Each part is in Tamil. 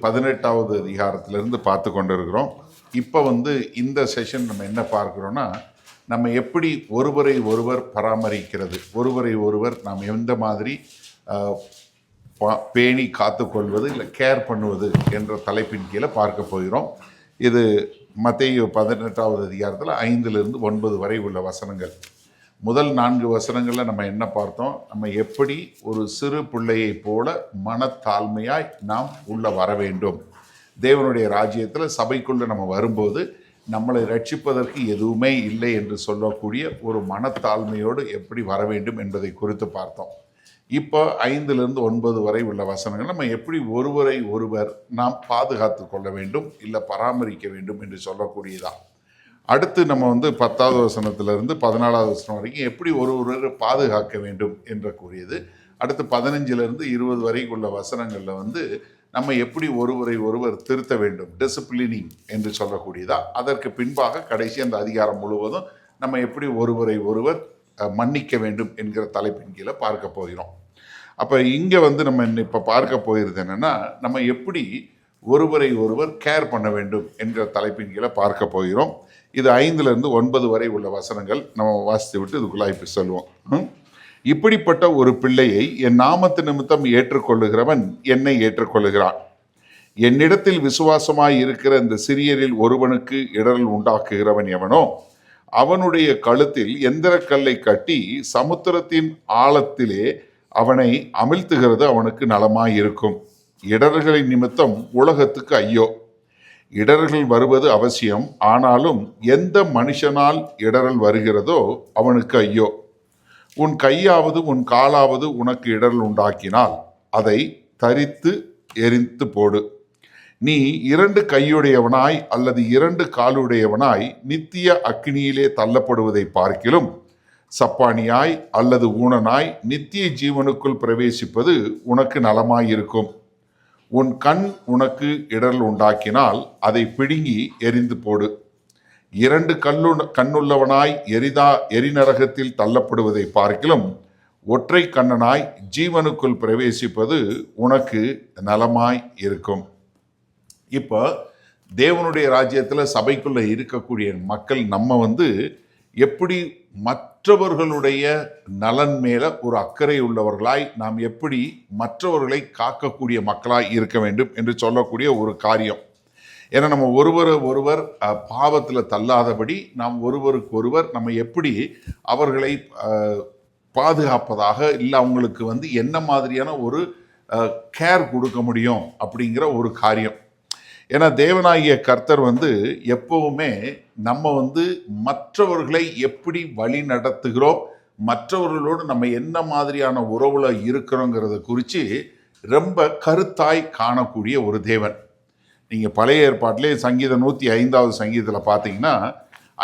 18வது அதிகாரத்திலிருந்து பார்த்து கொண்டிருக்கிறோம். இப்போ இந்த செஷன் நம்ம என்ன பார்க்குறோன்னா, நம்ம எப்படி ஒருவரை ஒருவர் பராமரிக்கிறது, ஒருவரை ஒருவர் நாம் எந்த மாதிரி பேணி காத்துக்கொள்வது இல்லை கேர் பண்ணுவது என்ற தலைப்பின் கீழே பார்க்க போகிறோம். இது மத்தேயு 18வது அதிகாரத்தில் 5லிருந்து 9 வரை உள்ள வசனங்கள். முதல் 4 வசனங்களில் நம்ம என்ன பார்த்தோம்? நம்ம எப்படி ஒரு சிறு பிள்ளையை போல மனத்தாழ்மையாய் நாம் உள்ள வர வேண்டும். தேவனுடைய ராஜ்யத்தில் சபைக்குள்ளே நம்ம வரும்போது நம்மளை ரட்சிப்பதற்கு எதுவுமே இல்லை என்று சொல்லக்கூடிய ஒரு மனத்தாழ்மையோடு எப்படி வர வேண்டும் என்பதை குறித்து பார்த்தோம். இப்போ 5லிருந்து 9 வரை உள்ள வசனங்கள் நம்ம எப்படி ஒருவரை ஒருவர் நாம் பாதுகாத்து கொள்ள வேண்டும் இல்லை பராமரிக்க வேண்டும் என்று சொல்லக்கூடியதான். அடுத்து நம்ம 10வது வசனத்திலிருந்து 14வது வசனம் வரைக்கும் எப்படி ஒருவரை பாதுகாக்க வேண்டும் என்று கூறியது. அடுத்து 15லிருந்து 20 வரை உள்ள வசனங்களில் நம்ம எப்படி ஒருவரை ஒருவர் திருத்த வேண்டும், டிசிப்ளினிங் என்று சொல்லக்கூடியதா. அதற்கு பின்பாக கடைசி அந்த அதிகாரம் முழுவதும் நம்ம எப்படி ஒருவரை ஒருவர் மன்னிக்க வேண்டும் என்கிற தலைப்பின் கீழே பார்க்க போகிறோம். அப்போ இங்கே நம்ம இப்போ பார்க்க போகிறது என்னென்னா, நம்ம எப்படி ஒருவரை ஒருவர் கேர் பண்ண வேண்டும் என்கிற தலைப்பின் கீழே பார்க்க போகிறோம். இது 5லிருந்து 9 வரை உள்ள வசனங்கள் நம்ம வாசித்து விட்டு இதுக்குள்ளாக இப்போ சொல்லுவோம். இப்படிப்பட்ட ஒரு பிள்ளையை என் நாமத்து நிமித்தம் ஏற்றுக்கொள்ளுகிறவன் என்னை ஏற்றுக்கொள்ளுகிறான். என்னிடத்தில் விசுவாசமாய் இருக்கிற இந்த சிறியரில் ஒருவனுக்கு இடரல் உண்டாக்குகிறவன் எவனோ அவனுடைய கழுத்தில் எந்திரக்கல்லை கட்டி சமுத்திரத்தின் ஆழத்திலே அவனை அமிழ்த்துகிறது அவனுக்கு நலமாயிருக்கும். இடர்களின் நிமித்தம் உலகத்துக்கு ஐயோ. இடர்கள் வருவது அவசியம், ஆனாலும் எந்த மனுஷனால் இடரல் வருகிறதோ அவனுக்கு ஐயோ. உன் கையாவது உன் காலாவது உனக்கு இடரல் உண்டாக்கினால் அதை தரித்து எரிந்து போடு. நீ 2 கையுடையவனாய் அல்லது 2 காலுடையவனாய் நித்திய அக்கினியிலே தள்ளப்படுவதை பார்க்கிலும் சப்பானியாய் அல்லது ஊனனாய் நித்திய ஜீவனுக்குள் பிரவேசிப்பது உனக்கு நலமாயிருக்கும். உன் கண் உனக்கு இடரல் உண்டாக்கினால் அதை பிடுங்கி எரிந்து போடு. 2 கண்ணுள்ளவனாய் எரிநரகத்தில் தள்ளப்படுவதை பார்க்கிலும் ஒற்றை கண்ணனாய் ஜீவனுக்குள் பிரவேசிப்பது உனக்கு நலமாய் இருக்கும். இப்போ தேவனுடைய ராஜ்யத்தில் சபைக்குள்ளே இருக்கக்கூடிய மக்கள் நம்ம எப்படி மற்றவர்களுடைய நலன் மேல ஒரு அக்கறை உள்ளவர்களாய் நாம் எப்படி மற்றவர்களை காக்கக்கூடிய மக்களாய் இருக்க வேண்டும் என்று சொல்லக்கூடிய ஒரு காரியம். ஏன்னா நம்ம ஒருவர் பாவத்தில் தள்ளாதபடி நாம் ஒருவருக்கு ஒருவர் நம்ம எப்படி அவர்களை பாதுகாப்பதாக இல்லை அவங்களுக்கு என்ன மாதிரியான ஒரு கேர் கொடுக்க முடியும் அப்படிங்கிற ஒரு காரியம். ஏன்னா தேவனாகிய கர்த்தர் எப்பவுமே நம்ம மற்றவர்களை எப்படி வழி நடத்துகிறோம், மற்றவர்களோடு நம்ம என்ன மாதிரியான உறவுல இருக்கிறோங்கிறத குறித்து ரொம்ப கருத்தாய் காணக்கூடிய ஒரு தேவன். நீங்கள் பழைய ஏற்பாட்டிலே சங்கீதம் 105வது சங்கீதத்தில் பார்த்தீங்கன்னா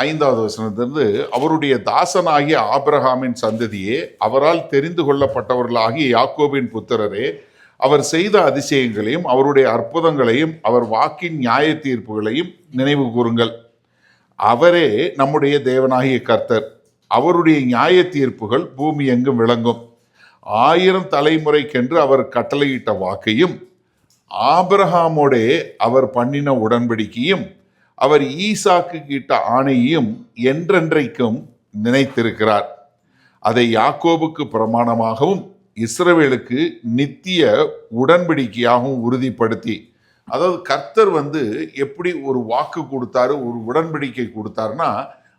5வது வசனத்திலிருந்து அவருடைய தாசனாகிய ஆபிரகாமின் சந்ததியே, அவரால் தெரிந்து கொள்ளப்பட்டவர்களாகிய யாக்கோபின் புத்திரரே, அவர் செய்த அதிசயங்களையும் அவருடைய அற்புதங்களையும் அவர் வாக்கின் நியாய தீர்ப்புகளையும் நினைவு கூறுங்கள். அவரே நம்முடைய தேவனாகிய கர்த்தர். அவருடைய நியாய தீர்ப்புகள் பூமி எங்கும் விளங்கும். 1000 தலைமுறைக்கென்று அவர் கட்டளையிட்ட வாக்கையும் ஆபிரகாமோடே அவர் பண்ணின உடன்படிக்கையும் அவர் ஈசாக்கு இட்ட ஆணையையும் என்றென்றைக்கும் நினைத்திருக்கிறார். அதை யாக்கோபுக்கு பிரமாணமாகவும் இஸ்ரவேலுக்கு நித்திய உடன்படிக்கையாகவும் உறுதிப்படுத்தி, அதாவது கர்த்தர் எப்படி ஒரு வாக்கு கொடுத்தாரு, ஒரு உடன்படிக்கை கொடுத்தாருன்னா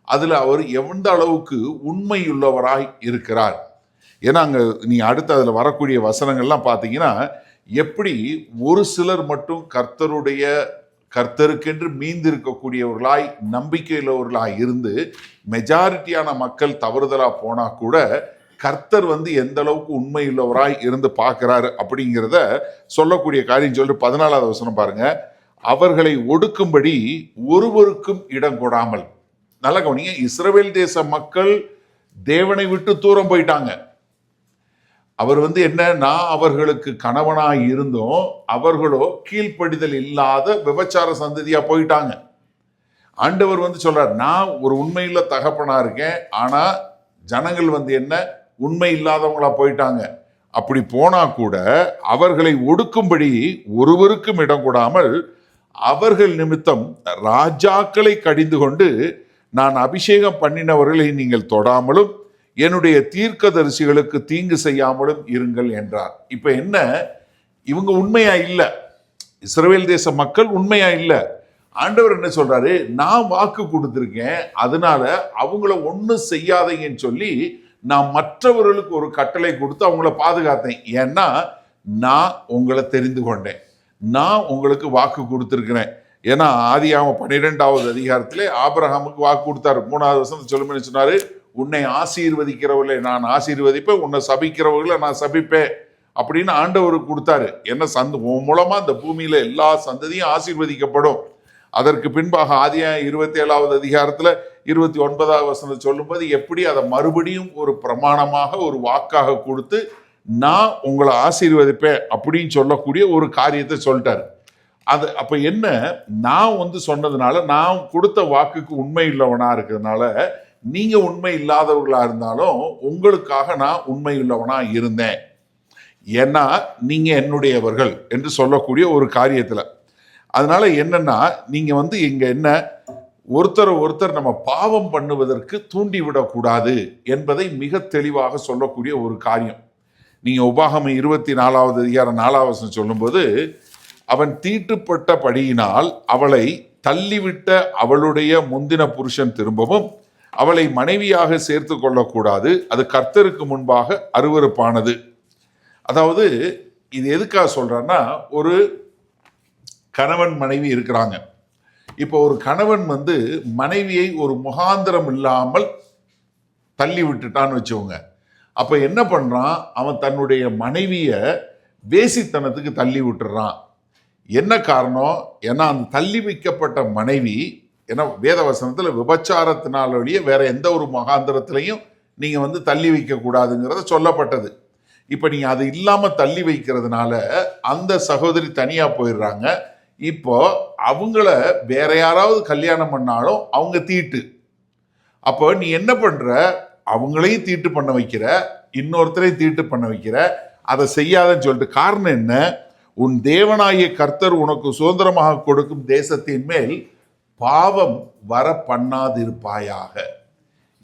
அதில் அவர் எந்த அளவுக்கு உண்மையுள்ளவராய் இருக்கிறார். ஏன்னா அங்கே நீ அடுத்து அதில் வரக்கூடிய வசனங்கள்லாம் பார்த்தீங்கன்னா எப்படி ஒரு சிலர் மட்டும் கர்த்தருக்கென்று மீந்திருக்கக்கூடியவர்களாய் நம்பிக்கையுள்ளவர்களாய் இருந்து மெஜாரிட்டியான மக்கள் தவறுதலா போனா கூட கர்த்தர் எந்த அளவுக்கு உண்மையுள்ளவராய் இருந்து பார்க்கிறாரு அப்படிங்கிறத சொல்லக்கூடிய காரியம் சொல்லிட்டு 14வது வசனம் பாருங்க. அவர்களை ஒடுக்கும்படி ஒருவருக்கும் இடம் கொடாமல். நல்ல கவனிங்க, இஸ்ரவேல் தேச மக்கள் தேவனை விட்டு தூரம் போயிட்டாங்க. அவர் நான் அவர்களுக்கு கணவனாய் இருந்தோம், அவர்களோ கீழ்ப்படிதல் இல்லாத விபச்சார சந்ததியா போயிட்டாங்க. ஆண்டவர் சொல்றார், நான் ஒரு உண்மையுள்ள தகப்பனா இருக்கேன், ஆனா ஜனங்கள் என்ன உண்மை இல்லாதவங்களா போயிட்டாங்க. அப்படி போனா கூட அவர்களை ஒடுக்கும்படி ஒருவருக்கும் இடம் கொடாமல் அவர்கள் நிமித்தம் ராஜாக்களை கடிந்து கொண்டு நான் அபிஷேகம் பண்ணினவர்களை நீங்கள் தொடாமலும் என்னுடைய தீர்க்கதரிசிகளுக்கு தீங்கு செய்யாமலும் இருங்கள் என்றார். இப்ப என்ன, இவங்க உண்மையா இல்ல, இஸ்ரவேல் தேச மக்கள் உண்மையா இல்ல. ஆண்டவர் என்ன சொல்றாரு, நான் வாக்கு கொடுத்திருக்கேன், அதனால அவங்கள ஒன்றும் செய்யாதீங்கன்னு சொல்லி நான் மற்றவர்களுக்கு ஒரு கட்டளை கொடுத்து அவங்கள பாதுகாத்தேன். ஏன்னா நான் உங்களை தெரிந்து கொண்டேன், நான் உங்களுக்கு வாக்கு கொடுத்திருக்கிறேன். ஏன்னா ஆதியாகமம் 12வது அதிகாரத்திலே ஆபிரகாமுக்கு வாக்கு கொடுத்தாரு. 3வது வசனத்தை சொல்லுமே சொன்னாரு, உன்னை ஆசீர்வதிக்கிறவர்களை நான் ஆசீர்வதிப்பேன், உன்னை சபிக்கிறவர்களை நான் சபிப்பேன் அப்படின்னு ஆண்டவருக்கு கொடுத்தாரு. என்ன மூலமா இந்த பூமியில எல்லா சந்ததியும் ஆசீர்வதிக்கப்படும். அதற்கு பின்பாக ஆதியாகமம் 27வது அதிகாரத்துல 29வது வசனத்தை சொல்லும்போது எப்படி அதை மறுபடியும் ஒரு பிரமாணமாக ஒரு வாக்காக கொடுத்து நான் உங்களை ஆசீர்வதிப்பேன் அப்படின்னு சொல்லக்கூடிய ஒரு காரியத்தை சொல்லிட்டாரு. அது அப்ப என்ன, நான் சொன்னதுனால, நான் கொடுத்த வாக்குக்கு உண்மை இல்லவனா இருக்கிறதுனால நீங்க உண்மை இல்லாதவர்களா இருந்தாலும் உங்களுக்காக நான் உண்மை உள்ளவனா இருந்தேன், ஏன்னா நீங்க என்னுடையவர்கள் என்று சொல்லக்கூடிய ஒரு காரியத்துல. அதனால என்னன்னா, நீங்க இங்க என்ன, ஒருத்தர் நம்ம பாவம் பண்ணுவதற்கு தூண்டிவிடக்கூடாது என்பதை மிக தெளிவாக சொல்லக்கூடிய ஒரு காரியம். நீங்க உபாகமம் 24வது அதிகாரம் 4வது வசனம் சொல்லும்போது, அவன் தீட்டுப்பட்ட படியினால் அவளை தள்ளிவிட்ட அவளுடைய முந்தின புருஷன் திரும்பவும் அவளை மனைவியாக சேர்த்து கொள்ளக்கூடாது, அது கர்த்தருக்கு முன்பாக அருவருப்பானது. அதாவது இது எதுக்காக சொல்றேன்னா, ஒரு கணவன் மனைவி இருக்கிறாங்க. இப்போ ஒரு கணவன் மனைவியை ஒரு முகாந்திரம் இல்லாமல் தள்ளி விட்டுட்டான்னு வச்சுக்கோங்க. அப்ப என்ன பண்றான், அவன் தன்னுடைய மனைவிய வேசித்தனத்துக்கு தள்ளி விட்டுறான். என்ன காரணம், ஏன்னா அந்த தள்ளி வைக்கப்பட்ட மனைவி, ஏன்னா வேதவசனத்துல விபச்சாரத்தினாலேயே வேற எந்த ஒரு முகாந்திரத்திலையும் நீங்க தள்ளி வைக்க கூடாதுங்கிறத சொல்லப்பட்டது. இப்ப நீங்க அது இல்லாம தள்ளி வைக்கிறதுனால அந்த சகோதரி தனியா போயிடுறாங்க. இப்போ அவங்கள வேற யாராவது கல்யாணம் பண்ணாலும் அவங்க தீட்டு. அப்போ நீ என்ன பண்ற, அவங்களையும் தீட்டு பண்ண வைக்கிற, இன்னொருத்தரையும் தீட்டு பண்ண வைக்கிற, அதை செய்யாதன்னு சொல்லிட்டு. காரணம் என்ன, உன் தேவனாகிய கர்த்தர் உனக்கு சுதந்திரமாக கொடுக்கும் தேசத்தின் மேல் பாவம் வர பண்ணாதிருப்பாயாக.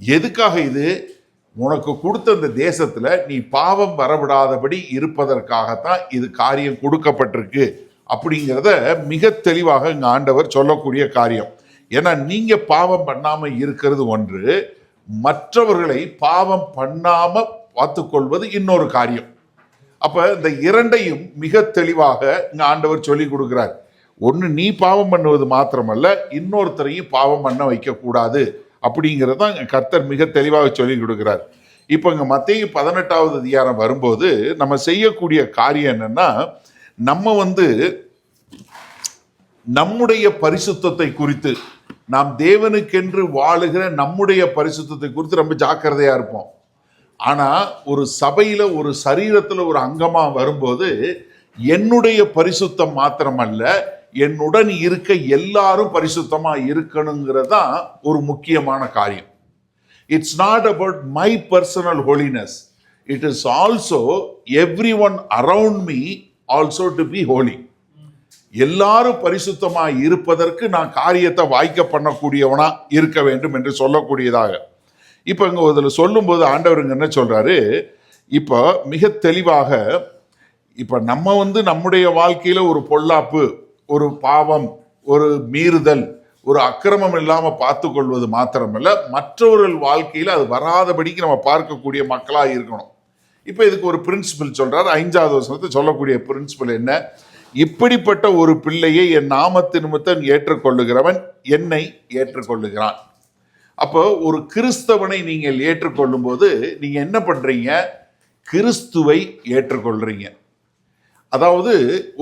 எதுக்காக இது, உனக்கு கொடுத்த இந்த தேசத்துல நீ பாவம் வரவிடாதபடி இருப்பதற்காகத்தான் இது காரியம் கொடுக்கப்பட்டிருக்கு அப்படிங்கிறத மிக தெளிவாக இங்க ஆண்டவர் சொல்லக்கூடிய காரியம். ஏன்னா நீங்க பாவம் பண்ணாம இருக்கிறது ஒன்று, மற்றவர்களை பாவம் பண்ணாம பார்த்துக்கொள்வது இன்னொரு காரியம். அப்ப இந்த இரண்டையும் மிக தெளிவாக இங்க ஆண்டவர் சொல்லி கொடுக்கிறார். ஒன்னு, நீ பாவம் பண்ணுவது மாத்திரமல்ல, இன்னொருத்தரையும் பாவம் பண்ண வைக்க கூடாது அப்படிங்கிறத கர்த்தர் மிக தெளிவாக சொல்லி கொடுக்கிறார். இப்ப இங்க மத்தேயு 18வது அதிகாரம் வரும்போது நம்ம செய்யக்கூடிய காரியம் என்னன்னா, நம்ம நம்முடைய பரிசுத்தத்தை குறித்து, நாம் தேவனுக்கென்று வாழுகிற நம்முடைய பரிசுத்தத்தை குறித்து ரொம்ப ஜாக்கிரதையா இருப்போம். ஆனா ஒரு சபையில, ஒரு சரீரத்துல ஒரு அங்கமா வரும்போது என்னுடைய பரிசுத்தம் மாத்திரமல்ல, என்னுடன் இருக்க எல்லாரும் பரிசுத்தமா இருக்கணுங்கிறதான் ஒரு முக்கியமான காரியம். It's not about my personal holiness, it is also every one around me also to be Holi. எல்லாரும் பரிசுத்தமா இருப்பதற்கு நான் காரியத்தை வாய்க்க பண்ணக்கூடியவனா இருக்க வேண்டும் என்று சொல்லக்கூடியதாக. இப்ப இங்க இதுல சொல்லும் போது ஆண்டவருங்க என்ன சொல்றாரு, இப்ப மிக தெளிவாக, இப்ப நம்ம நம்முடைய வாழ்க்கையில ஒரு பொல்லாப்பு, ஒரு பாவம், ஒரு மீறுதல், ஒரு அக்கிரமம் இல்லாம பார்த்து கொள்வது மாத்திரமல்ல, மற்றவர்கள் வாழ்க்கையில அது வராதபடிக்கு நம்ம பார்க்கக்கூடிய மக்களா இருக்கணும். இப்ப இதுக்கு ஒரு பிரின்சிபல் சொல்றாரு. 5வது வசனத்தை சொல்லக்கூடிய பிரின்சிபல் என்ன, இப்படிப்பட்ட ஒரு பிள்ளையை என் நாமத்து நிமித்தம் ஏற்றுக்கொள்ளுகிறவன் என்னை ஏற்றுக்கொள்ளுகிறான். அப்போ ஒரு கிறிஸ்தவனை நீங்கள் ஏற்றுக்கொள்ளும் போது நீங்க என்ன பண்றீங்க, கிறிஸ்துவை ஏற்றுக்கொள்றீங்க. அதாவது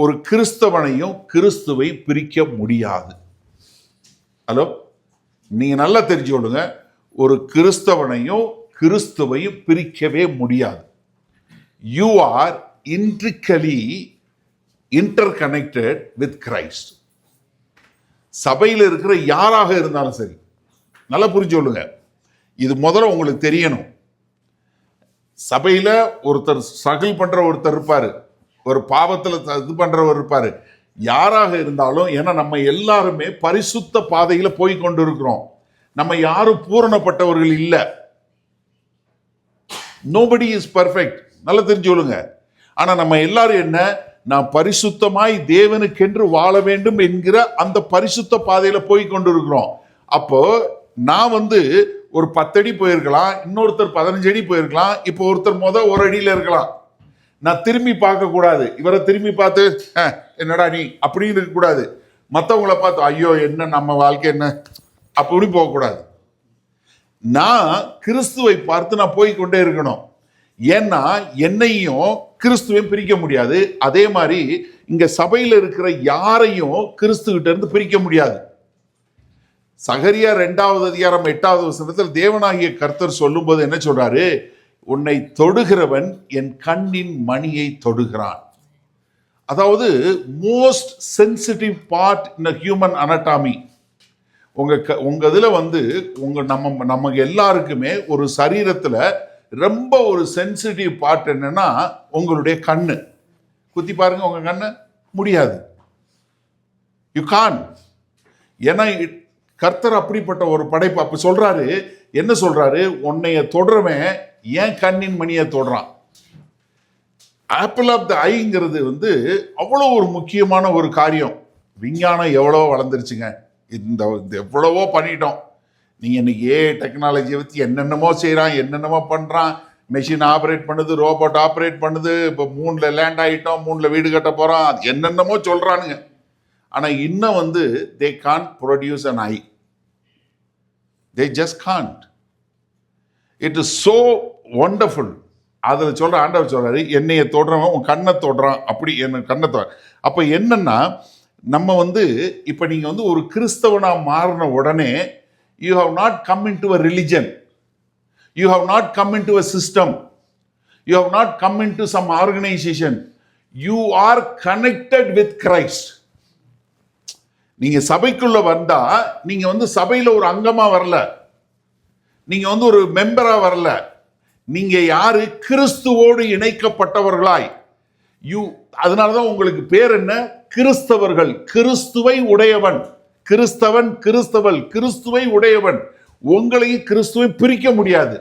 ஒரு கிறிஸ்தவனையும் கிறிஸ்துவை பிரிக்க முடியாது. ஹலோ, நீங்க நல்லா தெரிஞ்சுக்கொள்ளுங்க, ஒரு கிறிஸ்தவனையும் கிறிஸ்துவையும் பிரிக்கவே முடியாது. You are intricately interconnected with Christ. சபையில் இருக்கிற யாராக இருந்தாலும் சரி, நல்லா புரிஞ்சு கொள்ளுங்க, இது முதல்ல உங்களுக்கு தெரியணும். சபையில ஒருத்தர் ஸ்ட்ரகிள் பண்ற ஒருத்தர் இருப்பாரு, ஒரு பாவத்துல இது பண்றவர் இருப்பாரு. யாராக இருந்தாலும், ஏன்னா நம்ம எல்லாருமே பரிசுத்த பாதையில போய் கொண்டு இருக்கிறோம். நம்ம யாரும் பூரணப்பட்டவர்கள் இல்ல. Nobody is perfect. நல்லா தெரிஞ்சு கொள்ளுங்க. ஆனா நம்ம எல்லாரும் என்ன, நான் பரிசுத்தமாய் தேவனுக்கென்று வாழ வேண்டும் என்கிற அந்த பரிசுத்த பாதையில போய் கொண்டு இருக்கிறோம். அப்போ நான் ஒரு 10 அடி போயிருக்கலாம், இன்னொருத்தர் 15 அடி போயிருக்கலாம். இப்போ ஒருத்தர் ஒரு அடியில இருக்கலாம். நான் திரும்பி பார்க்க கூடாது. இவரை திரும்பி பார்த்து என்னடா நீ அப்படின்னு இருக்க கூடாது. மற்றவங்கள பார்த்து ஐயோ என்ன நம்ம வாழ்க்கை என்ன அப்படி போகக்கூடாது. நான் கிறிஸ்துவை பார்த்து நான் போய் கொண்டே இருக்கணும். ஏன்னா என்னையும் கிறிஸ்துவையும் பிரிக்க முடியாது. அதே மாதிரி இங்க சபையில் இருக்கிற யாரையும் கிறிஸ்துகிட்ட இருந்து பிரிக்க முடியாது. சகரியா 2வது அதிகாரம் 8வது வசனத்தில் தேவனாகிய கர்த்தர் சொல்லும் போது என்ன சொல்றாரு, உன்னை தொடுகிறவன் என் கண்ணின் மணியை தொடுகிறான். அதாவது most sensitive part in human anatomy. உங்க இதுல நம்ம எல்லாருக்குமே ஒரு சரீரத்துல ரொம்ப ஒரு சென்சிட்டிவ் பார்ட் என்னன்னா உங்களுடைய கண்ணு. குத்தி பாருங்க உங்க கண்ணு, முடியாது. யூ கான். ஏன்னா கர்த்தர் அப்படிப்பட்ட ஒரு படைப்பு. அப்ப சொல்றாரு, என்ன சொல்றாரு, உன்னைய தொடரவன் ஏன் கண்ணின் மணியை தொடறான். ஆப்பிள் ஆஃப் த ஐங்கிறது அவ்வளோ ஒரு முக்கியமான ஒரு காரியம். விஞ்ஞானம் எவ்வளவோ வளர்ந்துருச்சுங்க. இந்த எவ்வளவோ பண்ணிட்டோம். நீங்க இன்னைக்கு டெக்னாலஜியை வச்சு என்னென்னமோ செய்யறான், என்னென்னமோ பண்றான். மெஷின் ஆப்ரேட் பண்ணுது, ரோபோட் ஆப்ரேட் பண்ணுது. இப்போ 3ல லேண்ட் ஆகிட்டோம், 3ல வீடு கட்ட போறோம், அது என்னென்னமோ சொல்றானுங்க. ஆனா இன்னும் they can't produce an I. They just can't. It is so wonderful. அதில் சொல்ற ஆண்டவர் சொல்றாரு, என்னைய தொடுறவன் உன் கண்ணை தொடுறான். அப்படி என்ன கண்ணை அப்ப என்னன்னா நம்ம இப்ப நீங்க ஒரு கிறிஸ்தவனா மாறின உடனே you have not come into a religion, you have not come into a system, you have not come into some organization, you are connected with Christ. நீங்க சபைக்குள்ள வந்தா நீங்க சபையில ஒரு அங்கமா வரல, நீங்க ஒரு மெம்பரா வரல. நீங்க யாரு, கிறிஸ்துவோடு இணைக்கப்பட்டவர்களாய். அதனாலதான் உங்களுக்கு பேர் என்ன, கிறிஸ்தவர்கள். கிறிஸ்துவை உடையவன், கிறிஸ்தவன், கிறிஸ்தவள், கிறிஸ்துவை உடையவன். உங்களையும் கிறிஸ்துவை பிரிக்க முடியாது.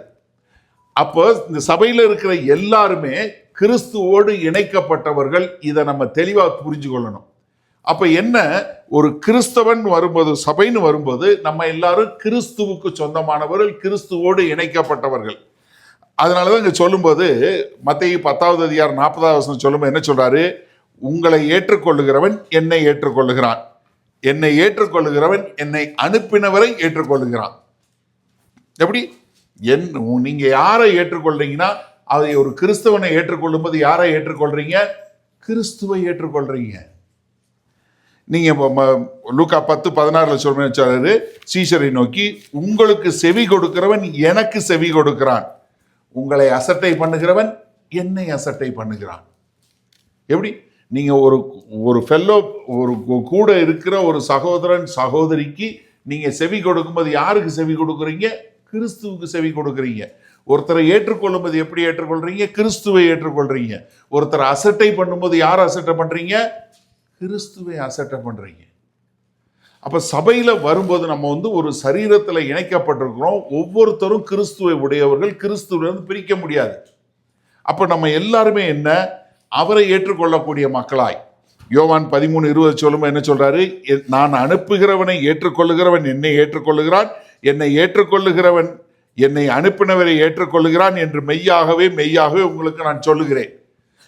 அப்போ இந்த சபையில இருக்கிற எல்லாருமே கிறிஸ்துவோடு இணைக்கப்பட்டவர்கள். இதை நம்ம தெளிவா புரிஞ்சு கொள்ளணும். அப்ப என்ன, ஒரு கிறிஸ்தவன் வரும்போது, சபைன்னு வரும்போது நம்ம எல்லாரும் கிறிஸ்துவுக்கு சொந்தமானவர்கள், கிறிஸ்துவோடு இணைக்கப்பட்டவர்கள். அதனாலதான் இங்க சொல்லும்போது மத்தேயு 10வது அதிகாரம் 40வது வசனம் சொல்லும்போது என்ன சொல்றாரு, உங்களை ஏற்றுக்கொள்ளுகிறவன் என்னை ஏற்றுக்கொள்ளுகிறான், என்னை ஏற்றுக்கொள்ளுகிறவன் என்னை அனுப்பினவரை ஏற்றுக்கொள்ளுகிறான். எப்படி நீங்க யாரை ஏற்றுக்கொள்றீங்கன்னா, அதை ஒரு கிறிஸ்தவனை ஏற்றுக்கொள்ளும் போது யாரை ஏற்றுக்கொள்றீங்க, கிறிஸ்துவை ஏற்றுக்கொள்றீங்க. நீங்க லூக்கா 10:16 சொல்றாரு, சீஷரை நோக்கி உங்களுக்கு செவி கொடுக்கிறவன் எனக்கு செவி கொடுக்கிறான், உங்களை அசட்டை பண்ணுகிறவன் என்னை அசட்டை பண்ணுகிறான். எப்படி நீங்க ஒரு ஃபெல்லோ, ஒரு கூட இருக்கிற ஒரு சகோதரன் சகோதரிக்கு நீங்க செவி கொடுக்கும்போது யாருக்கு செவி கொடுக்குறீங்க, கிறிஸ்துவுக்கு செவி கொடுக்குறீங்க. ஒருத்தரை ஏற்றுக்கொள்ளும் போது எப்படி ஏற்றுக்கொள்றீங்க, கிறிஸ்துவை ஏற்றுக்கொள்றீங்க. ஒருத்தரை அசட்டை பண்ணும்போது யாரை அசட்டை பண்றீங்க, கிறிஸ்துவை அசட்டை பண்றீங்க. அப்ப சபையில வரும்போது நம்ம ஒரு சரீரத்துல இணைக்கப்பட்டிருக்கிறோம். ஒவ்வொருத்தரும் கிறிஸ்துவை உடையவர்கள், கிறிஸ்துவிலிருந்து பிரிக்க முடியாது. அப்ப நம்ம எல்லாருமே என்ன, அவரை ஏற்றுக்கொள்ளக்கூடிய மக்களாய். யோவான் 13:20 சொல்லும் என்ன சொல்றாரு, நான் அனுப்புகிறவனை ஏற்றுக்கொள்ளுகிறவன் என்னை ஏற்றுக்கொள்ளுகிறான், என்னை ஏற்றுக்கொள்ளுகிறவன் என்னை அனுப்பினவரை ஏற்றுக்கொள்ளுகிறான் என்று மெய்யாகவே மெய்யாகவே உங்களுக்கு நான் சொல்லுகிறேன்.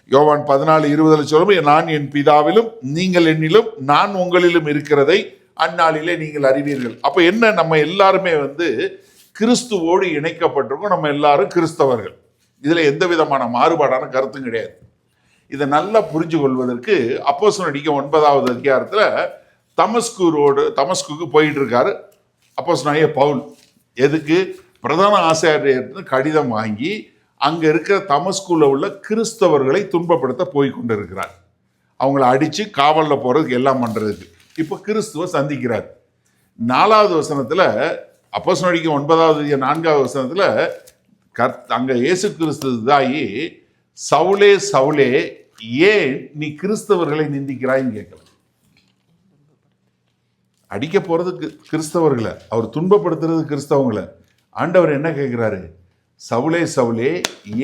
யோவான் 14:20 சொல்லும், நான் என் பிதாவிலும் நீங்கள் என்னிலும் நான் உங்களிலும் இருக்கிறதை அந்நாளிலே நீங்கள் அறிவீர்கள். அப்ப என்ன, நம்ம எல்லாருமே கிறிஸ்துவோடு இணைக்கப்பட்டிருக்கோம். நம்ம எல்லாரும் கிறிஸ்தவர்கள். இதுல எந்த விதமான மாறுபாடான கருத்தும் கிடையாது. இதை நல்லா புரிஞ்சு கொள்வதற்கு அப்போஸ்தலர் 9வது அதிகாரத்துல தமஸ்குக்கு போயிட்டு இருக்காரு அப்போஸ்தலனாகிய பவுல். எதுக்கு, பிரதான ஆசாரியர் கடிதம் வாங்கி அங்க இருக்கிற தமஸ்குல உள்ள கிறிஸ்தவர்களை துன்பப்படுத்த போய் கொண்டிருக்கிறார். அவங்கள அடிச்சு காவல்ல போறதுக்கு எல்லாம் பண்றதுக்கு. இப்ப கிறிஸ்துவ சந்திக்கிறார். 4வது வசனத்துல அப்போஸ்தலர் 9வது 4வது வசனத்துல அங்க இயேசு கிறிஸ்து தாயி சவுலே சவுலே ஏன் நீ கிறிஸ்தவர்களை நிந்திக்கிறாய்ன்னு கேட்கல. அடிக்க போறது கிறிஸ்தவர்களை, அவர் துன்பப்படுத்துறது கிறிஸ்தவங்களை. ஆண்டவர் என்ன கேட்கிறாரு? சவுலே சவுலே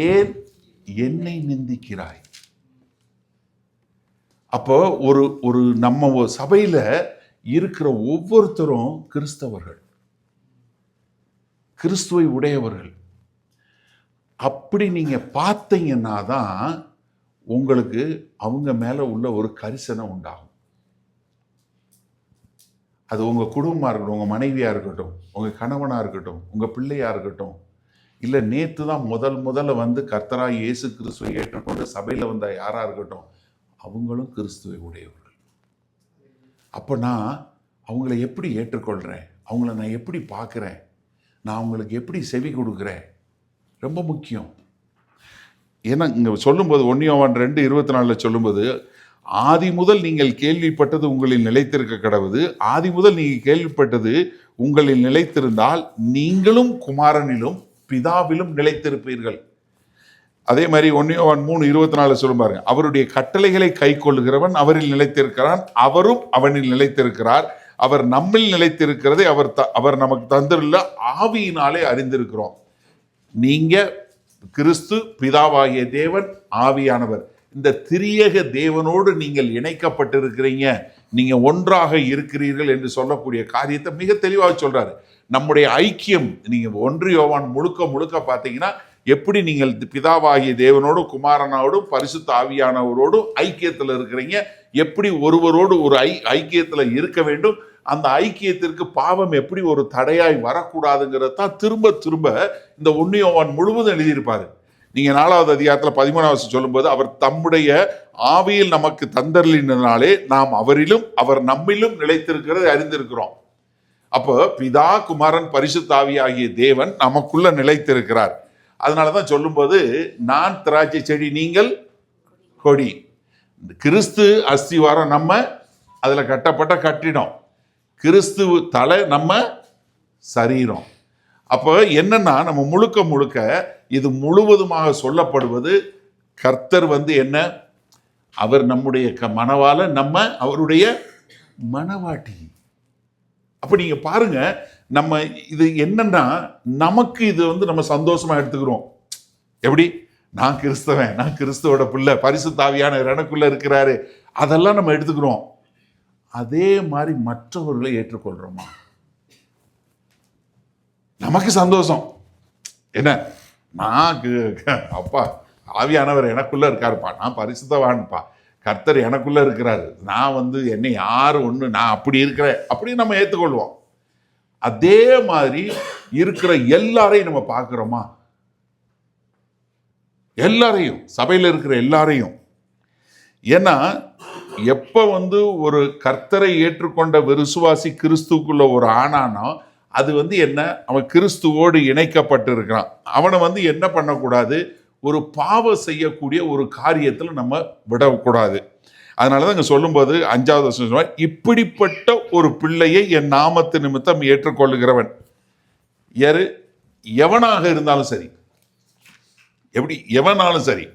ஏன் என்னை நிந்திக்கிறாய்? அப்போ ஒரு நம்ம சபையில இருக்கிற ஒவ்வொருத்தரும் கிறிஸ்தவர்கள், கிறிஸ்துவை உடையவர்கள். அப்படி நீங்க பார்த்தீங்கன்னா தான் உங்களுக்கு அவங்க மேல உள்ள ஒரு கரிசனம் உண்டாகும். அது உங்க குடும்பமா இருக்கட்டும், உங்க மனைவியா இருக்கட்டும், உங்க கணவனா இருக்கட்டும், உங்க பிள்ளையா இருக்கட்டும், இல்ல நேத்து தான் முதல்ல வந்து கர்த்தராய் இயேசு கிறிஸ்துவை ஏற்றுக்கொண்டு சபையில வந்த யாரா இருக்கட்டும், அவங்களும் கிறிஸ்துவை உடையவர்கள். அப்போ நான் அவங்கள எப்படி ஏற்றுக்கொள்கிறேன், அவங்கள நான் எப்படி பார்க்குறேன், நான் அவங்களுக்கு எப்படி செவி கொடுக்குறேன், ரொம்ப முக்கியம். ஏன்னா இங்கே சொல்லும்போது 1 யோவான் 2:24 சொல்லும்போது, ஆதி முதல் நீங்கள் கேள்விப்பட்டது உங்களில் நிலைத்திருக்க கடவுது, ஆதி முதல் நீங்கள் கேள்விப்பட்டது உங்களில் நிலைத்திருந்தால் நீங்களும் குமாரனிலும் பிதாவிலும் நிலைத்திருப்பீர்கள். அதே மாதிரி 1 யோவான் 3:24 சொல்லும் பாருங்க, அவருடைய கட்டளைகளை கை கொள்ளுகிறவன் அவரில் நிலைத்திருக்கிறான், அவரும் அவனில் நிலைத்திருக்கிறார், அவர் நம்மில் நிலைத்திருக்கிறதை அவர் நமக்கு தந்துள்ள ஆவியினாலே அறிந்திருக்கிறோம். நீங்க கிறிஸ்து, பிதாவாகிய தேவன், ஆவியானவர், இந்த திரியேக தேவனோடு நீங்கள் இணைக்கப்பட்டிருக்கிறீங்க, நீங்க ஒன்றாக இருக்கிறீர்கள் என்று சொல்லக்கூடிய காரியத்தை மிக தெளிவாக சொல்றாரு. நம்முடைய ஐக்கியம் நீங்க 1 யோவான் முழுக்க பார்த்தீங்கன்னா, எப்படி நீங்கள் பிதாவாகிய தேவனோடும் குமாரனோடும் பரிசுத்த ஆவியானவரோடும் ஐக்கியத்தில் இருக்கிறீங்க, எப்படி ஒருவரோடு ஒரு ஐக்கியத்தில் இருக்க வேண்டும், அந்த ஐக்கியத்திற்கு பாவம் எப்படி ஒரு தடையாய் வரக்கூடாதுங்கிறது தான் திரும்ப இந்த 1 யோவான் முழுவதும் எழுதியிருப்பாரு. நீங்க 4வது அதிகாரத்தில் 13வது சொல்லும்போது, அவர் தம்முடைய ஆவியில் நமக்கு தந்தருளினாலே நாம் அவரிலும் அவர் நம்மிலும் நிலைத்திருக்கிறதை அறிந்திருக்கிறோம். அப்போ பிதா, குமாரன், பரிசுத்த ஆவி ஆகிய தேவன் நமக்குள்ள நிலைத்திருக்கிறார். அதனாலதான் சொல்லும்போது, நான் திராட்சை செடி, நீங்கள் கொடி. கிறிஸ்து அஸ்திவாரம், நம்ம அதுல கட்டப்பட்ட கட்டிடம். கிறிஸ்து தலை, நம்ம சரீரம். அப்போ என்னன்னா, நம்ம முழுக்க இது முழுவதுமாக சொல்லப்படுவது, கர்த்தர் வந்து என்ன, அவர் நம்முடைய மணவாள, நம்ம அவருடைய மணவாட்டி. அப்ப நீங்க பாருங்க, நம்ம இது என்னன்னா, நமக்கு இது வந்து நம்ம சந்தோஷமா எடுத்துக்கிறோம். எப்படி? நான் கிறிஸ்தவன், நான் கிறிஸ்துவோட பிள்ளை, பரிசுத்த ஆவியானவர் எனக்குள்ள இருக்கிறாரு, அதெல்லாம் நம்ம எடுத்துக்கிறோம். அதே மாதிரி மற்றவர்களை ஏற்றுக்கொள்றோமா? நமக்கு சந்தோஷம் என்ன, நான் அப்பா ஆவியானவர் எனக்குள்ள இருக்காருப்பா, நான் பரிசுத்தவான்ப்பா, கர்த்தர் எனக்குள்ள இருக்கிறாரு, நான் வந்து என்னை யாரும் ஒண்ணு, நான் அப்படி இருக்கிறேன் அப்படின்னு நம்ம ஏற்றுக்கொள்வோம். அதே மாதிரி இருக்கிற எல்லாரையும் நம்ம பார்க்கிறோமா? எல்லாரையும், சபையில் இருக்கிற எல்லாரையும். ஏன்னா எப்ப வந்து ஒரு கர்த்தரை ஏற்றுக்கொண்ட விசுவாசி கிறிஸ்துக்குள்ள ஒரு ஆனானோ, அது வந்து என்ன, அவன் கிறிஸ்துவோடு இணைக்கப்பட்டு இருக்கிறான். அவனை வந்து என்ன பண்ணக்கூடாது, ஒரு பாவம் செய்யக்கூடிய ஒரு காரியத்தில் நம்ம விடக்கூடாது. அதனாலதான் இங்க சொல்லும்போது 5வது வசனம், இப்படிப்பட்ட ஒரு பிள்ளையை என் நாமத்து நிமித்தம் ஏற்றுக்கொள்ளுகிறவன் யாரு, எவனாக இருந்தாலும் சரி, எப்படி எவனாலும் சரி,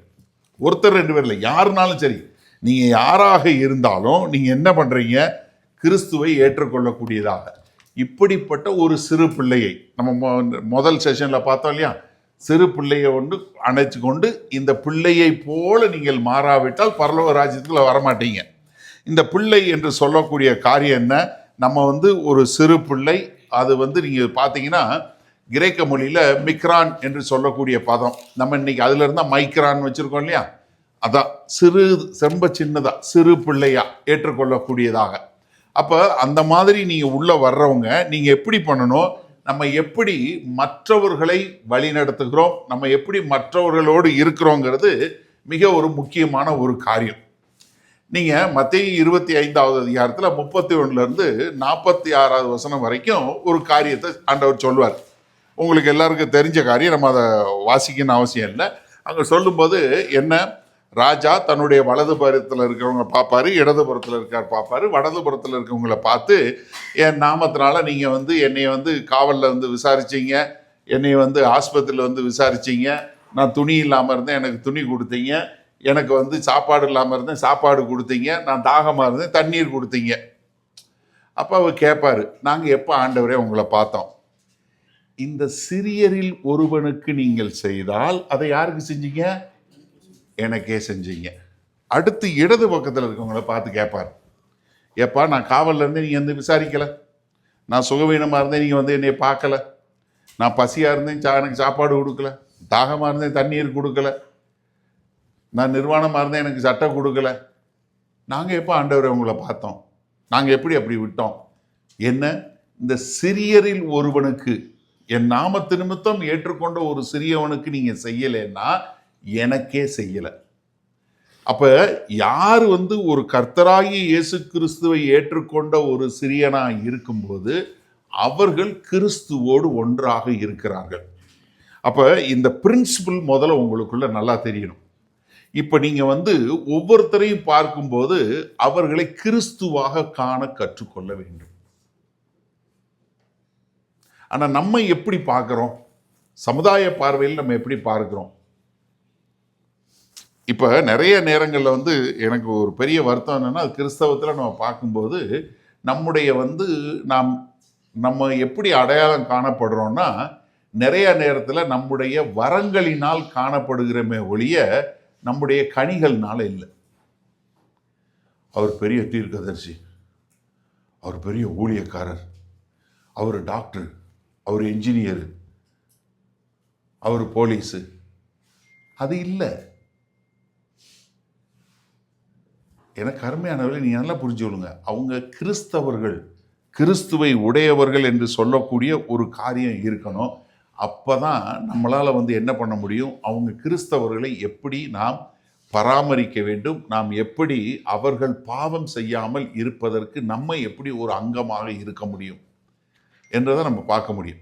ஒருத்தர் 2 பேர்ல யாருனாலும் சரி, நீங்க யாராக இருந்தாலும் நீங்க என்ன பண்றீங்க, கிறிஸ்துவை ஏற்றுக்கொள்ளக்கூடியதாக. இப்படிப்பட்ட ஒரு சிறு பிள்ளையை நம்ம முதல் செஷன்ல பார்த்தோம் இல்லையா, சிறு பிள்ளையை ஒன்று அணைச்சு கொண்டு, இந்த பிள்ளையை போல நீங்கள் மாறாவிட்டால் பரலோக ராஜ்யத்துக்குள்ள வரமாட்டீங்க. இந்த பிள்ளை என்று சொல்லக்கூடிய காரியம் என்ன, நம்ம வந்து ஒரு சிறு பிள்ளை, அது வந்து நீங்க பார்த்தீங்கன்னா கிரேக்க மொழியில மிக்ரான் என்று சொல்லக்கூடிய பதம், நம்ம இன்னைக்கு அதுல இருந்தா மைக்ரான் வச்சிருக்கோம் இல்லையா, அதான் சிறு, ரொம்ப சின்னதா சிறு பிள்ளையா ஏற்றுக்கொள்ளக்கூடியதாக. அப்ப அந்த மாதிரி நீங்க உள்ள வர்றவங்க, நீங்க எப்படி பண்ணணும், நம்ம எப்படி மற்றவர்களை வழி நடத்துகிறோம், நம்ம எப்படி மற்றவர்களோடு இருக்கிறோங்கிறது மிக ஒரு முக்கியமான ஒரு காரியம். நீங்க மத்தேயு 25வது அதிகாரத்துல 31 இருந்து 46வது வசனம் வரைக்கும் ஒரு காரியத்தை ஆண்டவர் சொல்வார். உங்களுக்கு எல்லாருக்கும் தெரிஞ்ச காரியம், நம்ம அதை வாசிக்கணும்னு அவசியம் இல்லை. அங்க சொல்லும்போது என்ன, ராஜா தன்னுடைய வலது புறத்தில் இருக்கிறவங்க பார்ப்பாரு, இடதுபுறத்தில் இருக்கார் பார்ப்பாரு. வலதுபுறத்தில் இருக்கவங்களை பார்த்து, என் நாமத்தினால நீங்கள் வந்து என்னை வந்து காவலில் வந்து விசாரிச்சிங்க, என்னை வந்து ஆஸ்பத்திரியில் வந்து விசாரிச்சிங்க, நான் துணி இல்லாமல் இருந்தேன், எனக்கு துணி கொடுத்தீங்க, எனக்கு வந்து சாப்பாடு இல்லாமல் இருந்தேன், சாப்பாடு கொடுத்தீங்க, நான் தாகமாக இருந்தேன், தண்ணீர் கொடுத்தீங்க. அப்போ அவர் கேட்பாரு, நாங்கள் எப்போ ஆண்டவரே உங்களை பார்த்தோம்? இந்த சிறியரில் ஒருவனுக்கு நீங்கள் செய்தால் அதை யாருக்கு செஞ்சீங்க? எனக்கே செஞ்சீங்க. அடுத்து இடது பக்கத்தில் இருக்கவங்கள பார்த்து கேட்பார், ஏப்பா நான் காவலில் இருந்து நீங்கள் வந்து விசாரிக்கலை, நான் சுகவீனமாக இருந்தேன் நீங்கள் வந்து என்னை பார்க்கல, நான் பசியாக இருந்தேன் எனக்கு சாப்பாடு கொடுக்கல, தாகமாக இருந்தேன் தண்ணீர் கொடுக்கல, நான் நிர்வாணமாக இருந்தேன் எனக்கு சட்டை கொடுக்கல, நாங்கள் எப்போ ஆண்டவரை உங்களை பார்த்தோம்? நாங்கள் எப்படி அப்படி விட்டோம்? என்ன, இந்த சிறியரில் ஒருவனுக்கு, என் நாமத்து நிமித்தம் ஏற்றுக்கொண்ட ஒரு சிறியவனுக்கு நீங்கள் செய்யலைன்னா எனக்கே செய்யலை. அப்ப யார் வந்து ஒரு கர்த்தராகிய இயேசு கிறிஸ்துவை ஏற்றுக்கொண்ட ஒரு சிறியனாய் இருக்கும்போது அவர்கள் கிறிஸ்துவோடு ஒன்றாக இருக்கிறார்கள். அப்ப இந்த பிரின்சிபிள் முதல்ல உங்களுக்குள்ள நல்லா தெரியணும். இப்ப நீங்க வந்து ஒவ்வொருத்தரையும் பார்க்கும்போது அவர்களை கிறிஸ்துவாக காண கற்றுக்கொள்ள வேண்டும். ஆனா நம்ம எப்படி பார்க்கிறோம்? சமுதாய பார்வையில் நம்ம எப்படி பார்க்கிறோம்? இப்போ நிறைய நேரங்களில் வந்து எனக்கு ஒரு பெரிய வருத்தம் என்னென்னா, கிறிஸ்தவத்தில் நம்ம பார்க்கும்போது நம்முடைய வந்து நம்ம எப்படி அடையாளம் காணப்படுறோம்னா, நிறைய நேரத்தில் நம்முடைய வரங்களினால் காணப்படுகிறமே ஒழிய நம்முடைய கனிகள்னால இல்லை. அவர் பெரிய தீர்க்கதரிசி, அவர் பெரிய ஊழியக்காரர், அவர் டாக்டர், அவர் இன்ஜினியர், அவர் போலீஸு, அது இல்லை. எனக்கு அருமையானவர்கள், நீங்கள் நல்லா புரிஞ்சுக்கொள்ளுங்க, அவங்க கிறிஸ்தவர்கள், கிறிஸ்துவை உடையவர்கள் என்று சொல்லக்கூடிய ஒரு காரியம் இருக்கணும். அப்போ தான் நம்மளால் வந்து என்ன பண்ண முடியும், அவங்க கிறிஸ்தவர்களை எப்படி நாம் பராமரிக்க வேண்டும், நாம் எப்படி அவர்கள் பாவம் செய்யாமல் இருப்பதற்கு நம்ம எப்படி ஒரு அங்கமாக இருக்க முடியும் என்றதை நம்ம பார்க்க முடியும்.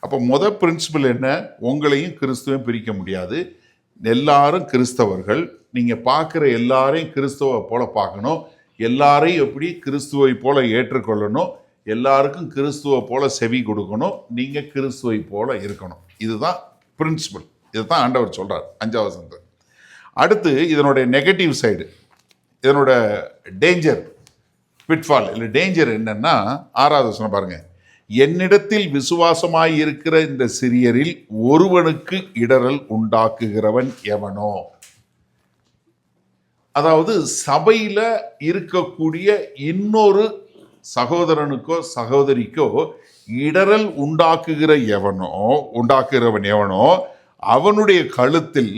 அப்போ முதல் பிரின்சிபல் என்ன, உங்களையும் கிறிஸ்துவையும் பிரிக்க முடியாது. எல்லாரும் கிறிஸ்தவர்கள், நீங்கள் பார்க்குற எல்லாரையும் கிறிஸ்துவை போல பார்க்கணும், எல்லாரையும் எப்படி கிறிஸ்துவை போல ஏற்றுக்கொள்ளணும், எல்லாருக்கும் கிறிஸ்துவை போல செவி கொடுக்கணும், நீங்கள் கிறிஸ்துவை போல இருக்கணும். இதுதான் பிரின்சிபல். இதுதான் ஆண்டவர் சொல்கிறார் 5வது வசனத்தில். அடுத்து இதனுடைய நெகட்டிவ் சைடு, இதனோட டேஞ்சர், பிட்ஃபால் இல்லை டேஞ்சர் என்னன்னா 6வது வசனம் பாருங்க, என்னிடத்தில் விசுவாசமாய் இருக்கிற இந்த சிறியரில் ஒருவனுக்கு இடரல் உண்டாக்குகிறவன் எவனோ. அதாவது சபையில இருக்கக்கூடிய இன்னொரு சகோதரனுக்கோ சகோதரிக்கோ இடரல் உண்டாக்குகிறவன் எவனோ அவனுடைய கழுத்தில்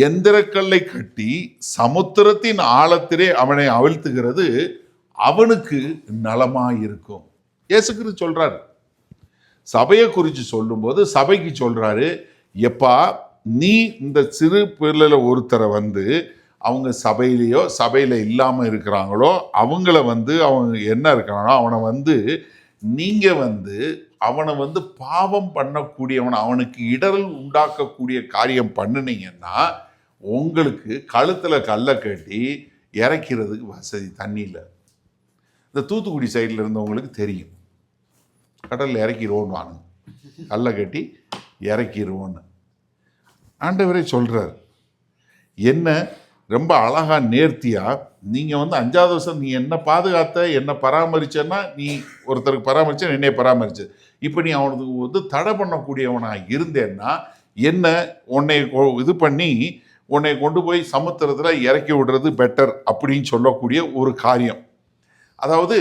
எந்திரக்கல்லை கட்டி சமுத்திரத்தின் ஆழத்திலே அவனை அவிழ்த்துகிறது அவனுக்கு நலமாயிருக்கும். இயேசு கிறிஸ்து சொல்றாரு. சபையை குறித்து சொல்லும்போது சபைக்கு சொல்றாரு, எப்பா நீ இந்த சிறு பிள்ளைல ஒருத்தரை வந்து அவங்க சபையிலையோ சபையில் இல்லாமல் இருக்கிறாங்களோ அவங்கள வந்து அவங்க என்ன இருக்கிறானோ அவனை வந்து நீங்கள் வந்து அவனை வந்து பாவம் பண்ணக்கூடியவன், அவனுக்கு இடரல் உண்டாக்கக்கூடிய காரியம் பண்ணினீங்கன்னா உங்களுக்கு கழுத்தில் கல்லை கட்டி இறக்கிறதுக்கு வசதி தண்ணியில். இந்த தூத்துக்குடி சைடில் இருந்தவங்களுக்கு தெரியும், கடலில் இறக்கிடுவோன்னு வாங்க, கல்லை கட்டி இறக்கிடுவோன்னு ஆண்டவரே சொல்கிறார். என்ன ரொம்ப அழகா நேர்த்தியா, நீங்கள் வந்து 5வது வருஷம் நீ என்ன பாதுகாத்த, என்ன பராமரிச்சன்னா, நீ ஒருத்தருக்கு பராமரிச்ச என்னை பராமரிச்ச, இப்போ நீ அவனுக்கு வந்து தடை பண்ணக்கூடியவனாக இருந்தேன்னா என்ன உன்னை இது பண்ணி உன்னை கொண்டு போய் சமுத்திரத்தில் இறக்கி விடுறது பெட்டர் அப்படின்னு சொல்லக்கூடிய ஒரு காரியம். அதாவது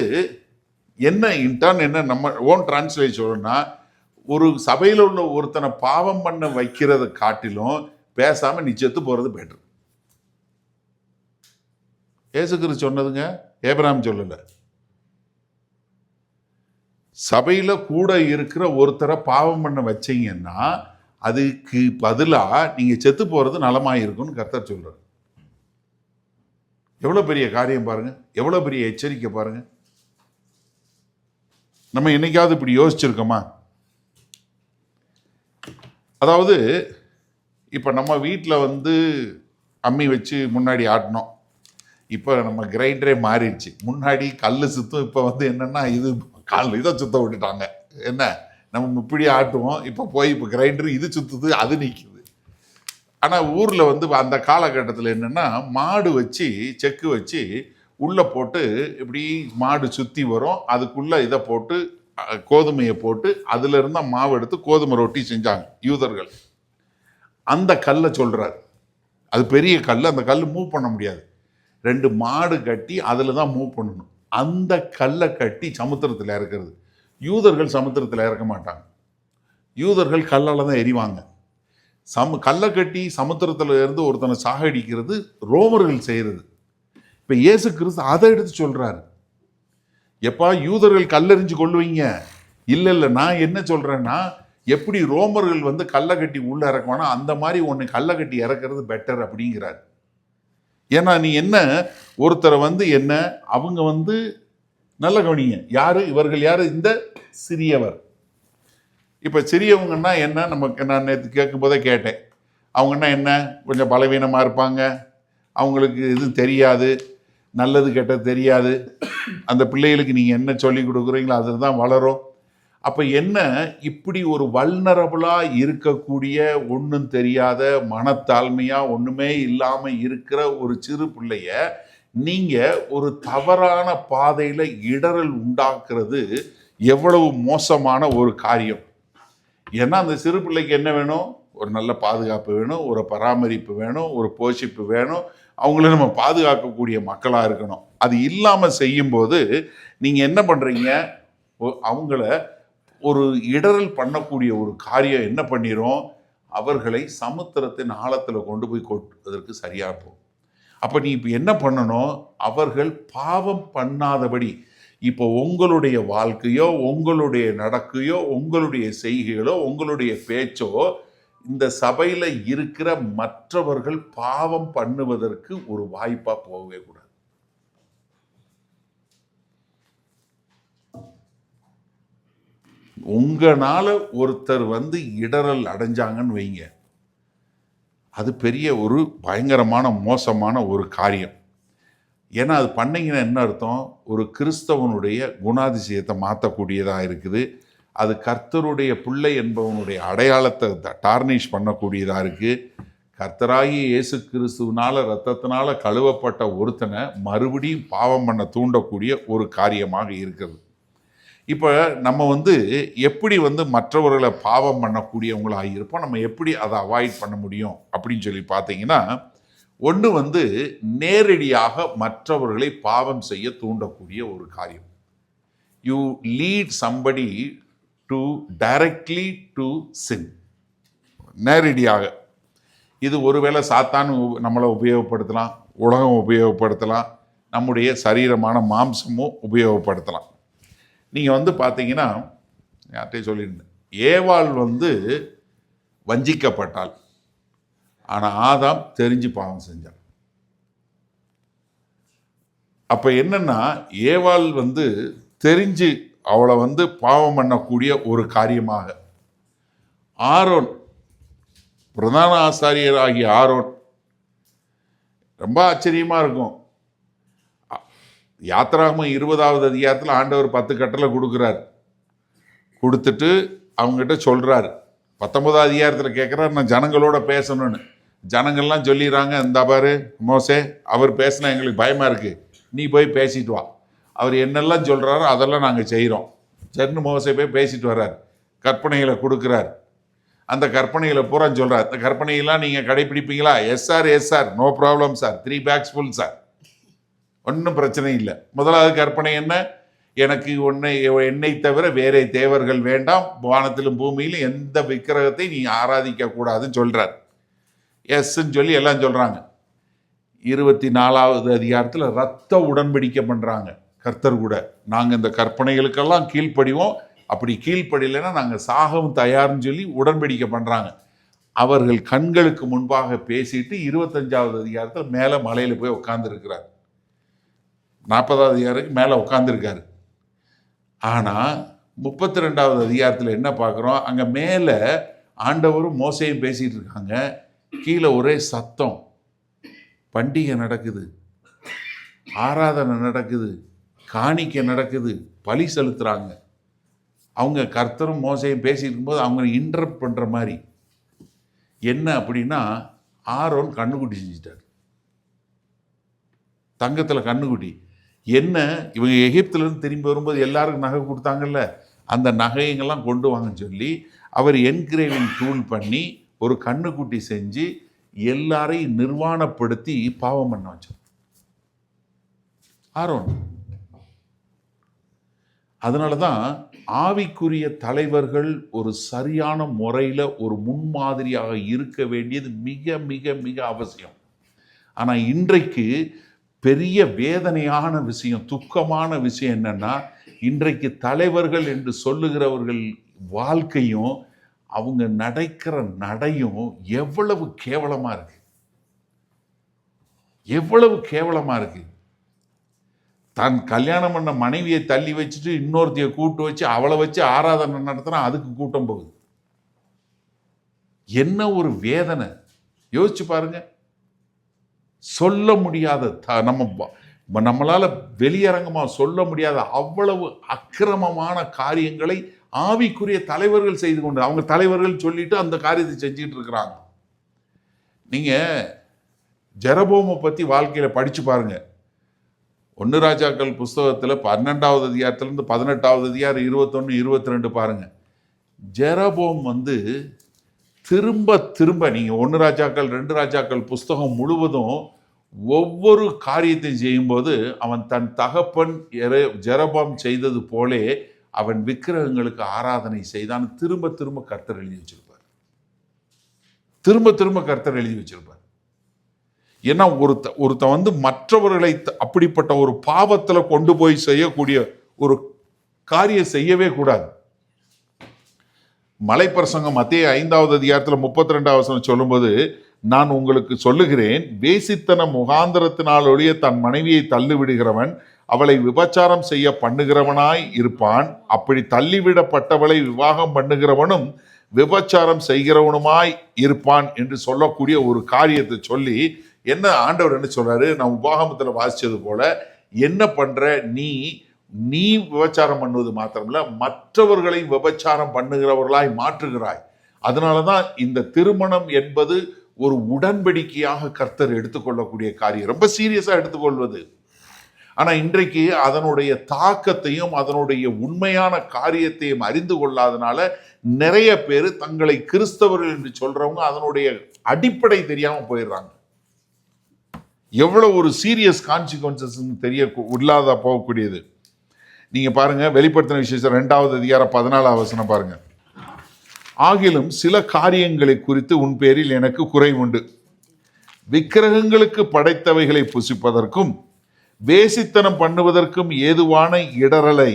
என்ன இன்டர்ன் என்ன நம்ம ஓன் டிரான்ஸ்லேட் சொல்லணும்னா, ஒரு சபையில் உள்ள ஒருத்தனை பாவம் பண்ண வைக்கிறத காட்டிலும் பேசாமல் நீ செத்து போகிறது பெட்டர். இயேசு கிறிஸ்து சொன்னதுங்க, ஏபிரகாம் சொல்லலை. சபையில் கூட இருக்கிற ஒருத்தரை பாவம் பண்ண வச்சீங்கன்னா அதுக்கு பதிலாக நீங்கள் செத்து போகிறது நலமாக இருக்கும்னு கர்த்தர் சொல்கிறார். எவ்வளோ பெரிய காரியம் பாருங்க, எவ்வளோ பெரிய எச்சரிக்கை பாருங்க. நம்ம என்னைக்காவது இப்படி யோசிச்சிருக்கோமா? அதாவது இப்போ நம்ம வீட்டில் வந்து அம்மி வச்சு முன்னாடி ஆட்டினோம், இப்போ நம்ம கிரைண்டரே மாறிடுச்சு. முன்னாடி கல் சுத்தம், இப்போ வந்து என்னென்னா இது இதை சுத்த விட்டுட்டாங்க, என்ன நம்ம இப்படி ஆட்டுவோம். இப்போ கிரைண்டர் இது சுற்றுது, அது நிற்குது. ஆனால் ஊரில் வந்து அந்த காலகட்டத்தில் என்னென்னா, மாடு வச்சு செக்கு வச்சு உள்ளே போட்டு இப்படி மாடு சுற்றி வரும். அதுக்குள்ளே இதை போட்டு கோதுமையை போட்டு அதில் இருந்தால் மாவு எடுத்து கோதுமை ரொட்டி செஞ்சாங்க யூதர்கள். அந்த கல்லை சொல்கிறார். அது பெரிய கல், அந்த கல் மூவ் பண்ண முடியாது. 2 மாடு கட்டி அதில் தான் மூவ் பண்ணணும். அந்த கல்லை கட்டி சமுத்திரத்தில் இறக்குறது. யூதர்கள் சமுத்திரத்தில் இறக்க மாட்டாங்க. யூதர்கள் கல்லால் தான் எரிவாங்க. கல்லை கட்டி சமுத்திரத்தில் இருந்து ஒருத்தனை சாகடிக்கிறது ரோமர்கள் செய்கிறது. இப்போ இயேசு கிறிஸ்து அதை எடுத்து சொல்கிறாரு. எப்பா யூதர்கள் கல்லெறிஞ்சு கொள்ளுவீங்க? இல்லை, நான் என்ன சொல்கிறேன்னா, எப்படி ரோமர்கள் வந்து கல்லை கட்டி உள்ளே இறக்குவானா அந்த மாதிரி ஒன்று கல்லை கட்டி இறக்குறது பெட்டர் அப்படிங்கிறார். ஏன்னா நீ என்ன ஒருத்தரை வந்து என்ன அவங்க வந்து நல்ல கவனிங்க, யாரு இவர்கள், யாரு இந்த சிறியவர். இப்போ சிறியவங்கன்னா என்ன, நமக்கு நான் நேற்று கேட்கும் போதே கேட்டேன், அவங்கன்னா என்ன கொஞ்சம் பலவீனமாக இருப்பாங்க, அவங்களுக்கு இது தெரியாது, நல்லது கெட்டது தெரியாது, அந்த பிள்ளைகளுக்கு நீங்கள் என்ன சொல்லி கொடுக்குறீங்களோ அதில் தான் வளரும். அப்போ என்ன, இப்படி ஒரு வல்னரபுளாக இருக்கக்கூடிய ஒன்றும் தெரியாத மனத்தாழ்மையாக ஒன்றுமே இல்லாமல் இருக்கிற ஒரு சிறு பிள்ளைய நீங்கள் ஒரு தவறான பாதையில் இடரல் உண்டாக்குறது எவ்வளவு மோசமான ஒரு காரியம். ஏன்னா அந்த சிறு பிள்ளைக்கு என்ன வேணும், ஒரு நல்ல பாதுகாப்பு வேணும், ஒரு பராமரிப்பு வேணும், ஒரு போஷிப்பு வேணும், அவங்கள நம்ம பாதுகாக்கக்கூடிய மக்களாக இருக்கணும். அது இல்லாமல் செய்யும்போது நீங்கள் என்ன பண்ணுறீங்க, அவங்கள ஒரு இடரல் பண்ணக்கூடிய ஒரு காரியம் என்ன பண்ணிடும், அவர்களை சமுத்திரத்தின் ஆழத்தில் கொண்டு போய் கொட்டுவதற்கு சரியாக போகும். அப்போ நீ இப்போ என்ன பண்ணணும், அவர்கள் பாவம் பண்ணாதபடி இப்போ உங்களுடைய வாழ்க்கையோ உங்களுடைய நடக்கையோ உங்களுடைய செய்கைகளோ உங்களுடைய பேச்சோ இந்த சபையில் இருக்கிற மற்றவர்கள் பாவம் பண்ணுவதற்கு ஒரு வாய்ப்பா போகவே கூடாது. உங்களால ஒருத்தர் வந்து இடரல் அடைஞ்சாங்கன்னு வைங்க, அது பெரிய ஒரு பயங்கரமான மோசமான ஒரு காரியம். ஏன்னா அது பண்ணீங்கன்னா என்ன அர்த்தம், ஒரு கிறிஸ்தவனுடைய குணாதிசயத்தை மாற்றக்கூடியதாக இருக்குது. அது கர்த்தருடைய பிள்ளை என்பவனுடைய அடையாளத்தை டார்னிஷ் பண்ணக்கூடியதாக இருக்குது. கர்த்தராகி இயேசு கிறிஸ்துவனால இரத்தத்தினால கழுவப்பட்ட ஒருத்தனை மறுபடியும் பாவம் பண்ண தூண்டக்கூடிய ஒரு காரியமாக இருக்குது. இப்போ நம்ம வந்து எப்படி வந்து மற்றவர்களை பாவம் பண்ணக்கூடியவங்களாக இருப்போம், நம்ம எப்படி அதை அவாய்ட் பண்ண முடியும் அப்படின்னு சொல்லி பார்த்தீங்கன்னா, ஒன்று வந்து நேரடியாக மற்றவர்களை பாவம் செய்ய தூண்டக்கூடிய ஒரு காரியம். You lead somebody to directly to sin. நேரடியாக இது ஒருவேளை சாத்தான் நம்மளை உபயோகப்படுத்தலாம், உலகம் உபயோகப்படுத்தலாம், நம்முடைய சரீரமான மாம்சமும் உபயோகப்படுத்தலாம். நீங்கள் வந்து பார்த்தீங்கன்னா, யார்கிட்டையும் சொல்லியிருந்தேன், ஏவாள் வந்து வஞ்சிக்கப்பட்டாள், ஆனால் ஆதாம் தெரிஞ்சு பாவம் செஞ்சான். அப்போ என்னன்னா, ஏவாள் வந்து தெரிஞ்சு அவளை வந்து பாவம் பண்ணக்கூடிய ஒரு காரியமாக, ஆரோன் பிரதான ஆசாரியர் ஆகிய ஆரோன், ரொம்ப ஆச்சரியமாக இருக்கும். யாத்திராகமம் 20வது அதிகாரத்தில் ஆண்டவர் 10 கட்டளை கொடுக்குறார். கொடுத்துட்டு அவங்ககிட்ட சொல்கிறார். 19வது அதிகாரத்தில் கேட்குறாரு, நான் ஜனங்களோட பேசணும்னு. ஜனங்கள்லாம் சொல்லிடுறாங்க, இந்த பாரு மோசே, அவர் பேசினா எங்களுக்கு பயமாக இருக்குது, நீ போய் பேசிட்டு வா. அவர் என்னெல்லாம் சொல்கிறாரோ அதெல்லாம் நாங்கள் செய்கிறோம். சரின்னு மோசே போய் பேசிட்டு வர்றார். கற்பனைகளை கொடுக்குறார். அந்த கற்பனைகளை பூரா சொல்கிறார். இந்த கற்பனையெல்லாம் நீங்கள் கடைப்பிடிப்பீங்களா? Yes sir, no problem sir, 3 bags full sir, ஒன்றும் பிரச்சனை இல்லை. முதலாவது கற்பனை என்ன, எனக்கு என்னை தவிர வேறே தேவர்கள் வேண்டாம், வானத்திலும் பூமியிலும் எந்த விக்கிரகத்தை நீ ஆராதிக்க கூடாதுன்னு சொல்கிறார். எஸ்ன்னு சொல்லி எல்லாம் சொல்கிறாங்க. 24வது அதிகாரத்தில் ரத்த உடன்படிக்கை பண்ணுறாங்க கர்த்தர் கூட. நாங்கள் இந்த கற்பனைகளுக்கெல்லாம் கீழ்ப்படிவோம், அப்படி கீழ்ப்படியலைன்னா நாங்கள் சாகவும் தயார்னு சொல்லி உடன்படிக்கை பண்ணுறாங்க. அவர்கள் கண்களுக்கு முன்பாக பேசிட்டு 25வது அதிகாரத்தில் மேலே மலையில் போய் உட்காந்துருக்கிறார். 40வது அதிகாரத்துக்கு மேலே உட்காந்துருக்காரு. ஆனால் 32வது அதிகாரத்தில் என்ன பார்க்குறோம், அங்கே மேலே ஆண்டவரும் மோசையும் பேசிகிட்டு இருக்காங்க, கீழே ஒரே சத்தம், பண்டிகை நடக்குது, ஆராதனை நடக்குது, காணிக்கை நடக்குது, பலி செலுத்துகிறாங்க. அவங்க கர்த்தரும் மோசையும் பேசிட்டு இருக்கும்போது அவங்க இன்டரப்ட் பண்ணுற மாதிரி. என்ன அப்படின்னா, ஆரோன் கண்ணுக்குட்டி செஞ்சிட்டார், தங்கத்தில் கண்ணுக்குட்டி. என்ன, இவங்க எகிப்திலேருந்து திரும்பி வரும்போது எல்லாருக்கும் நகை கொடுத்தாங்கல்ல, அந்த நகைங்கெல்லாம் கொண்டு வாங்கன்னு சொல்லி அவர் என்கிரேவிங் டூல் பண்ணி ஒரு கண்ணுக்குட்டி செஞ்சு எல்லாரையும் நிர்வாணப்படுத்தி பாவம் பண்ண வச்சார் ஆரோன். அதனால தான் ஆவிக்குரிய தலைவர்கள் ஒரு சரியான முறையில் ஒரு முன்மாதிரியாக இருக்க வேண்டியது மிக மிக மிக அவசியம். ஆனால் இன்றைக்கு பெரிய வேதனையான விஷயம், துக்கமான விஷயம் என்னன்னா, இன்றைக்கு தலைவர்கள் என்று சொல்லுகிறவர்கள் வாழ்க்கையும் அவங்க நடக்கிற நடையும் எவ்வளவு கேவலமா இருக்கு, எவ்வளவு கேவலமா இருக்கு. தன் கல்யாணம் பண்ண மனைவியை தள்ளி வச்சுட்டு இன்னொருத்தைய கூட்டு வச்சு அவளை வச்சு ஆராதனை நடத்தினா அதுக்கு கூட்டம் போகுது. என்ன ஒரு வேதனை யோசிச்சு பாருங்க. சொல்ல முடியாத நம்மளால வெளியரங்கமா சொல்ல முடியாத அவ்வளவு அக்கிரமமான காரியங்களை ஆவிக்குரிய தலைவர்கள் செய்து கொண்டு, அவங்க தலைவர்கள் சொல்லிட்டு அந்த காரியத்தை செஞ்சுட்டு இருக்கிறாங்க. நீங்க ஜெரபோமை பத்தி வாழ்க்கையில படிச்சு பாருங்க. 1 ராஜாக்கள் புஸ்தகத்தில் 12வது அதிகாரத்திலிருந்து 18வது அதிகாரம் 21, 22 பாருங்க. ஜெரபோம் திரும்ப திரும்ப நீங்க 1 ராஜாக்கள் 2 ராஜாக்கள் புஸ்தகம் முழுவதும் ஒவ்வொரு காரியத்தையும் செய்யும்போது அவன் தன் தகப்பன் ஜெரபாம் செய்தது போலே அவன் விக்கிரகங்களுக்கு ஆராதனை செய்தான். திரும்ப திரும்ப கர்த்தர் எழுதி வச்சிருப்பார், திரும்ப திரும்ப கர்த்தர் எழுதி வச்சிருப்பார். ஏன்னா ஒருத்த மற்றவர்களை அப்படிப்பட்ட ஒரு பாவத்துல கொண்டு போய் செய்யக்கூடிய ஒரு காரியம் செய்யவே கூடாது. மலைப்பிரசங்கம் மத்தேயு 5வது அதிகாரத்தில் 32வது வசனம் சொல்லும்போது, நான் உங்களுக்கு சொல்லுகிறேன், வேசித்தன முகாந்திரத்தினால் ஒழிய தன் மனைவியை தள்ளிவிடுகிறவன் அவளை விபச்சாரம் செய்ய பண்ணுகிறவனாய் இருப்பான். அப்படி தள்ளிவிடப்பட்டவளை விவாகம் பண்ணுகிறவனும் விபச்சாரம் செய்கிறவனுமாய் இருப்பான் என்று சொல்லக்கூடிய ஒரு காரியத்தை சொல்லி என்ன ஆண்டவர் என்ன சொல்றாரு, நான் உபாகமத்தில் வாசிச்சது போல என்ன பண்ற, நீ விபச்சாரம் பண்ணுவது மாத்திரமல்ல மற்றவர்களை விபச்சாரம் பண்ணுகிறவர்களாய் மாற்றுகிறாய். அதனாலதான் இந்த திருமணம் என்பது ஒரு உடன்படிக்கையாக கர்த்தர் எடுத்துக்கொள்ளக்கூடிய காரியம், ரொம்ப சீரியஸா எடுத்துக்கொள்வது. ஆனா இன்றைக்கு அதனுடைய தாக்கத்தையும் அதனுடைய உண்மையான காரியத்தையும் அறிந்து கொள்ளாதனால நிறைய பேர் தங்களை கிறிஸ்தவர்கள் என்று சொல்றவங்க அதனுடைய அடிப்படை தெரியாம போயிடுறாங்க. எவ்வளவு ஒரு சீரியஸ் கான்சிக்வன்சஸ் தெரிய இல்லாத போகக்கூடியது. நீங்க பாருங்க, வெளிப்படுத்தின விசேஷம் 2வது அதிகாரம் 14வது வசனம் பாருங்க. ஆகிலும் சில காரியங்களை குறித்து உன் பேரில் எனக்கு குறை உண்டு. விக்கிரகங்களுக்கு படைத்தவைகளை புசிப்பதற்கும் வேசித்தனம் பண்ணுவதற்கும் ஏதுவான இடரலை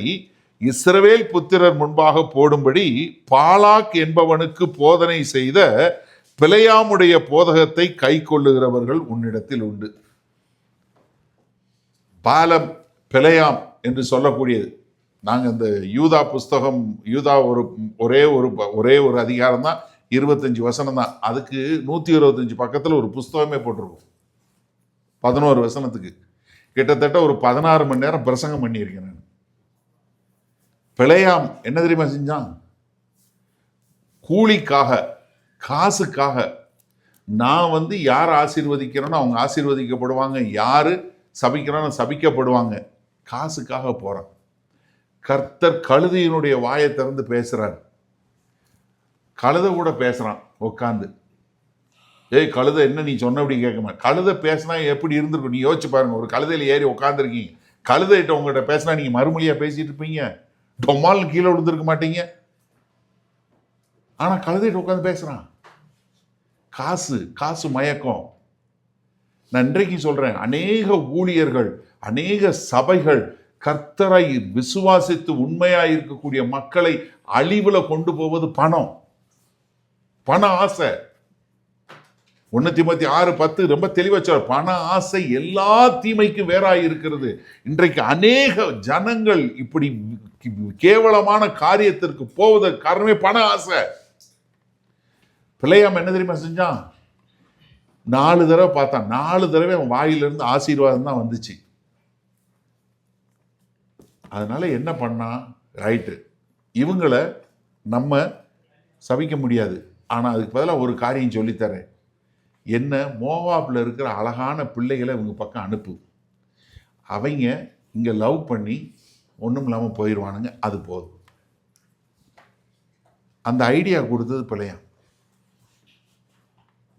இஸ்ரவேல் புத்திரர் முன்பாக போடும்படி பாலாக் என்பவனுக்கு போதனை செய்த பிலேயாமுடைய போதகத்தை கை கொள்ளுகிறவர்கள் உன்னிடத்தில் உண்டு. பாலம் பிலேயாம் என்று சொல்லக்கூடியது, நாங்கள் இந்த யூதா புஸ்தகம், யூதா ஒரே ஒரு அதிகாரம் தான், 25 வசனம் தான். அதுக்கு 125 பக்கத்தில் ஒரு புஸ்தகமே போட்டிருக்கும். 11 வசனத்துக்கு கிட்டத்தட்ட ஒரு 16 மணி நேரம் பிரசங்கம் பண்ணியிருக்கேன் நான். பிலேயாம் என்ன தெரியுமா செஞ்சான்? கூலிக்காக, காசுக்காக, நான் யார் ஆசீர்வதிக்கிறேனோ அவங்க ஆசீர்வதிக்கப்படுவாங்க, யாரு சபிக்கிறோன்னு சபிக்கப்படுவாங்க, காசுக்காக போறான். கர்த்தர் கழுதையினுடைய வாயை திறந்து பேசுறார். கழுதை கூட பேசுறான் உட்காந்து. ஏய் கழுதை, என்ன நீ சொன்னபடி கேட்க, கழுதை பேசினா எப்படி இருந்திருக்கும்? நீ யோசிச்சு பாருங்க. ஒரு கழுதையில ஏறி உட்காந்துருக்கீங்க, கழுதைகிட்ட உங்கள்கிட்ட பேசினா நீங்க மறுமொழியா பேசிட்டு இருப்பீங்க, டொமால் கீழே விழுந்திருக்க மாட்டீங்க. ஆனா கழுதைகிட்ட உட்காந்து பேசுறான். காசு மயக்கம். நான் இன்றைக்கு சொல்றேன், அநேக ஊழியர்கள், அநேக சபைகள் கர்த்தரை விசுவாசித்து உண்மையா இருக்கக்கூடிய மக்களை அழிவுல கொண்டு போவது பண ஆசை. 1 தீமோத்தேயு 6:10 ரொம்ப தெளிவா சொல்றார், பண ஆசை எல்லா தீமைக்கும் வேறாய் இருக்கிறது. இன்றைக்கு அநேக ஜனங்கள் இப்படி கேவலமான காரியத்திற்கு போவதற்கு காரணமே பண ஆசை. பிலேயாம் என்ன தெரியுமா செஞ்சான்? 4 தடவை பார்த்தான். 4 தடவை அவன் வாயிலிருந்து ஆசீர்வாதம் தான் வந்துச்சு. அதனால என்ன பண்ணான்? ரைட்டு, இவங்களை நம்ம சபிக்க முடியாது. ஆனால் அதுக்கு பதிலாக ஒரு காரியம் சொல்லித்தரேன். என்ன, மோவாபில் இருக்கிற அழகான பிள்ளைகளை இவங்க பக்கம் அனுப்பு. அவங்க இங்கே லவ் பண்ணி ஒன்றும் இல்லாமல் போயிடுவானுங்க, அது போதும். அந்த ஐடியா கொடுத்தது பிள்ளையாம்.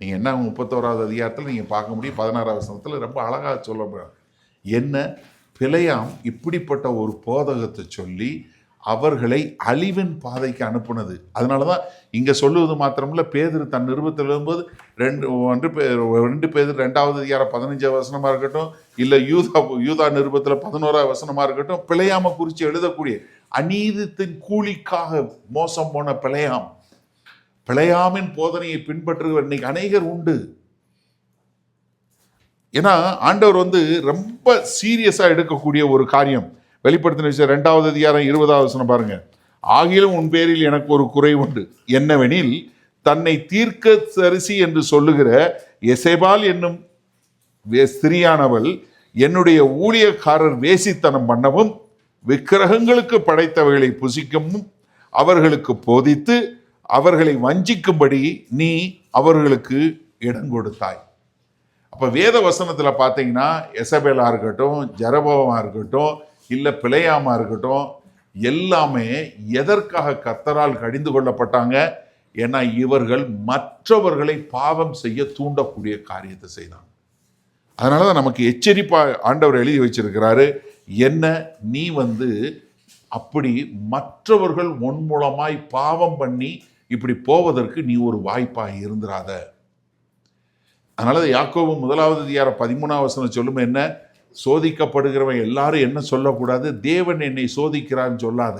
நீங்கள் என்ன 31வது அதிகாரத்தில் நீங்கள் பார்க்க முடியும், 16வது வசனத்தில் ரொம்ப அழகாக சொல்ல என்ன, பிழையாம் இப்படிப்பட்ட ஒரு போதகத்தை சொல்லி அவர்களை அழிவின் பாதைக்கு அனுப்புனது. அதனால தான் இங்கே சொல்லுவது மாத்திரமில்ல, பேதுரு தன் நிருபத்தில் எழுதும்போது 2 பேதுரு 2வது அதிகாரம் 15வது வசனமாக இருக்கட்டும், இல்லை யூதா நிருபத்தில் 11வது வசனமாக இருக்கட்டும், பிழையாமை குறித்து எழுதக்கூடிய அநீதத்தின் கூலிக்காக மோசம் போன பிழையாமின் போதனையை பின்பற்றுகிற இன்னைக்கு அநேகர் உண்டு. ஏன்னா ஆண்டவர் ரொம்ப சீரியஸா எடுக்கக்கூடிய ஒரு காரியம். வெளிப்படுத்தின விஷயம் 2வது அதிகாரம் 20வது வசனம் பாருங்க. ஆகிலும் உன் பேரில் எனக்கு ஒரு குறை உண்டு, என்னவெனில் தன்னை தீர்க்கதரிசி என்று சொல்லுகிற எசேபால் என்னும் ஸ்திரியானவள் என்னுடைய ஊழியக்காரர் வேசித்தனம் பண்ணவும் விக்கிரகங்களுக்கு படைத்தவைகளை புசிக்கவும் அவர்களுக்கு போதித்து அவர்களை வஞ்சிக்கும்படி நீ அவர்களுக்கு இடம் கொடுத்தாய். அப்போ வேத வசனத்தில் பார்த்தீங்கன்னா எசபேலா இருக்கட்டும், ஜெரபாமா இருக்கட்டும், இல்லை பிழையாமா இருக்கட்டும், எல்லாமே எதற்காக கர்த்தரால் கடிந்து கொள்ளப்பட்டாங்க? ஏன்னா இவர்கள் மற்றவர்களை பாவம் செய்ய தூண்டக்கூடிய காரியத்தை செய்தாங்க. அதனால தான் நமக்கு எச்சரிப்பா ஆண்டவர் எழுதி வச்சிருக்கிறாரு, என்ன நீ அப்படி மற்றவர்கள் உன் மூலமாய் பாவம் பண்ணி இப்படி போவதற்கு நீ ஒரு வாய்ப்பாக இருந்துராத. அதனால யாக்கோபு 1வது அதிகாரம் 13வது வசனம் சொல்லும், என்ன, சோதிக்கப்படுகிறவன் எல்லாரும் என்ன சொல்லக்கூடாது, தேவன் என்னை சோதிக்கிறான்னு சொல்லாத.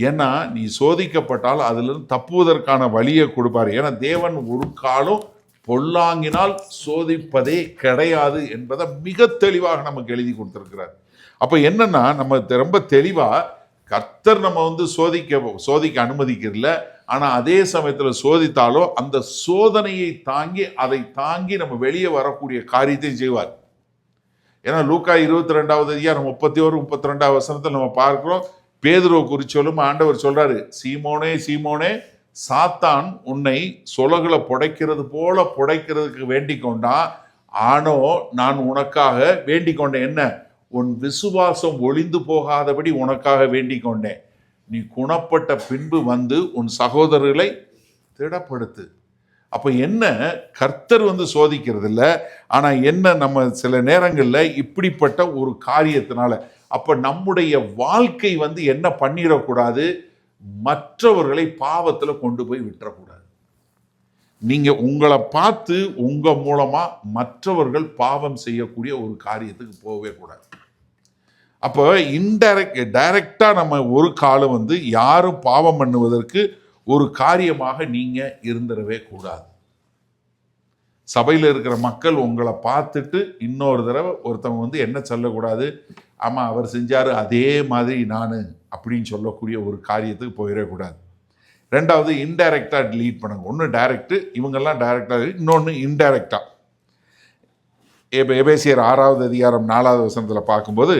ஏன்னா நீ சோதிக்கப்பட்டால் அதிலிருந்து தப்புவதற்கான வழியை கொடுப்பாரு. ஏன்னா தேவன் ஒரு காலம் பொல்லாங்கினால் சோதிப்பதே கிடையாது என்பதை மிக தெளிவாக நமக்கு எழுதி கொடுத்திருக்கிறார். அப்ப என்னன்னா நம்ம ரொம்ப தெளிவா கர்த்தர் நம்ம சோதிக்க அனுமதிக்கிறதில்ல. ஆனா அதே சமயத்துல சோதித்தாலோ அந்த சோதனையை தாங்கி அதை தாங்கி நம்ம வெளியே வரக்கூடிய காரியத்தை செய்வார். ஏன்னா லூக்கா 22வது அதிகாரம் 31 32வது வசனத்தில் நம்ம பார்க்கிறோம், பேதுருவை குறித்து சொல்லும் ஆண்டவர் சொல்றாரு, சீமோனே சீமோனே, சாத்தான் உன்னை சொலகுல புடைக்கிறது போல புடைக்கிறதுக்கு வேண்டிக் கொண்டான், ஆனோ நான் உனக்காக வேண்டிக் கொண்டேன். என்ன, உன் விசுவாசம் ஒளிந்து போகாதபடி உனக்காக வேண்டிக் கொண்டேன். நீ குணப்பட்ட பின்பு உன் சகோதரர்களை திடப்படுத்து. அப்ப என்ன, கர்த்தர் சோதிக்கிறது இல்லை. ஆனா என்ன, நம்ம சில நேரங்களில் இப்படிப்பட்ட ஒரு காரியத்தினால அப்ப நம்முடைய வாழ்க்கை என்ன பண்ணிடக்கூடாது, மற்றவர்களை பாவத்துல கொண்டு போய் விட்டுறக்கூடாது. நீங்க உங்களை பார்த்து உங்க மூலமா மற்றவர்கள் பாவம் செய்யக்கூடிய ஒரு காரியத்துக்கு போகவே கூடாது. அப்போ டைரக்டா நம்ம ஒரு காலம் யாரும் பாவம் பண்ணுவதற்கு ஒரு காரியமாக நீங்க இருந்துடவே கூடாது. சபையில் இருக்கிற மக்கள் உங்களை பார்த்துட்டு இன்னொரு தடவை ஒருத்தவங்க என்ன சொல்லக்கூடாது, ஆமா அவர் செஞ்சாரு அதே மாதிரி நான் அப்படின்னு சொல்லக்கூடிய ஒரு காரியத்துக்கு போயிடக்கூடாது. 2வது இன்டைரக்டா லீட் பண்ணுங்க. ஒன்று டைரக்ட், இவங்கெல்லாம் டைரக்டா, இன்னொன்று இன்டைரக்டா. எபேசியர் 6வது அதிகாரம் 4வது வசனத்தில் பார்க்கும்போது,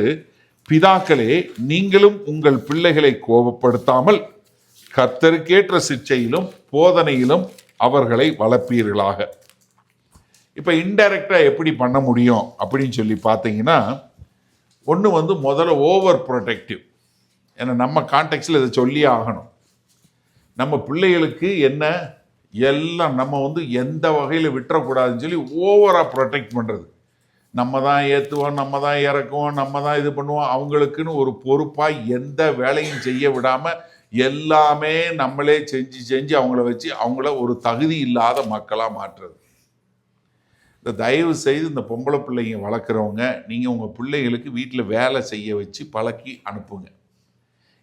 பிதாக்களே நீங்களும் உங்கள் பிள்ளைகளை கோபப்படுத்தாமல் கர்த்தருக்கேற்ற சிட்சையிலும் போதனையிலும் அவர்களை வளர்ப்பீர்களாக. இப்போ இன்டைரக்டா எப்படி பண்ண முடியும் அப்படின்னு சொல்லி பார்த்தீங்கன்னா, ஒன்று முதல்ல ஓவர் ப்ரொடெக்டிவ். ஏன்னா நம்ம கான்டெக்ட்ல இதை சொல்லியே ஆகணும். நம்ம பிள்ளைகளுக்கு என்ன எல்லாம் நம்ம எந்த வகையில் விட்டுறக்கூடாதுன்னு சொல்லி ஓவராக ப்ரொடெக்ட் பண்ணுறது. நம்ம தான் ஏற்றுவோம், நம்ம தான் இறக்குவோம், நம்ம தான் இது பண்ணுவோம். அவங்களுக்குன்னு ஒரு பொறுப்பாக எந்த வேலையும் செய்ய விடாமல் எல்லாமே நம்மளே செஞ்சு அவங்கள வச்சு அவங்கள ஒரு தகுதி இல்லாத மக்களாக மாற்றுறது. இந்த தயவு செய்து இந்த பொம்பளை பிள்ளைங்க வளர்க்குறவங்க, நீங்கள் உங்கள் பிள்ளைகளுக்கு வீட்டில் வேலை செய்ய வச்சு பழக்கி அனுப்புங்க.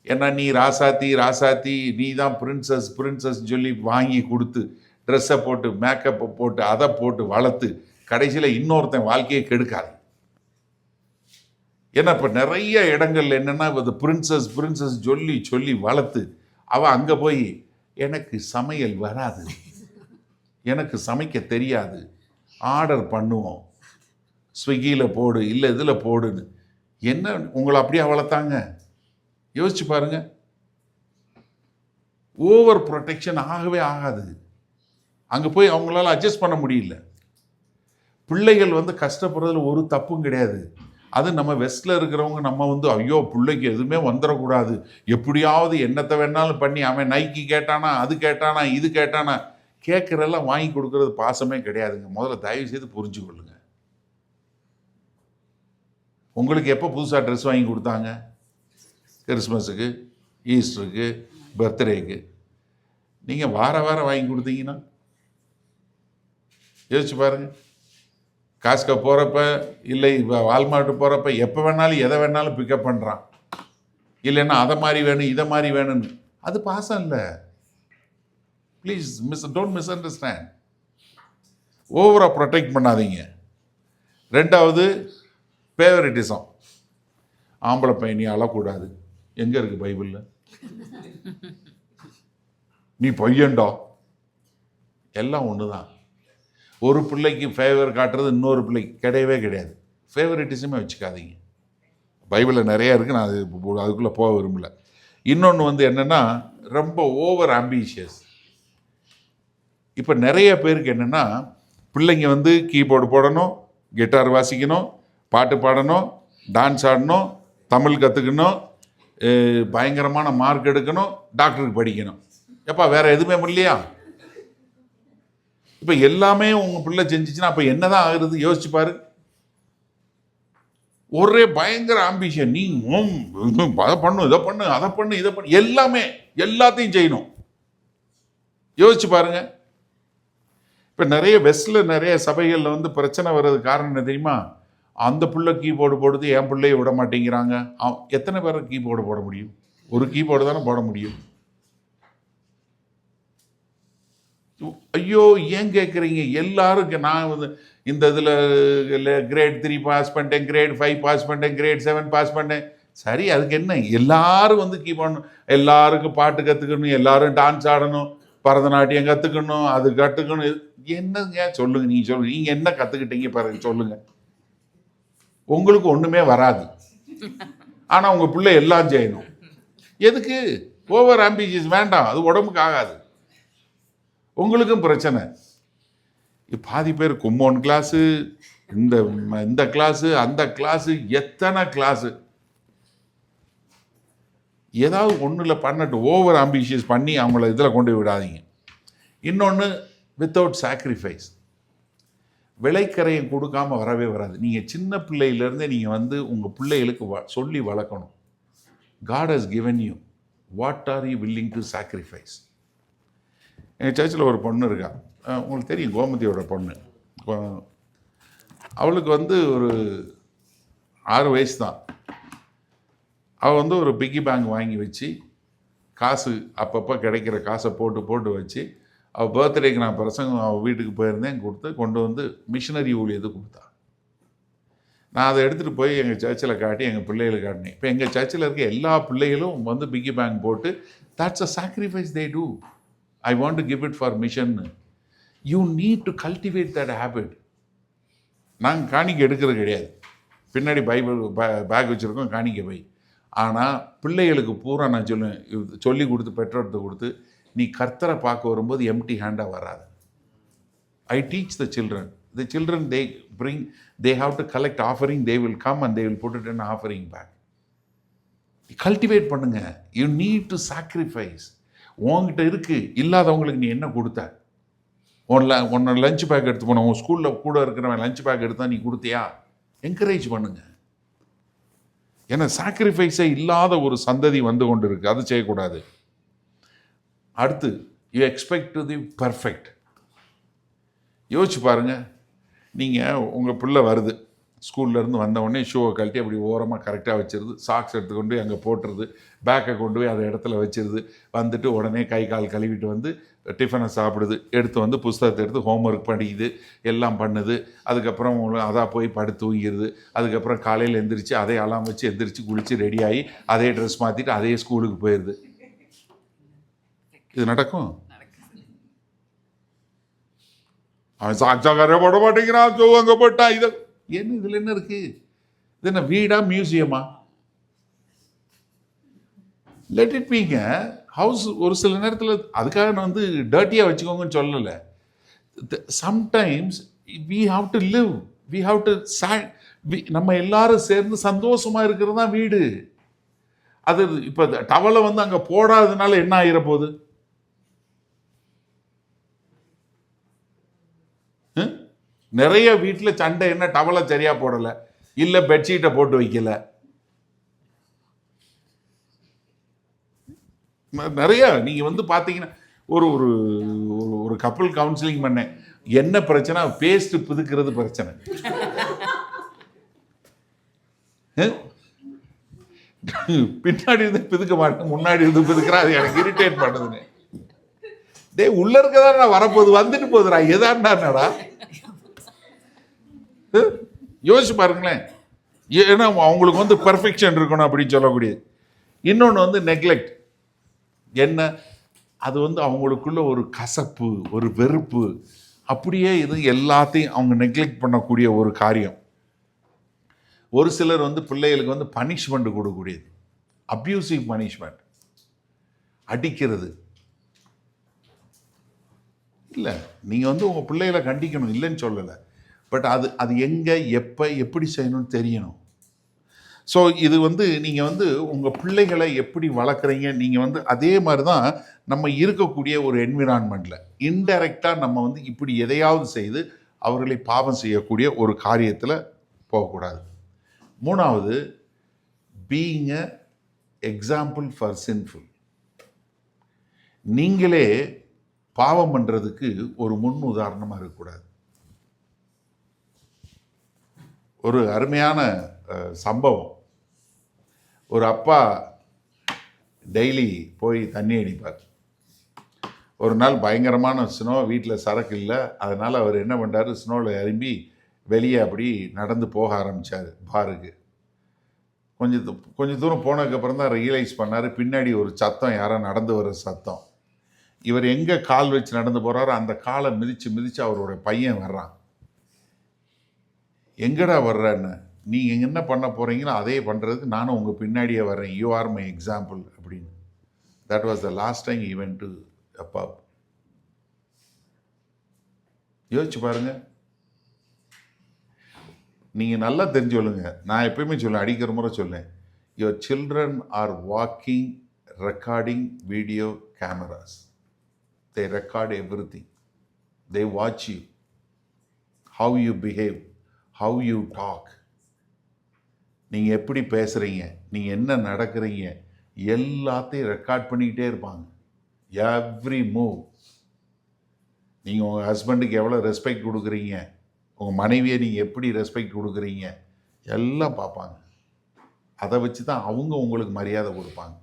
ஏன்னா நீ ராசாத்தி நீ தான் பிரின்சஸ் சொல்லி வாங்கி கொடுத்து ட்ரெஸ்ஸை போட்டு மேக்கப்பை போட்டு அதை போட்டு வளர்த்து கடைசியில் இன்னொருத்தன் வாழ்க்கையை கெடுக்காது. ஏன்னா இப்போ நிறைய இடங்கள்ல என்னன்னா பிரின்சஸ் சொல்லி வளர்த்து அவன் அங்கே போய் எனக்கு சமையல் வராது, எனக்கு சமைக்க தெரியாது, ஆர்டர் பண்ணுவோம், ஸ்விக்கியில் போடு, இல்லை இதில் போடுன்னு. என்ன உங்களை அப்படியே வளர்த்தாங்க? யோசிச்சு பாருங்க. ஓவர் ப்ரொடெக்ஷன் ஆகவே ஆகாது. அங்கே போய் அவங்களால அட்ஜஸ்ட் பண்ண முடியல. பிள்ளைகள் வந்து கஷ்டப்படுறதுல ஒரு தப்பும் கிடையாது. அது நம்ம வெஸ்ட்ல இருக்கிறவங்க நம்ம வந்து ஐயோ பிள்ளைக்கு எதுவுமே வந்துடக்கூடாது, எப்படியாவது என்னத்தை வேணாலும் பண்ணி அவன் நைக்கி கேட்டானா, அது கேட்டானா, இது கேட்டானா, கேட்குறதெல்லாம் வாங்கி கொடுக்கறது பாசமே கிடையாதுங்க. முதல்ல தயவு செய்து புரிஞ்சுக்கொள்ளுங்க. உங்களுக்கு எப்போ புதுசாக ட்ரெஸ் வாங்கி கொடுத்தாங்க? கிறிஸ்மஸுக்கு, ஈஸ்டருக்கு, பர்த்டேக்கு. நீங்கள் வாரம் வாங்கி கொடுத்தீங்கன்னா யோசிச்சு பாருங்க. காஸ்கோ போகிறப்ப இல்லை வால்மார்ட் போகிறப்ப எப்போ வேணாலும் எதை வேணாலும் பிக்கப் பண்ணுறான். இல்லைன்னா அதை மாதிரி வேணும் இதை மாதிரி வேணும்னு. அது பாசம் இல்லை. Please don't miss understand. ஓவராக ப்ரொடெக்ட் பண்ணாதீங்க. ரெண்டாவது ஃபேவரட்டிசம். ஆம்பளை பையன் நீ அழக்கூடாது. எங்கே இருக்குது பைபிளில்? நீ பையன்டா. எல்லாம் ஒன்று தான். ஒரு பிள்ளைக்கு ஃபேவர் காட்டுறது இன்னொரு பிள்ளைக்கு கிடையவே. ஃபேவரட்டிசமே வச்சுக்காதீங்க. பைபிளில் நிறையா இருக்குது. நான் அதுக்குள்ளே போக விரும்பல. இன்னொன்று வந்து என்னென்னா, ரொம்ப ஓவர் ஆம்பிஷியஸ். இப்போ நிறைய பேருக்கு என்னென்னா, பிள்ளைங்க வந்து கீபோர்டு போடணும், கிட்டார் வாசிக்கணும், பாட்டு பாடணும், டான்ஸ் ஆடணும், தமிழ் கற்றுக்கணும், பயங்கரமான மார்க் எடுக்கணும், டாக்டருக்கு படிக்கணும். எப்பா வேறு எதுவுமே இல்லையா? இப்போ எல்லாமே உங்கள் பிள்ளை செஞ்சிச்சுன்னா அப்போ என்ன தான் ஆகுறது? யோசிச்சு பாரு. ஒரே பயங்கர ஆம்பிஷன். நீ அதை பண்ணு, இதை பண்ணு, அதை பண்ணு, இதை பண்ணு, எல்லாத்தையும் செய்யணும். யோசிச்சு பாருங்க. இப்போ நிறைய வெஸ்டில் நிறைய சபைகளில் வந்து பிரச்சனை வர்றது காரணம் என்ன தெரியுமா? அந்த பிள்ளை கீபோர்டு போடுது, என் பிள்ளையை விட மாட்டேங்கிறாங்க. எத்தனை பேரை கீபோர்டு போட முடியும்? ஒரு கீபோர்டு தானே போட முடியும். ஐயோ ஏன் கேட்குறீங்க? எல்லாருக்கும் நான் வந்து இந்த இதில் கிரேட் 3 பாஸ் பண்ணிட்டேன், கிரேட் 5 பாஸ் பண்ணிட்டேன், கிரேட் 7 பாஸ் பண்ணிட்டேன். சரி, அதுக்கு என்ன? எல்லாரும் வந்து கீபோர்டு, எல்லாருக்கும் பாட்டு கற்றுக்கணும், எல்லாரும் டான்ஸ் ஆடணும், பரதநாட்டியம் கற்றுக்கணும், அது கற்றுக்கணும். என்னங்க சொல்லுங்கள், நீங்கள் சொல்லுங்கள், நீங்கள் என்ன கற்றுக்கிட்டீங்க பாருங்க, சொல்லுங்கள். உங்களுக்கு ஒன்றுமே வராது, ஆனால் உங்கள் பிள்ளை எல்லாம் செய்யணும். எதுக்கு? ஓவர் ஆம்பிஷியஸ் வேண்டாம், அது உடம்புக்கு ஆகாது. உங்களுக்கும் பிரச்சனை. பாதி பேர் கும்மோன் கிளாஸு, இந்த கிளாஸு, அந்த கிளாஸு, எத்தனை கிளாஸு. ஏதாவது ஒன்றில் பண்ணட்டும். ஓவர் ஆம்பிஷியஸ் பண்ணி அவங்கள இதில் கொண்டு விடாதீங்க. இன்னொன்று, வித்தவுட் சாக்ரிஃபைஸ். விளைக்கரையும் கொடுக்காமல் வரவே வராது. நீங்கள் சின்ன பிள்ளையிலேருந்தே நீங்கள் வந்து உங்கள் பிள்ளைகளுக்கு சொல்லி வளர்க்கணும். God has given you. What are you willing to sacrifice? எங்கள் சர்ச்சில் ஒரு பொண்ணு இருக்கா. உங்களுக்கு தெரியும், கோமதியோட பொண்ணு. அவளுக்கு வந்து ஒரு 6 வயசு தான். அவள் வந்து ஒரு பிக்கி பேங்க் வாங்கி வச்சு காசு அப்பப்போ கிடைக்கிற காசை போட்டு வச்சு, அவள் பர்த்டேக்கு நான் பிரசங்கம் அவள் வீட்டுக்கு போயிருந்தேன், கொண்டு வந்து மிஷினரி ஊழியத்துக்கு கொடுத்தா. நான் அதை எடுத்துகிட்டு போய் எங்கள் சர்ச்சில் காட்டி எங்கள் பிள்ளைகளுக்கு காட்டினேன். இப்போ எங்கள் சர்ச்சில் இருக்க எல்லா பிள்ளைகளும் வந்து பிக்கி பேங்க் போட்டு, that's a sacrifice they do. I want to give it for mission. You need to cultivate that habit. நாங்கள் காணிக்கை எடுக்கிறது கிடையாது. பின்னாடி பைபிள் பேக் வச்சுருக்கோம், காணிக்கை பை. ஆனால் பிள்ளைகளுக்கு பூரா நான் சொல்லி கொடுத்து, பெற்றோர்கிட்ட கொடுத்து, நீ கர்த்தரை பார்க்க வரும்போது எம்டி ஹேண்டாக வராது. I teach the children. The children, they have to collect offering, they will come and they will put it in offering bag. Cultivate பண்ணுங்க. You need to sacrifice. உங்ககிட்ட இருக்குது, இல்லாதவங்களுக்கு நீ என்ன கொடுத்த? உன்னை லஞ்ச் பேக் எடுத்து போன, உன் ஸ்கூலில் கூட இருக்கிறவன் லஞ்ச் பேக் எடுத்தால் நீ கொடுத்தியா? என்கரேஜ் பண்ணுங்க. ஏன்னா சாக்ரிஃபைஸே இல்லாத ஒரு சந்ததி வந்து கொண்டு இருக்குது. அது செய்யக்கூடாது. அடுத்து, you expect to the perfect. யோசிச்சு பாருங்கள். நீங்கள் உங்கள் பிள்ளை வருது, ஸ்கூல்லேருந்து வந்தவுடனே ஷூவை கழட்டி அப்படி ஓரமாக கரெக்டாக வச்சிருது, சாக்ஸ் எடுத்துக்கொண்டு போய் அங்கே போட்டுருது, பேக்கை கொண்டு போய் அதை இடத்துல வச்சிருது, வந்துட்டு உடனே கை கால் கழுவிட்டு வந்து டிஃபனை சாப்பிடுது, எடுத்து வந்து புஸ்தகத்தை எடுத்து ஹோம்ஒர்க் படிக்குது, எல்லாம் பண்ணுது. அதுக்கப்புறம் அதாக போய் படுத்து தூங்கிடுது. அதுக்கப்புறம் காலையில் எந்திரிச்சு அதே அலாம் வச்சு எந்திரிச்சு குளித்து ரெடியாகி அதே ட்ரெஸ் மாற்றிட்டு அதே ஸ்கூலுக்கு போயிடுது. இது நடக்கும்? அவன் சாக்ஸாக்காரே போட மாட்டேங்கிறான், அங்கே போட்டான். இதை என்ன, இதில் என்ன இருக்கு? இது என்ன வீடா, மியூசியமா? லெட் இட் பீங்க. ஹவுஸ் ஒரு சில நேரத்தில் அதுக்காக நான் வந்து டர்ட்டியாக வச்சுக்கோங்கன்னு சொல்லலை. Sometimes we have to live, we have to நம்ம எல்லாரும் சேர்ந்து சந்தோஷமா இருக்கிறது தான் வீடு. அது இப்போ டவலை வந்து அங்கே போடாததுனால என்ன ஆகிற போகுது? நிறைய வீட்டில் சண்டை என்ன, டவலை சரியா போடலை, இல்லை பெட்ஷீட்டை போட்டு வைக்கல. நிறைய நீங்க வந்து பாத்தீங்கன்னா ஒரு ஒரு ஒரு கப்பல் கவுன்சிலிங் பண்ணேன். என்ன பிரச்சனை? பேஸ்ட் பிதுக்கிறது பிரச்சனை. பின்னாடி இருந்து பிதுக்க மாட்டேன், முன்னாடி இருந்து பிதுக்கிறா, அது எனக்கு இரிட்டேட் பண்ணுதுன்னு. டே உள்ள இருக்கதான் நான் வரப்போகுது, வந்துட்டு போகுதுடா, எதாண்டா யோசிச்சு பாருங்களேன். ஏன்னா அவங்களுக்கு வந்து பெர்ஃபெக்ஷன் இருக்கணும் அப்படின்னு சொல்லக்கூடியது. இன்னொன்று வந்து நெக்லெக்ட். என்ன அது வந்து அவங்களுக்குள்ள ஒரு கசப்பு, ஒரு வெறுப்பு, அப்படியே இது எல்லாத்தையும் அவங்க நெக்லெக்ட் பண்ணக்கூடிய ஒரு காரியம். ஒரு சிலர் வந்து பிள்ளைகளுக்கு வந்து பனிஷ்மெண்ட் கொடுக்கக்கூடியது, அப்யூசிவ் பனிஷ்மெண்ட், அடிக்கிறது. இல்லை நீங்கள் வந்து உங்கள் பிள்ளைகளை கண்டிக்கணும், இல்லைன்னு சொல்லலை. பட் அது எங்கே, எப்போ, எப்படி செய்யணும்னு தெரியணும். ஸோ இது வந்து நீங்கள் வந்து உங்கள் பிள்ளைகளை எப்படி வளர்க்குறீங்க, நீங்கள் வந்து அதே மாதிரி தான் நம்ம இருக்கக்கூடிய ஒரு என்விரான்மெண்ட்டில் இன்டைரக்டாக நம்ம வந்து இப்படி எதையாவது செய்து அவர்களை பாவம் செய்யக்கூடிய ஒரு காரியத்தில் போகக்கூடாது. மூணாவது, being a example for sinful. நீங்களே பாவம் பண்ணுறதுக்கு ஒரு முன் உதாரணமாக இருக்கக்கூடாது. ஒரு அருமையான சம்பவம். ஒரு அப்பா டெய்லி போய் தண்ணி அடிப்பார். ஒரு நாள் பயங்கரமான ஸ்னோ, வீட்டில் சரக்கு இல்லை, அதனால் அவர் என்ன பண்ணுறாரு, ஸ்னோவில் இறங்கி வெளியே அப்படி நடந்து போக ஆரம்பித்தார் பாருக்கு. கொஞ்சம் தூரம் போனதுக்கப்புறம் தான் ரியலைஸ் பண்ணார், பின்னாடி ஒரு சத்தம், யாரோ நடந்து வர சத்தம். இவர் எங்கே கால் வச்சு நடந்து போகிறாரோ அந்த காலை மிதித்து அவரோட பையன் வர்றான். எங்கடா வர்றன்னு, நீங்கள் என்ன பண்ண போகிறீங்களோ அதே பண்ணுறதுக்கு நானும் உங்கள் பின்னாடியே வர்றேன், யூ ஆர் மை எக்ஸாம்பிள் அப்படின்னு. That was the last time he went to a pub. யோசிச்சு பாருங்க. நீங்கள் நல்லா தெரிஞ்சு சொல்லுங்க. நான் எப்பயுமே சொல்லேன், அடிக்கிற முறை சொல்லேன், your children are walking recording video cameras. They record everything. They watch you, how you behave, how you talk, நீங்கள் எப்படி பேசுகிறீங்க, நீங்கள் என்ன நடக்கிறீங்க, எல்லாத்தையும் ரெக்கார்ட் பண்ணிக்கிட்டே இருப்பாங்க. Every move. நீங்கள் உங்கள் ஹஸ்பண்டுக்கு எவ்வளோ ரெஸ்பெக்ட் கொடுக்குறீங்க, உங்கள் மனைவியை நீங்கள் எப்படி ரெஸ்பெக்ட் கொடுக்குறீங்க, எல்லாம் பார்ப்பாங்க. அதை வச்சு தான் அவங்க உங்களுக்கு மரியாதை கொடுப்பாங்க.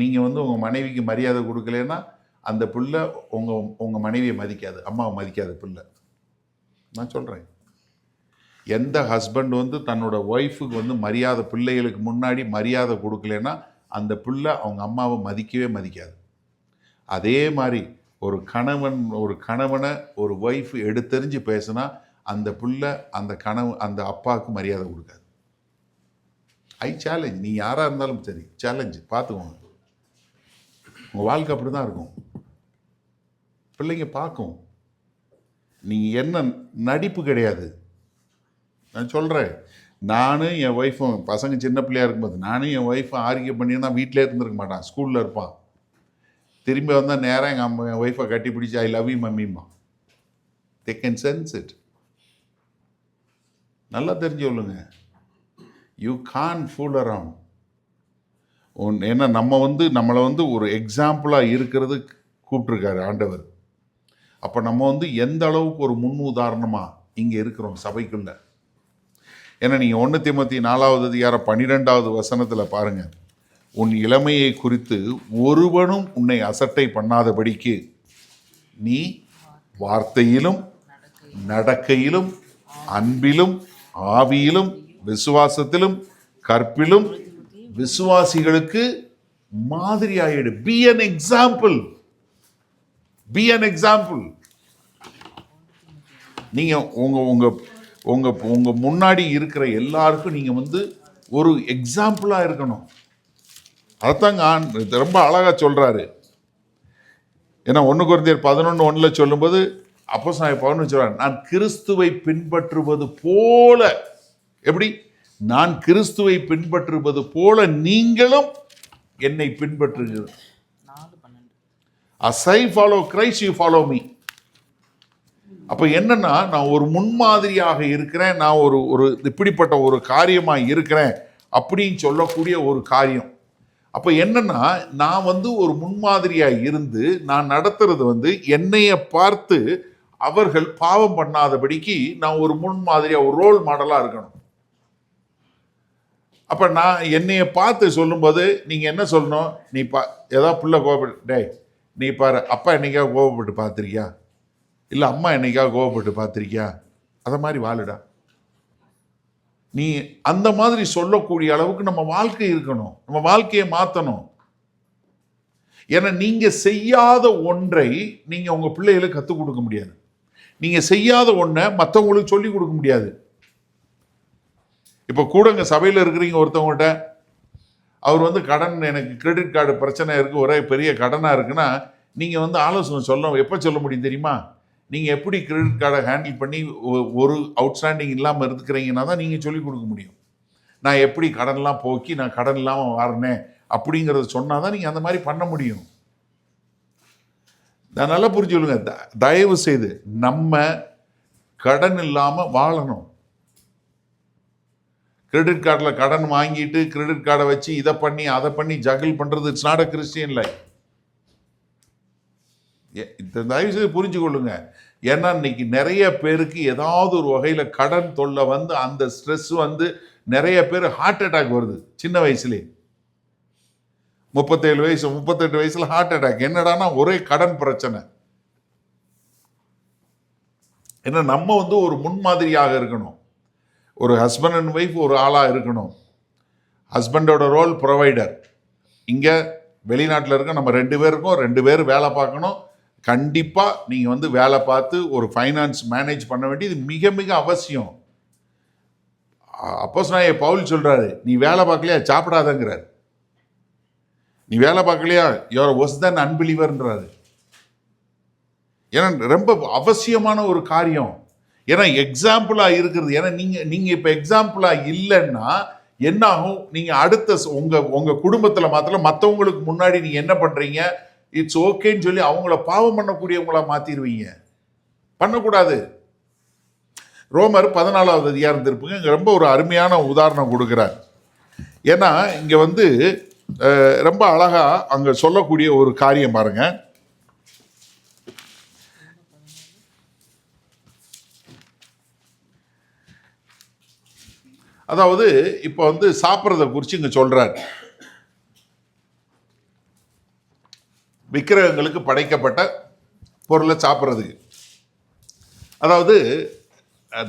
நீங்கள் வந்து உங்கள் மனைவிக்கு மரியாதை கொடுக்கலன்னா அந்த பிள்ளை உங்கள் மனைவியை மதிக்காது, அம்மாவை மதிக்காது பிள்ளை. நான் சொல்கிறேன், எந்த ஹஸ்பண்ட் வந்து தன்னோட ஒய்ஃபுக்கு வந்து மரியாதை, பிள்ளைகளுக்கு முன்னாடி மரியாதை கொடுக்கலன்னா அந்த பிள்ளை அவங்க அம்மாவை மதிக்கவே மதிக்காது. அதே மாதிரி ஒரு கணவனை ஒரு ஒய்ஃப் எடுத்தெறிஞ்சு பேசுனா அந்த பிள்ளை அந்த அப்பாவுக்கு மரியாதை கொடுக்காது. ஐ சேலஞ்ச், நீ யாராக இருந்தாலும் சரி சேலஞ்சு பார்த்துக்கோங்க. உங்கள் வாழ்க்கை அப்படி தான் இருக்கும். பிள்ளைங்க பார்க்கும். நீங்கள் என்ன நடிப்பு கிடையாது. நான் சொல்கிறேன், நானும் என் ஒய்ஃபும், பசங்க சின்ன பிள்ளையாக இருக்கும்போது நானும் என் ஒய்ஃபும் ஆரோக்கியம் பண்ணியிருந்தா வீட்டிலே இருந்திருக்க மாட்டான், ஸ்கூலில் இருப்பான். திரும்பி வந்தால் நேராக என் ஒய்ஃபை கட்டி பிடிச்சி ஐ லவ் யூ மம்மிம்மா. They can sense it. நல்லா தெரிஞ்சு சொல்லுங்க. You can't fool around. ஏன்னா நம்மளை வந்து ஒரு எக்ஸாம்பிளாக இருக்கிறது கூப்பிட்ருக்காரு ஆண்டவர். அப்போ நம்ம வந்து எந்த அளவுக்கு ஒரு முன் உதாரணமாக இங்கே இருக்கிறோம் சபைக்குள்ள. ஏன்னா நீங்கள் 1 தீமோத்தேயு 4:12 பாருங்கள், உன் இளமையை குறித்து ஒருவனும் உன்னை அசட்டை பண்ணாதபடிக்கு நீ வார்த்தையிலும் நடக்கையிலும் அன்பிலும் ஆவியிலும் விசுவாசத்திலும் கற்பிலும் விசுவாசிகளுக்கு மாதிரியாயிடு. Be an example. Be an example. நீங்கள் உங்கள் முன்னாடி இருக்கிற எல்லாருக்கும் நீங்கள் வந்து ஒரு எக்ஸாம்பிளாக இருக்கணும். அதைத்தாங்க ரொம்ப அழகா சொல்றாரு. ஏன்னா 1 கொரிந்தியர் 11:1 சொல்லும்போது அப்போஸ்தலனாகிய பவுல் சொல்றார், நான் கிறிஸ்துவை பின்பற்றுவது போல, எப்படி நான் கிறிஸ்துவை பின்பற்றுவது போல நீங்களும் என்னை பின்பற்றுகிறது. As I follow Christ, you follow me. அப்ப என்னன்னா, நான் ஒரு முன்மாதிரியாக இருக்கிறேன், நான் ஒரு இப்படிப்பட்ட ஒரு காரியமா இருக்கிறேன் அப்படின்னு சொல்லக்கூடிய ஒரு காரியம். அப்ப என்னன்னா, நான் ஒரு முன்மாதிரியா இருந்து நான் நடத்துறது என்னைய பார்த்து அவர்கள் பாவம் பண்ணாதபடிக்கு நான் ஒரு முன்மாதிரியா, ஒரு ரோல் மாடலா இருக்கணும். அப்ப நான் என்னைய பார்த்து சொல்லும்போது நீங்க என்ன சொல்லணும்? நீ ஏதாவது புள்ள கோபப்பட்டு, டேய் நீ பாரு, அப்பா என்னைக்காவது கோபப்பட்டு பார்த்துருக்கியா? இல்லை அம்மா என்னைக்காவது கோபப்பட்டு பார்த்துருக்கியா? அதை மாதிரி வாழுடா. நீ அந்த மாதிரி சொல்லக்கூடிய அளவுக்கு நம்ம வாழ்க்கை இருக்கணும், நம்ம வாழ்க்கையை மாற்றணும். ஏன்னா நீங்க செய்யாத ஒன்றை நீங்க உங்க பிள்ளைகளுக்கு கற்றுக் கொடுக்க முடியாது. நீங்க செய்யாத ஒன்றை மற்றவங்களுக்கு சொல்லி கொடுக்க முடியாது. இப்போ கூட இங்கே சபையில் இருக்கிறீங்க, ஒருத்தவங்கள்ட்ட அவர் கடன், எனக்கு கிரெடிட் கார்டு பிரச்சனை இருக்குது, ஒரே பெரிய கடனாக இருக்குன்னா நீங்கள் ஆலோசனை எப்போ சொல்ல முடியும் தெரியுமா? நீங்கள் எப்படி கிரெடிட் கார்டை ஹேண்டில் பண்ணி ஒரு அவுட்ஸ்டாண்டிங் இல்லாமல் இருக்கிறீங்கன்னா தான் நீங்கள் சொல்லிக் கொடுக்க முடியும். நான் எப்படி கடன்லாம் போக்கி நான் கடன் இல்லாமல் வரனேன் அப்படிங்கிறத சொன்னால் தான் நீங்கள் அந்த மாதிரி பண்ண முடியும். நான் நல்லா புரிஞ்சுக்கொள்ளுங்க, தயவு செய்து நம்ம கடன் இல்லாமல் வாழணும். கிரெடிட் கார்டில் கடன் வாங்கிட்டு கிரெடிட் கார்டை வச்சு இதை பண்ணி அதை பண்ணி ஜகிள் பண்ணுறது it's not a Christian life. தயவு செய்து புரிஞ்சு கொள்ளுங்க. ஏன்னா இன்னைக்கு நிறைய பேருக்கு ஏதாவது ஒரு வகையில் கடன் தொல்லை அந்த ஸ்ட்ரெஸ் நிறைய பேர் ஹார்ட் அட்டாக் வருது சின்ன வயசுலேயே. 37 வயசு 38 வயசுல ஹார்ட் அட்டாக். என்னடானா ஒரே கடன் பிரச்சனை. ஏன்னா நம்ம ஒரு முன்மாதிரியாக இருக்கணும். ஒரு ஹஸ்பண்ட் அண்ட் ஒய்ஃப் ஒரு ஆளாக இருக்கணும். ஹஸ்பண்டோட ரோல் ப்ரொவைடர். இங்கே வெளிநாட்டில் இருக்க நம்ம 2 பேருக்கும் 2 பேர் வேலை பார்க்கணும். கண்டிப்பாக நீங்கள் வேலை பார்த்து ஒரு ஃபைனான்ஸ் மேனேஜ் பண்ண வேண்டியது மிக மிக அவசியம். அப்போஸ்தலனாகிய பவுல் சொல்கிறாரு, நீ வேலை பார்க்கலையா சாப்பிடாதங்கிறார். நீ வேலை பார்க்கலையா யூஆர் ஒர்ஸ் தென் அன்பிலீவர்ன்றாரு. ஏன்னா ரொம்ப அவசியமான ஒரு காரியம். ஏன்னா எக்ஸாம்பிளாக இருக்கிறது. ஏன்னா நீங்கள் இப்போ எக்ஸாம்பிளாக இல்லைன்னா என்ன ஆகும்? நீங்கள் அடுத்த உங்கள் குடும்பத்தில் மாத்திரம் மற்றவங்களுக்கு முன்னாடி நீங்கள் என்ன பண்ணுறீங்க, இட்ஸ் ஓகேன்னு சொல்லி அவங்கள பாவம் பண்ணக்கூடியவங்களா மாற்றிடுவீங்க. பண்ணக்கூடாது. ரோமர் 14வது அதிகாரம் திருப்புங்க, இங்கே ரொம்ப ஒரு அருமையான உதாரணம் கொடுக்குறார். ஏன்னா இங்கே ரொம்ப அழகா அங்கே சொல்லக்கூடிய ஒரு காரியம் பாருங்க. அதாவது இப்போ சாப்பிட்றத குறித்து இங்கே சொல்றார். விக்கிரகங்களுக்கு படைக்கப்பட்ட பொருளை சாப்பிட்றதுக்கு. அதாவது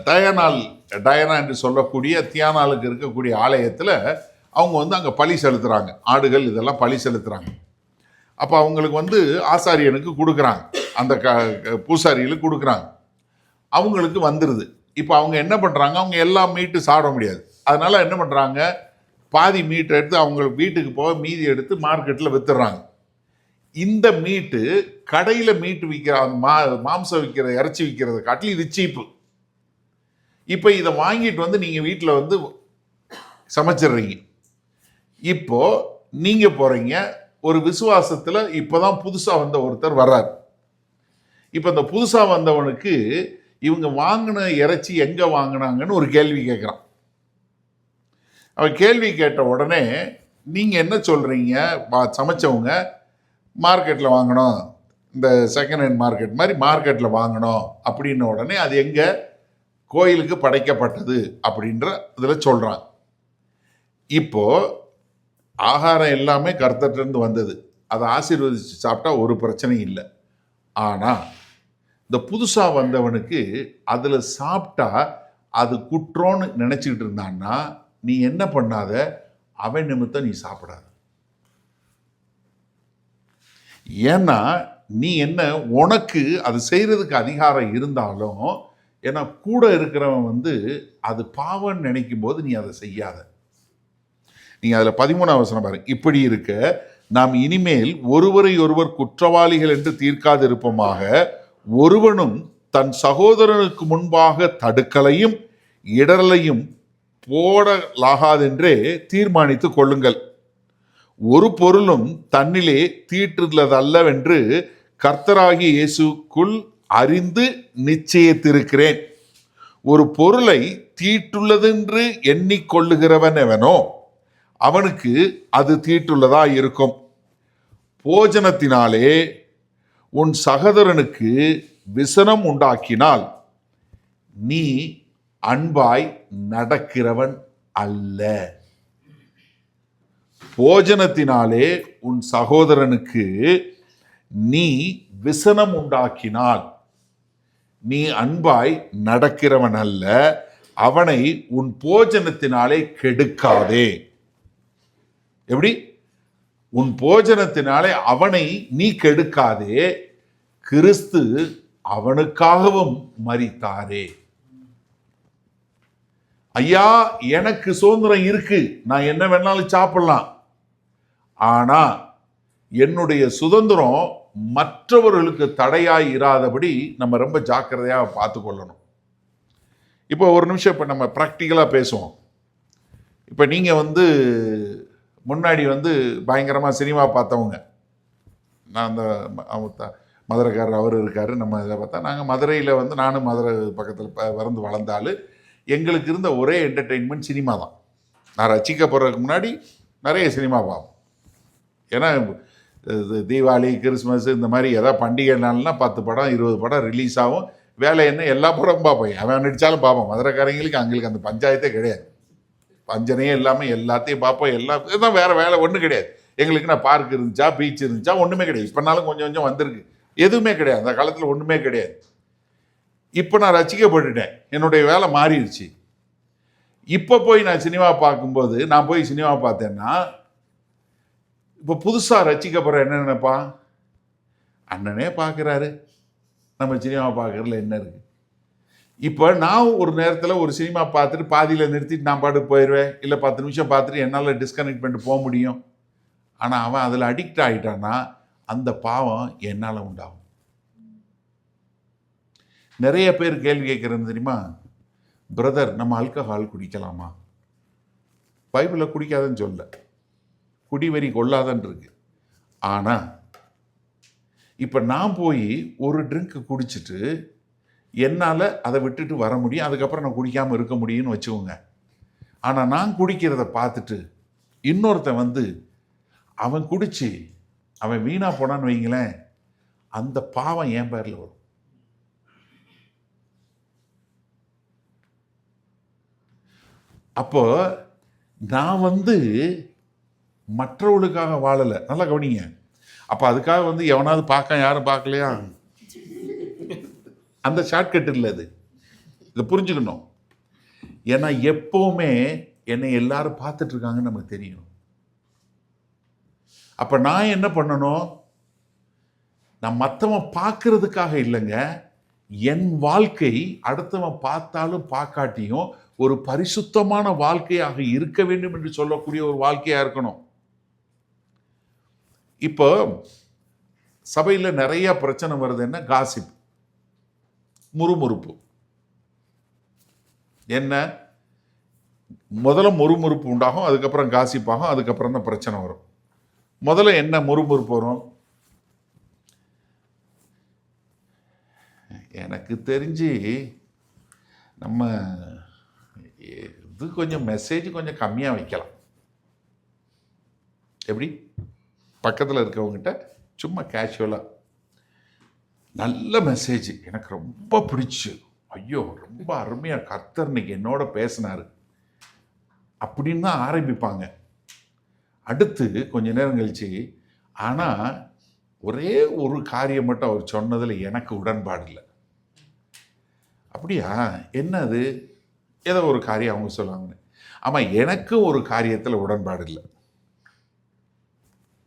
டயனா என்று சொல்லக்கூடிய தியானாளுக்கு இருக்கக்கூடிய ஆலயத்தில் அவங்க அங்கே பலி செலுத்துகிறாங்க. ஆடுகள் இதெல்லாம் பலி செலுத்துகிறாங்க. அப்போ அவங்களுக்கு ஆசாரியனுக்கு கொடுக்குறாங்க, அந்த பூசாரிகளுக்கு கொடுக்குறாங்க. அவங்களுக்கு வந்துடுது. இப்போ அவங்க என்ன பண்ணுறாங்க, அவங்க எல்லா மீட்டு சாப்பிட முடியாது. அதனால் என்ன பண்ணுறாங்க, பாதி மீட்டை எடுத்து அவங்க வீட்டுக்கு போக மீதி எடுத்து மார்க்கெட்டில் விற்றுறாங்க. இந்த மீட்டு கடையில் மீட்டு விற்கிற மாம்சம் விற்கிற இறைச்சி விற்கிறத காட்டிலும் இது சீப்பு. இப்போ இதை வாங்கிட்டு நீங்கள் வீட்டில் சமைச்சிடுறீங்க. இப்போ நீங்கள் போகிறீங்க ஒரு விசுவாசத்தில். இப்போ தான் புதுசாக வந்த ஒருத்தர் வர்றார். இப்போ இந்த புதுசாக வந்தவனுக்கு இவங்க வாங்கின இறைச்சி எங்கே வாங்கினாங்கன்னு ஒரு கேள்வி கேட்குறான். அவன் கேள்வி கேட்ட உடனே நீங்கள் என்ன சொல்கிறீங்க, சமைச்சவங்க மார்க்கெட்டில் வாங்கணும், இந்த செகண்ட் ஹேண்ட் மார்க்கெட் மாதிரி மார்க்கெட்டில் வாங்கணும் அப்படின்ன உடனே அது எங்கே, கோயிலுக்கு படைக்கப்பட்டது அப்படின்ற இதில் சொல்கிறாங்க. இப்போது ஆகாரம் எல்லாமே கர்த்தர்கிட்டருந்து வந்தது, அதை ஆசீர்வதித்து சாப்பிட்டா ஒரு பிரச்சனையும் இல்லை. ஆனால் இந்த புதுசாக வந்தவனுக்கு அதில் சாப்பிட்டா அது குற்றம்னு நினச்சிக்கிட்டு இருந்தான்னா நீ என்ன பண்ணாத, அவன் நிமித்தம் நீ சாப்பிடாத. ஏன்னா நீ என்ன, உனக்கு அது செய்கிறதுக்கு அதிகாரம் இருந்தாலும், ஏன்னா கூட இருக்கிறவன் அது பாவம்னு நினைக்கும் போது நீ அதை செய்யாத. நீங்கள் அதில் 13ஆம் வசனம் பாருங்க. இப்படி இருக்க நாம் இனிமேல் ஒருவரை ஒருவர் குற்றவாளிகள் என்று தீர்க்காதிருப்போமாக, ஒருவனும் தன் சகோதரனுக்கு முன்பாக தடுக்கலையும் இடரலையும் போடலாகாதென்றே தீர்மானித்துக் கொள்ளுங்கள். ஒரு பொருளும் தன்னிலே தீட்டுள்ளதல்லவென்று கர்த்தராகிய இயேசுக்குள் அறிந்து நிச்சயித்திருக்கிறேன். ஒரு பொருளை தீட்டுள்ளதென்று எண்ணிக்கொள்ளுகிறவன் எவனோ அவனுக்கு அது தீட்டுள்ளதா இருக்கும். போஜனத்தினாலே உன் சகோதரனுக்கு விசனம் உண்டாக்கினால் நீ அன்பாய் நடக்கிறவன் அல்ல. போஜனத்தினாலே உன் சகோதரனுக்கு நீ விசனம் உண்டாக்கினால் நீ அன்பாய் நடக்கிறவன் அல்ல. அவனை உன் போஜனத்தினாலே கெடுக்காதே. எப்படி? உன் போஜனத்தினாலே அவனை நீ கெடுக்காதே, கிறிஸ்து அவனுக்காகவும் மரித்தாரே. ஐயா, எனக்கு சுதந்திரம் இருக்கு, நான் என்ன வேணாலும் சாப்பிடலாம். ஆனா என்னுடைய சுதந்திரம் மற்றவர்களுக்கு தடையாய் இராதபடி நம்ம ரொம்ப ஜாக்கிரதையாக பார்த்து கொள்ளணும். இப்போ ஒரு நிமிஷம் இப்போ நம்ம ப்ராக்டிக்கலாக பேசுவோம். இப்போ நீங்கள் முன்னாடி பயங்கரமாக சினிமா பார்த்தவங்க, நான் அந்த மதுரைக்காரர் அவர் இருக்கார், நம்ம இதை பார்த்தா நாங்கள் மதுரையில் நானும் மதுரை பக்கத்தில் வளர்ந்தாலும் எங்களுக்கு இருந்த ஒரே என்டர்டெயின்மெண்ட் சினிமா தான். நான் ரசிக்கப்படுறதுக்கு முன்னாடி நிறைய சினிமா பார்ப்போம். ஏன்னா தீபாவளி, கிறிஸ்மஸ் இந்த மாதிரி ஏதாவது பண்டிகை நாள்னா 10 படம் 20 படம் ரிலீஸ் ஆகும். வேலை என்ன, எல்லா படமும் பார்ப்போம். அவன் நடித்தாலும் பார்ப்போம். மதுரைக்காரங்களுக்கு அங்களுக்கு அந்த பஞ்சாயத்தே கிடையாது. பஞ்சனையே இல்லாமல் எல்லாத்தையும் பார்ப்போம். இதுதான் வேறு வேலை ஒன்றும் கிடையாது எங்களுக்கு. நான் பார்க் இருந்துச்சா, பீச் இருந்துச்சா, ஒன்றுமே கிடையாது. இப்போனாலும் கொஞ்சம் கொஞ்சம் வந்திருக்கு, எதுவுமே கிடையாது. அந்த காலத்தில் ஒன்றுமே கிடையாது. இப்போ நான் ரசிக்கப்பட்டுட்டேன், என்னுடைய வேலை மாறிடுச்சு. இப்போ போய் நான் சினிமா பார்க்கும்போது, நான் போய் சினிமா பார்த்தேன்னா இப்போ புதுசாக ரசிக்கப்படுற என்ன நினைப்பா, அண்ணனே பார்க்குறாரு, நம்ம சினிமா பார்க்குறதுல என்ன இருக்குது. இப்போ நான் ஒரு நேரத்தில் ஒரு சினிமா பார்த்துட்டு பாதியில் நிறுத்திட்டு நான் பாட்டுக்கு போயிடுவேன். இல்லை 10 நிமிஷம் பார்த்துட்டு என்னால் டிஸ்கனெக்ட் பண்ணிட்டு போக முடியும். ஆனால் அவன் அதில் அடிக்ட் ஆகிட்டான்னா அந்த பாவம் என்னால் உண்டாகும். நிறைய பேர் கேள்வி கேட்குறது தெரியுமா, பிரதர் நம்ம ஆல்கஹால் குடிக்கலாமா? பைபிளில் குடிக்காதன்னு சொல்ல, குடிவெறி கொள்ளாதன்னு இருக்கு. ஆனால் இப்போ நான் போய் ஒரு ட்ரிங்க் குடிச்சிட்டு என்னால் அதை விட்டுட்டு வர முடியும், அதுக்கப்புறம் நான் குடிக்காமல் இருக்க முடியும்னு வச்சுக்கோங்க. ஆனால் நான் குடிக்கிறத பார்த்துட்டு இன்னொருத்தன் அவன் குடிச்சு அவன் வீணாக போனான்னு வைங்களேன், அந்த பாவம் என் பேரில் வரும். அப்போ நான் மற்றவர்களுக்காக வாழலை. நல்லா கவனிங்க. அப்போ அதுக்காக எவனாவது பார்க்க, யாரும் பார்க்கலையா, அந்த ஷார்ட்கட் இல்லை. இதை புரிஞ்சுக்கணும். ஏன்னா எப்போவுமே என்னை எல்லாரும் பார்த்துட்டு இருக்காங்கன்னு நமக்கு தெரியும். அப்போ நான் என்ன பண்ணணும், நான் மற்றவன் பார்க்கறதுக்காக இல்லைங்க, என் வாழ்க்கை அடுத்தவன் பார்த்தாலும் பார்க்காட்டியும் ஒரு பரிசுத்தமான வாழ்க்கையாக இருக்க வேண்டும் என்று சொல்லக்கூடிய ஒரு வாழ்க்கையாக இருக்கணும். இப்போ சபையில் நிறைய பிரச்சனை வருது. என்ன? காசிப், முறுமுறுப்பு. என்ன? முதல்ல முறுமுறுப்பு உண்டாகும், அதுக்கப்புறம் காசிப் ஆகும், அதுக்கப்புறம் தான் பிரச்சனை வரும். முதல்ல என்ன முறுமுறுப்பு வரும்? எனக்கு தெரிஞ்சு நம்ம இது கொஞ்சம் மெசேஜ் கொஞ்சம் கம்மியாக வைக்கலாம். எப்படி? பக்கத்தில் இருக்கவங்ககிட்ட சும்மா கேஷுவலாக, நல்ல மெசேஜ் எனக்கு ரொம்ப பிடிச்சி, ஐயோ ரொம்ப அருமையாக கர்த்தர் இன்னைக்கு என்னோட பேசினார் அப்படின்னு தான் ஆரம்பிப்பாங்க. அடுத்து கொஞ்ச நேரம் கழிச்சு, ஆனால் ஒரே ஒரு காரியம் மட்டும் அவர் சொன்னதில் எனக்கு உடன்பாடு இல்லை. அப்படியா? என்னது? ஏதோ ஒரு காரியம் அவங்க சொல்லுவாங்கன்னு. ஆமாம், எனக்கு ஒரு காரியத்தில் உடன்பாடு இல்லை,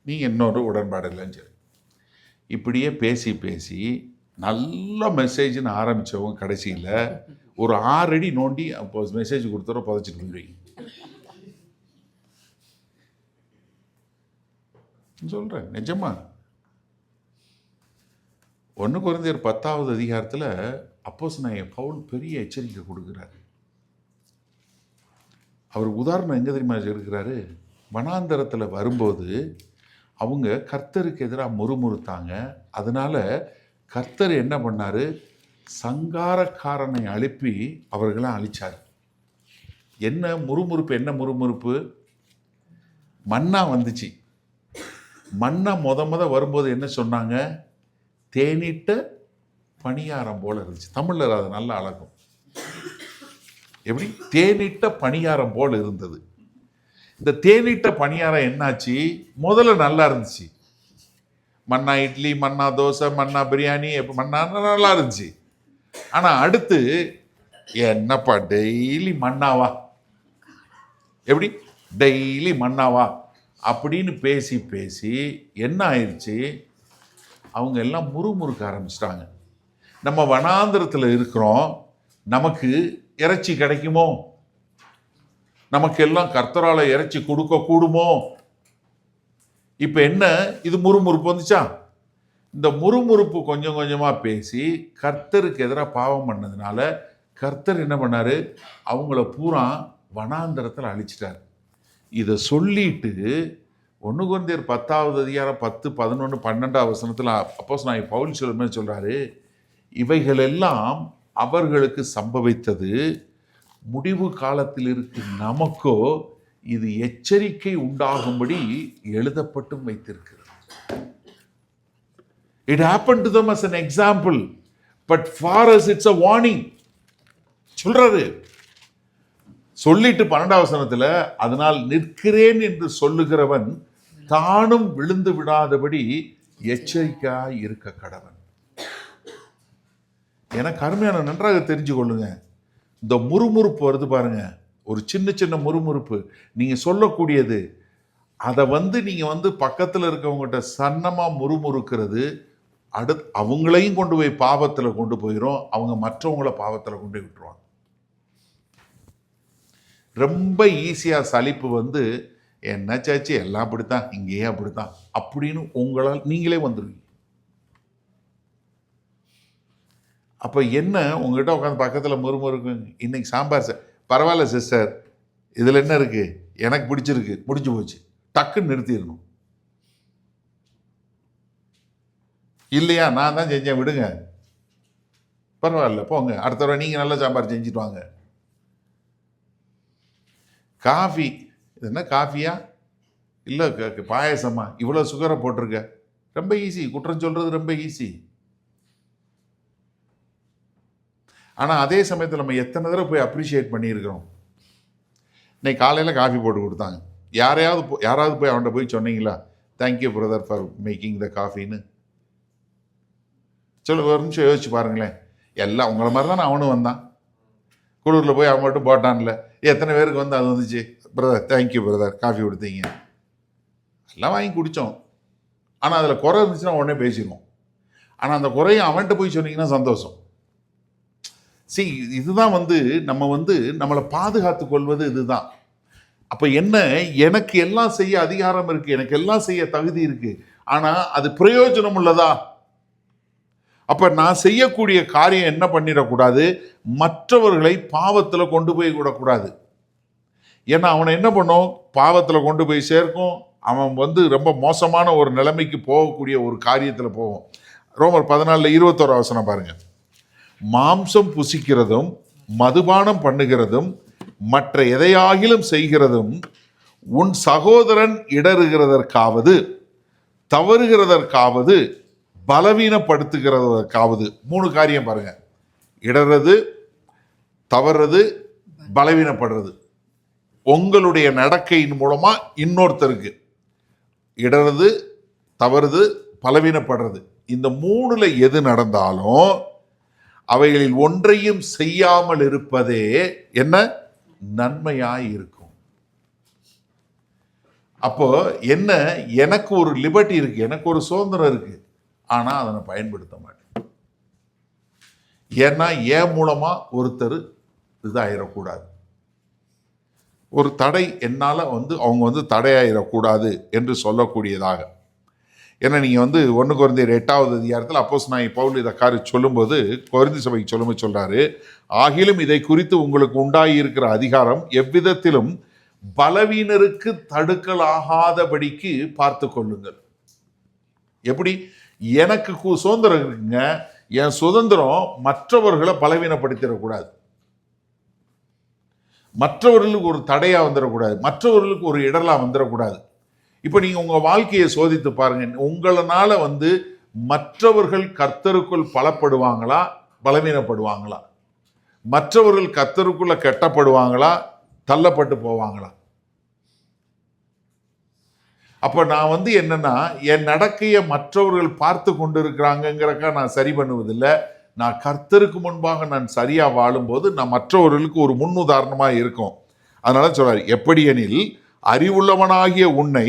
நீங்கள் இன்னொரு உடன்பாடு இல்லைன்னு சொல்லி இப்படியே பேசி பேசி நல்ல மெசேஜ்னு ஆரம்பித்தவங்க கடைசியில் ஒரு 6 அடி நோண்டி அப்போ மெசேஜ் கொடுத்தவரை புதைச்சிட்டு போயிடுவீங்க. சொல்றேன் நிஜமா. 1 கொரிந்தியர் 10வது அதிகாரத்தில் அப்போஸ்தலனாகிய பவுல் பெரிய எச்சரிக்கை கொடுக்கிறார். அவர் உதாரணம் எங்க தெரியுமா இருக்கிறாரு? வனாந்தரத்தில் வரும்போது அவங்க கர்த்தருக்கு எதிராக முறுமுறுத்தாங்க. அதனால கர்த்தர் என்ன பண்ணாரு? சங்காரக்காரனை அனுப்பி அவர்களை அழிச்சார். என்ன முறுமுறுப்பு? என்ன முறுமுறுப்பு? மன்னா வந்துச்சு. மன்னா முத வரும்போது என்ன சொன்னாங்க? தேனிட்ட பணியாரம் போல இருந்துச்சு. தமிழில் அது நல்ல அழகும். எப்படி? தேனிட்ட பணியாரம் போல இருந்தது. இந்த தேனிட்ட பணியாரம் என்னாச்சு? முதல்ல நல்லா இருந்துச்சு. மன்னா இட்லி, மன்னா தோசை, மன்னா பிரியாணி, மன்னா நல்லா இருந்துச்சு. ஆனால் அடுத்து என்னப்பா டெய்லி மன்னாவா, எப்படி டெய்லி மன்னாவா அப்படின்னு பேசி பேசி என்ன ஆயிடுச்சு? அவங்க எல்லாம் முறுமுறுக்க ஆரம்பிச்சிட்டாங்க. நம்ம வனாந்திரத்தில் இருக்கிறோம், நமக்கு இறைச்சி கிடைக்குமோ, நமக்கு எல்லாம் கர்த்தரால இறைச்சி கொடுக்க கூடுமோ? இப்ப என்ன, இது முறுமுறுப்பு வந்துச்சா? இந்த முறுமுறுப்பு கொஞ்சம் கொஞ்சமா பேசி கர்த்தருக்கு எதிராக பாவம் பண்ணதுனால கர்த்தர் என்ன பண்ணாரு? அவங்கள பூரா வனாந்தரத்தில் அழிச்சிட்டார். இதை சொல்லிட்டு 1 கொரிந்தியர் 10வது அதிகாரம் 10, 11, 12 வசனத்தில் அப்போஸ்தலனாகிய பவுல் சொல்றாரு, இவைகளெல்லாம் அவர்களுக்கு சம்பவித்தது முடிவு காலத்தில் இருக்கும் நமக்கோ இது எச்சரிக்கை உண்டாகும்படி எழுதப்பட்டும் வைத்திருக்கிறது. It happened to them as an example, but for us it's a warning. சொல்றாரு. சொல்லிட்டு 12 வசனத்துல, அதனால் நிற்கிறேன் என்று சொல்லுகிறவன் தானும் விழுந்து விடாதபடி எச்சரிக்கையாய் இருக்க கடவன். எனக்கு அருமையான நன்றாக தெரிஞ்சு கொள்ளுங்க. இந்த முறுமுறுப்பு வருது பாருங்க, ஒரு சின்ன சின்ன முறுமுறுப்பு நீங்க சொல்லக்கூடியது, அதை நீங்க பக்கத்தில் இருக்கவங்ககிட்ட சன்னமா முறுமுறுக்கிறது அவங்களையும் கொண்டு போய் பாவத்தில் கொண்டு போயிடும். அவங்க மற்றவங்களை பாவத்தில் கொண்டு போய் விட்டுருவாங்க. ரொம்ப ஈஸியா சலிப்பு என்ன சாச்சு எல்லாம் அப்படித்தான், இங்கேயே அப்படித்தான் அப்படின்னு உங்களால் நீங்களே வந்துடுவீங்க. அப்போ என்ன, உங்ககிட்ட உட்காந்து பக்கத்தில் முறுமுறுக்கு, இன்னைக்கு சாம்பார் பரவாயில்ல சிஸ்டர், இதில் என்ன இருக்கு, எனக்கு பிடிச்சிருக்கு, முடிஞ்சு போச்சு, டக்குன்னு நிறுத்திடணும். இல்லையா, நான் தான் செஞ்சேன், விடுங்க, பரவாயில்ல போங்க, அடுத்த தடவை நீங்கள் நல்ல சாம்பார் செஞ்சுட்டு வாங்க. காஃபி, இது என்ன காஃபியா இல்லை பாயசமா, இவ்வளோ சுகரை போட்டிருக்க, ரொம்ப ஈஸி, குற்றம் சொல்கிறது ரொம்ப ஈஸி. ஆனால் அதே சமயத்தில் நம்ம எத்தனை தடவை போய் அப்ரிஷியேட் பண்ணியிருக்கிறோம். இன்னைக்கு காலையில் காஃபி போட்டு கொடுத்தாங்க, யாராவது போய் அவன்கிட்ட போய் சொன்னீங்களா, thank you brother for making the காஃபின்னு? சொல்ல ஒரு நிமிஷம் யோசிச்சு பாருங்களேன். எல்லாம் உங்களை மாதிரி தானே அவனும் வந்தான், குளூரில் போய் அவன் மட்டும் போட்டான்ல, எத்தனை பேருக்கு அது வந்துச்சு, பிரதர் தேங்க்யூ பிரதர் காஃபி கொடுத்தீங்க, எல்லாம் வாங்கி குடித்தோம். ஆனால் அதில் குறை இருந்துச்சுன்னா உடனே பேசிடுவோம். ஆனால் அந்த குறையை அவன்கிட்ட போய் சொன்னீங்கன்னா சந்தோஷம். இதுதான் நம்ம நம்மளை பாதுகாத்து கொள்வது இதுதான். அப்ப என்ன, எனக்கு எல்லாம் செய்ய அதிகாரம் இருக்கு, எனக்கு எல்லாம் செய்ய தகுதி இருக்கு, ஆனா அது பிரயோஜனம் உள்ளதா? அப்ப நான் செய்யக்கூடிய காரியம் என்ன பண்ணிடக்கூடாது, மற்றவர்களை பாவத்துல கொண்டு போய் விடக்கூடாது. ஏன்னா அவனை என்ன பண்ணும், பாவத்துல கொண்டு போய் சேர்க்கும். அவன் ரொம்ப மோசமான ஒரு நிலைமைக்கு போகக்கூடிய ஒரு காரியத்துல போகும். ரோமர் 14:21 வசனம் பாருங்க. மாம்சம் புசிக்கிறதும் மதுபானம் பண்ணுகிறதும் மற்ற எதையாகிலும் செய்கிறதும் உன் சகோதரன் இடறுகிறதற்காவது தவறுகிறதற்காவது பலவீனப்படுத்துகிறதற்காவது. 3 காரியம் பாருங்க, இடறது, தவறுறது, பலவீனப்படுறது. உங்களுடைய நடக்கையின் மூலமா இன்னொருத்தருக்கு இடறது, தவறுது, பலவீனப்படுறது, இந்த 3ல் எது நடந்தாலும் அவைகளில் ஒன்றையும் செய்யாமல் இருப்பதே என்ன, நன்மையாய் இருக்கும். அப்போ என்ன, எனக்கு ஒரு லிபர்ட்டி இருக்கு, எனக்கு ஒரு சுதந்திரம் இருக்கு, ஆனா அதை நான் பயன்படுத்த மாட்டேன். ஏன்னா என் மூலமா ஒருத்தர் இதாயிடக்கூடாது, ஒரு தடை என்னால அவங்க தடையாயிடக்கூடாது என்று சொல்லக்கூடியதாக. ஏன்னா நீங்கள் வந்து 1 கொரிந்தியர் 8வது அதிகாரத்தில் அப்போஸ்தலனாகிய பவுல் இதை சொல்லும்போது கொரிந்தி சபைக்கு சொல்லும்போது சொல்றாரு, ஆகிலும் இதை குறித்து உங்களுக்கு உண்டாயிருக்கிற அதிகாரம் எவ்விதத்திலும் பலவீனருக்கு தடுக்கலாகாதபடிக்கு பார்த்து கொள்ளுங்கள். எப்படி? எனக்கு சுதந்திரம் இருக்குங்க, என் சுதந்திரம் மற்றவர்களை பலவீனப்படுத்திடக்கூடாது, மற்றவர்களுக்கு ஒரு தடையா வந்துடக்கூடாது, மற்றவர்களுக்கு ஒரு இடலா வந்துடக்கூடாது. இப்போ நீங்க உங்க வாழ்க்கையை சோதித்து பாருங்க. உங்களால வந்து மற்றவர்கள் கர்த்தருக்குள் பலப்படுவாங்களா, பலவீனப்படுவாங்களா? மற்றவர்கள் கர்த்தருக்குள்ள கெட்டப்படுவாங்களா, தள்ளப்பட்டு போவாங்களா? அப்ப நான் வந்து என்னன்னா, என் நடக்கையை மற்றவர்கள் பார்த்து கொண்டு இருக்கிறாங்கிறக்கா நான் சரி பண்ணுவதில்லை. நான் கர்த்தருக்கு முன்பாக நான் சரியா வாழும்போது நான் மற்றவர்களுக்கு ஒரு முன் உதாரணமா இருக்கும். அதனால சொல்றாரு, எப்படி எனில் அறிவுள்ளவனாகிய உன்னை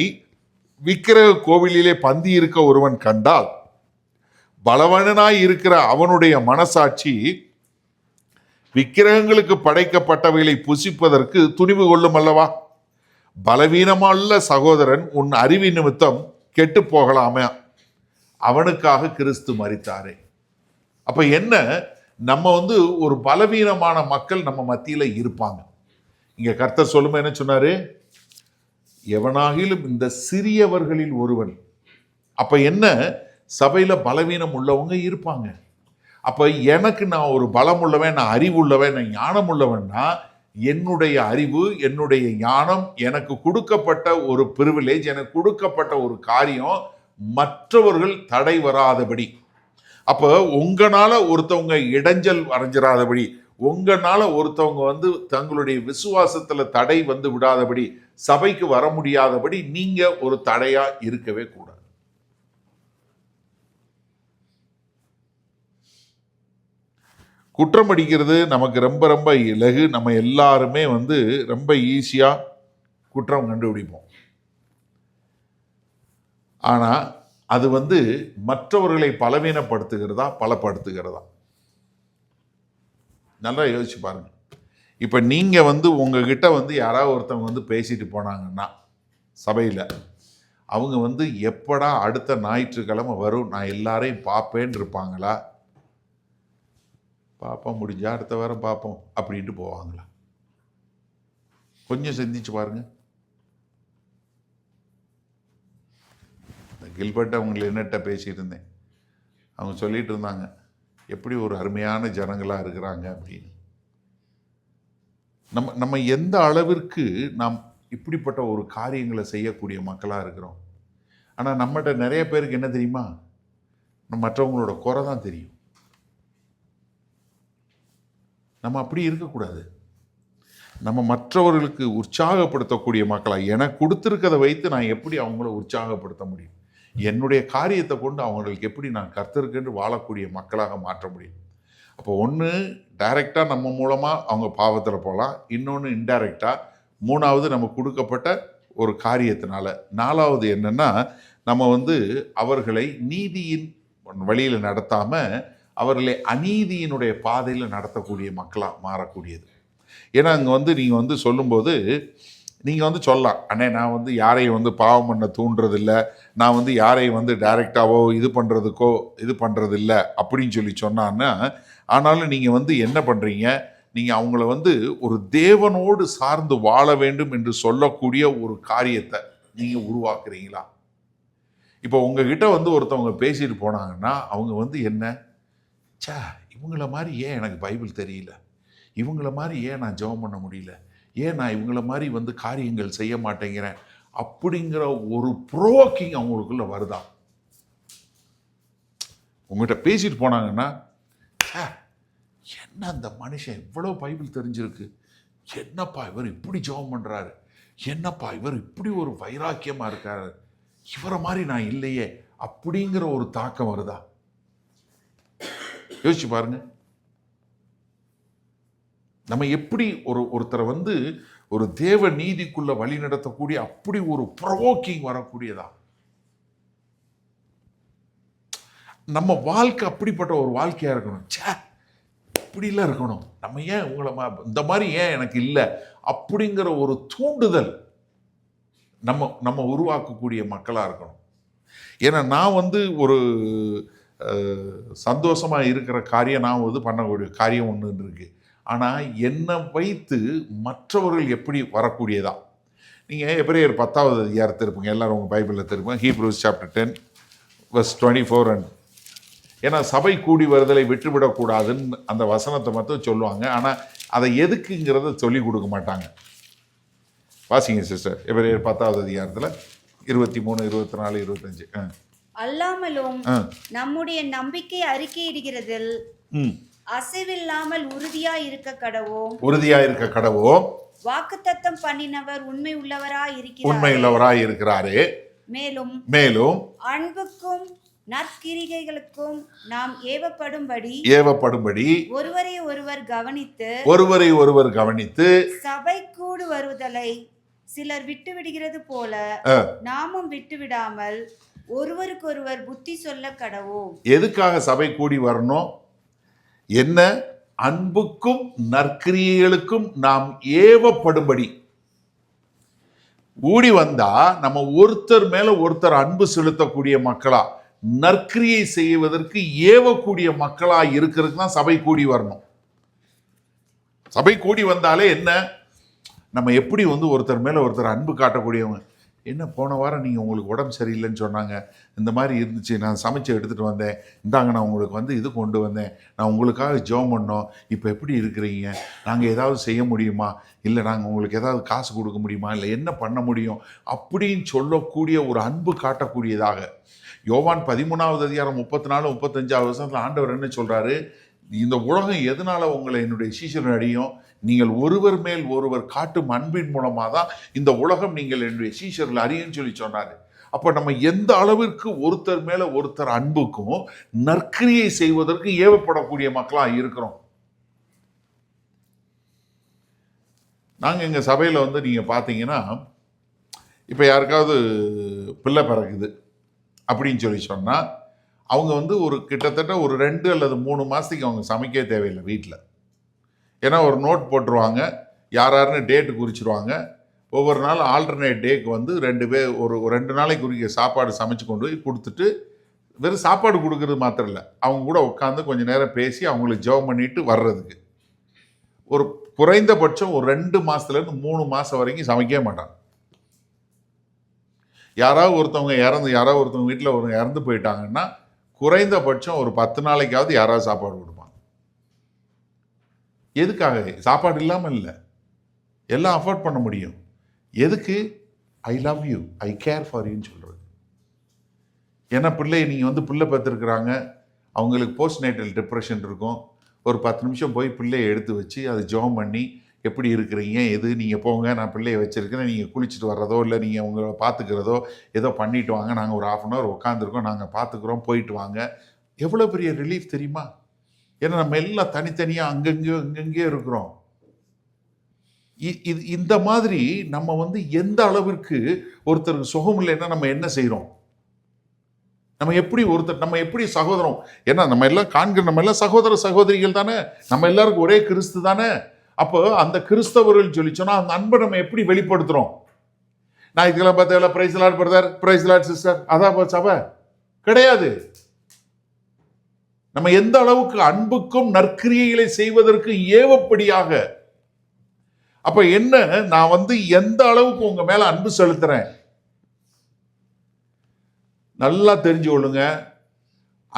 விக்கிரக கோவிலிலே பந்தி இருக்க ஒருவன் கண்டால் பலவனாய் இருக்கிற அவனுடைய மனசாட்சி விக்கிரகங்களுக்கு படைக்கப்பட்டவைகளை புசிப்பதற்கு துணிவு கொள்ளும் அல்லவா? பலவீனமுள்ள சகோதரன் உன் அறிவி நிமித்தம் கெட்டு போகலாமே, அவனுக்காக கிறிஸ்து மரித்தாரே. அப்ப என்ன, நம்ம வந்து ஒரு பலவீனமான மக்கள் நம்ம மத்தியில இருப்பாங்க. இங்க கர்த்தர் சொல்லுமா என்ன சொன்னாரு? எவனாகிலும் இந்த சிறியவர்களில் ஒருவன். அப்ப என்ன, சபையில பலவீனம் உள்ளவங்க இருப்பாங்க. அப்ப எனக்கு நான் ஒரு பலம் உள்ளவன், நான் அறிவு உள்ளவன், நான் ஞானம் உள்ளவன்னா என்னுடைய அறிவு, என்னுடைய ஞானம், எனக்கு கொடுக்கப்பட்ட ஒரு பிரிவிலேஜ், எனக்கு கொடுக்கப்பட்ட ஒரு காரியம் மற்றவர்கள் தடை வராதபடி. அப்ப உங்களால ஒருத்தவங்க இடைஞ்சல் அடைஞ்சிடாதபடி, உங்களால ஒருத்தவங்க வந்து தங்களுடைய விசுவாசத்துல தடை வந்து விடாதபடி, சபைக்கு வர முடியாதபடி நீங்க ஒரு தடையா இருக்கவே கூடாது. குற்றம் அடிக்கிறது நமக்கு ரொம்ப ரொம்ப இலகு. நம்ம எல்லாருமே வந்து ரொம்ப ஈஸியா குற்றம் கண்டுபிடிப்போம். ஆனா அது வந்து மற்றவர்களை பலவீனப்படுத்துகிறதா, பலப்படுத்துகிறதா? நல்லா யோசிச்சு பாருங்க. இப்ப நீங்க வந்து உங்ககிட்ட வந்து யாராவது ஒருத்தவங்க வந்து பேசிட்டு போனாங்கன்னா சபையில, அவங்க வந்து எப்படா அடுத்த ஞாயிற்றுக்கிழமை வரும், நான் எல்லாரையும் பார்ப்பேன்னு இருப்பாங்களா? பார்ப்போம், முடிஞ்சா அடுத்த வாரம் பார்ப்போம் அப்படின்ட்டு போவாங்களா? கொஞ்சம் சிந்திச்சு பாருங்க. கில்பர்ட் அவங்களை என்னட்ட பேசிட்டு இருந்தேன். அவங்க சொல்லிட்டு இருந்தாங்க, எப்படி ஒரு அருமையான ஜனங்களா இருக்கிறாங்க அப்படின்னு. நம்ம எந்த அளவிற்கு நாம் இப்படிப்பட்ட ஒரு காரியங்களை செய்யக்கூடிய மக்களா இருக்கிறோம். ஆனா நம்மகிட்ட நிறைய பேருக்கு என்ன தெரியுமா, மற்றவங்களோட குறை தான் தெரியும். நம்ம அப்படி இருக்கக்கூடாது. நம்ம மற்றவர்களுக்கு உற்சாகப்படுத்தக்கூடிய மக்களா, எனக்கு கொடுத்துருக்கதை வைத்து நான் எப்படி அவங்கள உற்சாகப்படுத்த முடியும், என்னுடைய காரியத்தை கொண்டு அவங்களுக்கு எப்படி நான் கர்த்தருக்கென்று வாழக்கூடிய மக்களாக மாற்ற முடியும். அப்போ ஒன்று டைரெக்டாக நம்ம மூலமாக அவங்க பாவத்தில் போகலாம், இன்னொன்று இன்டைரக்டாக, மூணாவது நம்ம கொடுக்கப்பட்ட ஒரு காரியத்தினால, நாலாவது என்னன்னா நம்ம வந்து அவர்களை நீதியின் வழியில் நடத்தாமல் அவர்களை அநீதியினுடைய பாதையில் நடத்தக்கூடிய மக்களாக மாறக்கூடியது. ஏன்னா அங்கே வந்து நீங்கள் வந்து சொல்லும்போது நீங்கள் வந்து சொல்லலாம், அண்ணே நான் வந்து யாரையும் வந்து பாவம் பண்ண தூண்டுறதில்லை, நான் வந்து யாரையும் வந்து டைரெக்டாவோ இது பண்ணுறதில்லை அப்படின்னு சொல்லி சொன்னான்னா, ஆனாலும் நீங்கள் வந்து என்ன பண்ணுறீங்க, நீங்கள் அவங்கள வந்து ஒரு தேவனோடு சார்ந்து வாழ வேண்டும் என்று சொல்லக்கூடிய ஒரு காரியத்தை நீங்கள் உருவாக்குறீங்களா? இப்போ உங்ககிட்ட வந்து ஒருத்தவங்க பேசிட்டு போனாங்கன்னா அவங்க வந்து என்ன, சே இவங்கள மாதிரி ஏன் எனக்கு பைபிள் தெரியல, இவங்கள மாதிரி ஏன் நான் ஜெபம் பண்ண முடியல, ஏன் நான் இவங்கள மாதிரி வந்து காரியங்கள் செய்ய மாட்டேங்கிறேன் அப்படிங்கிற ஒரு ப்ரோவோக்கிங் அவங்களுக்குள்ள வருதா? உங்கள்கிட்ட பேசிட்டு போனாங்கன்னா, என்ன அந்த மனுஷன் இவ்வளோ பைபிள் தெரிஞ்சிருக்கு, என்னப்பா இவர் இப்படி ஜெபம் பண்ணுறாரு, என்னப்பா இவர் இப்படி ஒரு வைராக்கியமாக இருக்காரு, இவரை மாதிரி நான் இல்லையே அப்படிங்கிற ஒரு தாக்கம் வருதா? யோசிச்சு பாருங்க. நம்ம எப்படி ஒருத்தரை வந்து ஒரு தேவ நீதிக்குள்ள வழி நடத்தக்கூடிய அப்படி ஒரு ப்ரொவோக்கிங் வரக்கூடியதா? நம்ம வாழ்க்கை அப்படிப்பட்ட ஒரு வாழ்க்கையா இருக்கணும். இப்படிலாம் இருக்கணும், நம்ம ஏன் உங்களை இந்த மாதிரி ஏன் எனக்கு இல்லை அப்படிங்கிற ஒரு தூண்டுதல் நம்ம உருவாக்கக்கூடிய மக்களா இருக்கணும். ஏன்னா நான் வந்து ஒரு சந்தோஷமாக இருக்கிற காரியம் நான் வந்து பண்ணக்கூடிய காரியம் ஒன்று இருக்குது. ஆனால் என்னை வைத்து மற்றவர்கள் எப்படி வரக்கூடியதா? நீங்கள் எபிரேயர் 10வது அதிகாரத்தை இருப்பீங்க, எல்லாரும் உங்கள் பைபிளில் திருப்போம். Hebrews chapter 10 verse 24 and ஏன்னா சபை கூடி வருதலை விட்டுவிடக்கூடாதுன்னு அந்த வசனத்தை மட்டும் சொல்லுவாங்க. ஆனால் அதை எதுக்குங்கிறத சொல்லி கொடுக்க மாட்டாங்க. வாசிங்க சிஸ்டர், எபிரேயர் 10வது அதிகாரத்தில் 23, 24, 25. அல்லாமலும் நம்முடைய நம்பிக்கை அறிக்கையிடுகிறதில் அசைவில்லாமல் உறுதியா இருக்க கடவோம். வாக்குத்தத்தம் பண்ணினவர் உண்மை உள்ளவராய் இருக்கிறாரே. மேலும் அன்புக்கும் நற்கிரிகைகளுக்கும் நாம் ஏவப்படும்படி ஒருவரை ஒருவர் கவனித்து சபை கூடு வருதலை சிலர் விட்டு விடுகிறது போல நாமும் விட்டு விடாமல் ஒருவருக்கொருவர் புத்தி சொல்ல கடவோம். எதுக்காக சபை கூடி வரணும்? என்ன? அன்புக்கும் நற்கிரியைகளுக்கும் நாம் ஏவப்படும்படி. கூடி வந்தா நம்ம ஒருத்தர் மேல ஒருத்தர் அன்பு செலுத்தக்கூடிய மக்களா, நற்கிரியை செய்வதற்கு ஏவக்கூடிய மக்களா இருக்கிறதுக்கு தான் சபை கூடி வரணும். சபை கூடி வந்தாலே என்ன? நம்ம எப்படி வந்து ஒருத்தர் மேல ஒருத்தர் அன்பு காட்டக்கூடியவங்க. என்ன போன வாரம் நீங்கள் உங்களுக்கு உடம்பு சரியில்லைன்னு சொன்னாங்க, இந்த மாதிரி இருந்துச்சு, நான் சமைச்சு எடுத்துகிட்டு வந்தேன், இந்தாங்க நான் உங்களுக்கு வந்து இது கொண்டு வந்தேன், நான் உங்களுக்காக ஜெபம் பண்ணோம், இப்போ எப்படி இருக்கிறீங்க, நாங்கள் ஏதாவது செய்ய முடியுமா, இல்லை நாங்கள் உங்களுக்கு ஏதாவது காசு கொடுக்க முடியுமா, இல்லை என்ன பண்ண முடியும் அப்படின்னு சொல்லக்கூடிய ஒரு அன்பு காட்டக்கூடியதாக. யோவான் 13வது அதிகாரம் 34, 35 வசனத்தில் ஆண்டவர் என்ன சொல்கிறாரு? இந்த உலகம் எதனால உங்களை என்னுடைய சீஷர்கள் அடியும்? நீங்கள் ஒருவர் மேல் ஒருவர் காட்டும் அன்பின் மூலமாக தான் இந்த உலகம் நீங்கள் என்னுடைய சீஷர்கள் அறியும்னு சொல்லி சொன்னார். அப்போ நம்ம எந்த அளவிற்கு ஒருத்தர் மேலே ஒருத்தர் அன்புக்கும் நற்கிரியை செய்வதற்கு ஏவப்படக்கூடிய மக்களாக இருக்கிறோம். நாங்கள் எங்கள் சபையில் வந்து நீங்கள் பார்த்தீங்கன்னா, இப்போ யாருக்காவது பிள்ளை பிறகுது அப்படின்னு சொல்லி சொன்னால் அவங்க வந்து ஒரு கிட்டத்தட்ட ஒரு 2 அல்லது 3 மாதத்துக்கு அவங்க சமைக்கவே தேவையில்லை வீட்டில். ஏன்னா ஒரு நோட் போட்டுருவாங்க, யாருன்னு டேட்டு குறிச்சிருவாங்க. ஒவ்வொரு நாள் ஆல்டர்னேட் டேக்கு வந்து 2 பேர் ஒரு 2 நாளைக்கு குறிக்க சாப்பாடு சமைச்சு கொண்டு போய் கொடுத்துட்டு, வெறும் சாப்பாடு கொடுக்கறது மாத்திரம் இல்லை, அவங்க கூட உட்காந்து கொஞ்சம் நேரம் பேசி அவங்களுக்கு ஜெபம் பண்ணிட்டு வர்றதுக்கு ஒரு குறைந்தபட்சம் ஒரு 2 மாதத்துலேருந்து 3 மாதம் வரைக்கும் சமைக்கவே மாட்டாங்க. யாராவது ஒருத்தவங்க வீட்டில் ஒரு இறந்து போயிட்டாங்கன்னா குறைந்தபட்சம் ஒரு 10 நாளைக்காவது யாராவது சாப்பாடு கொடுப்பாங்க. எதுக்காக? சாப்பாடு இல்லாமல் இல்லை, எல்லாம் அஃபோர்ட் பண்ண முடியும். எதுக்கு? I love you, I care for யூன்னு சொல்கிறது. ஏன்னா நீங்கள் வந்து பிள்ளை பார்த்துருக்குறாங்க, அவங்களுக்கு போஸ்ட் நேட்டல் டிப்ரெஷன் இருக்கும். ஒரு 10 நிமிஷம் போய் பிள்ளையை எடுத்து வச்சு அதை ஜெபம் பண்ணி, எப்படி இருக்கிறீங்க, எது நீங்கள் போங்க, நான் பிள்ளையை வச்சுருக்கிறேன், நீங்கள் குளிச்சுட்டு வர்றதோ இல்லை நீங்கள் உங்களை பார்த்துக்கிறதோ ஏதோ பண்ணிட்டு வாங்க, நாங்கள் ஒரு 1/2 hour உட்காந்துருக்கோம், நாங்கள் பார்த்துக்குறோம், போயிட்டு வாங்க. எவ்வளோ பெரிய ரிலீஃப் தெரியுமா? ஏன்னா நம்ம எல்லாம் தனித்தனியாக அங்கங்கேயோ இருக்கிறோம். இந்த மாதிரி நம்ம வந்து எந்த அளவிற்கு ஒருத்தருக்கு சுகம் இல்லைன்னா நம்ம என்ன செய்கிறோம்? நம்ம எப்படி சகோதரம்? ஏன்னா நம்ம எல்லாம் சகோதர சகோதரிகள் தானே, நம்ம எல்லாருக்கும் ஒரே கிறிஸ்து தானே. அப்போ அந்த கிறிஸ்தவர்கள் சொல்லி சொன்னா அந்த அன்பை நம்ம எப்படி வெளிப்படுத்துறோம்? நான் இதுக்கெல்லாம் பார்த்தா praise lord brother, praise lord sister, அதான் சபை கிடையாது. நம்ம எந்த அளவுக்கு அன்புக்கும் நற்கிரியைகளை செய்வதற்கு ஏவப்படியாக. அப்ப என்ன, நான் வந்து எந்த அளவுக்கு உங்க மேல அன்பு செலுத்துறேன்? நல்லா தெரிஞ்சு கொள்ளுங்க,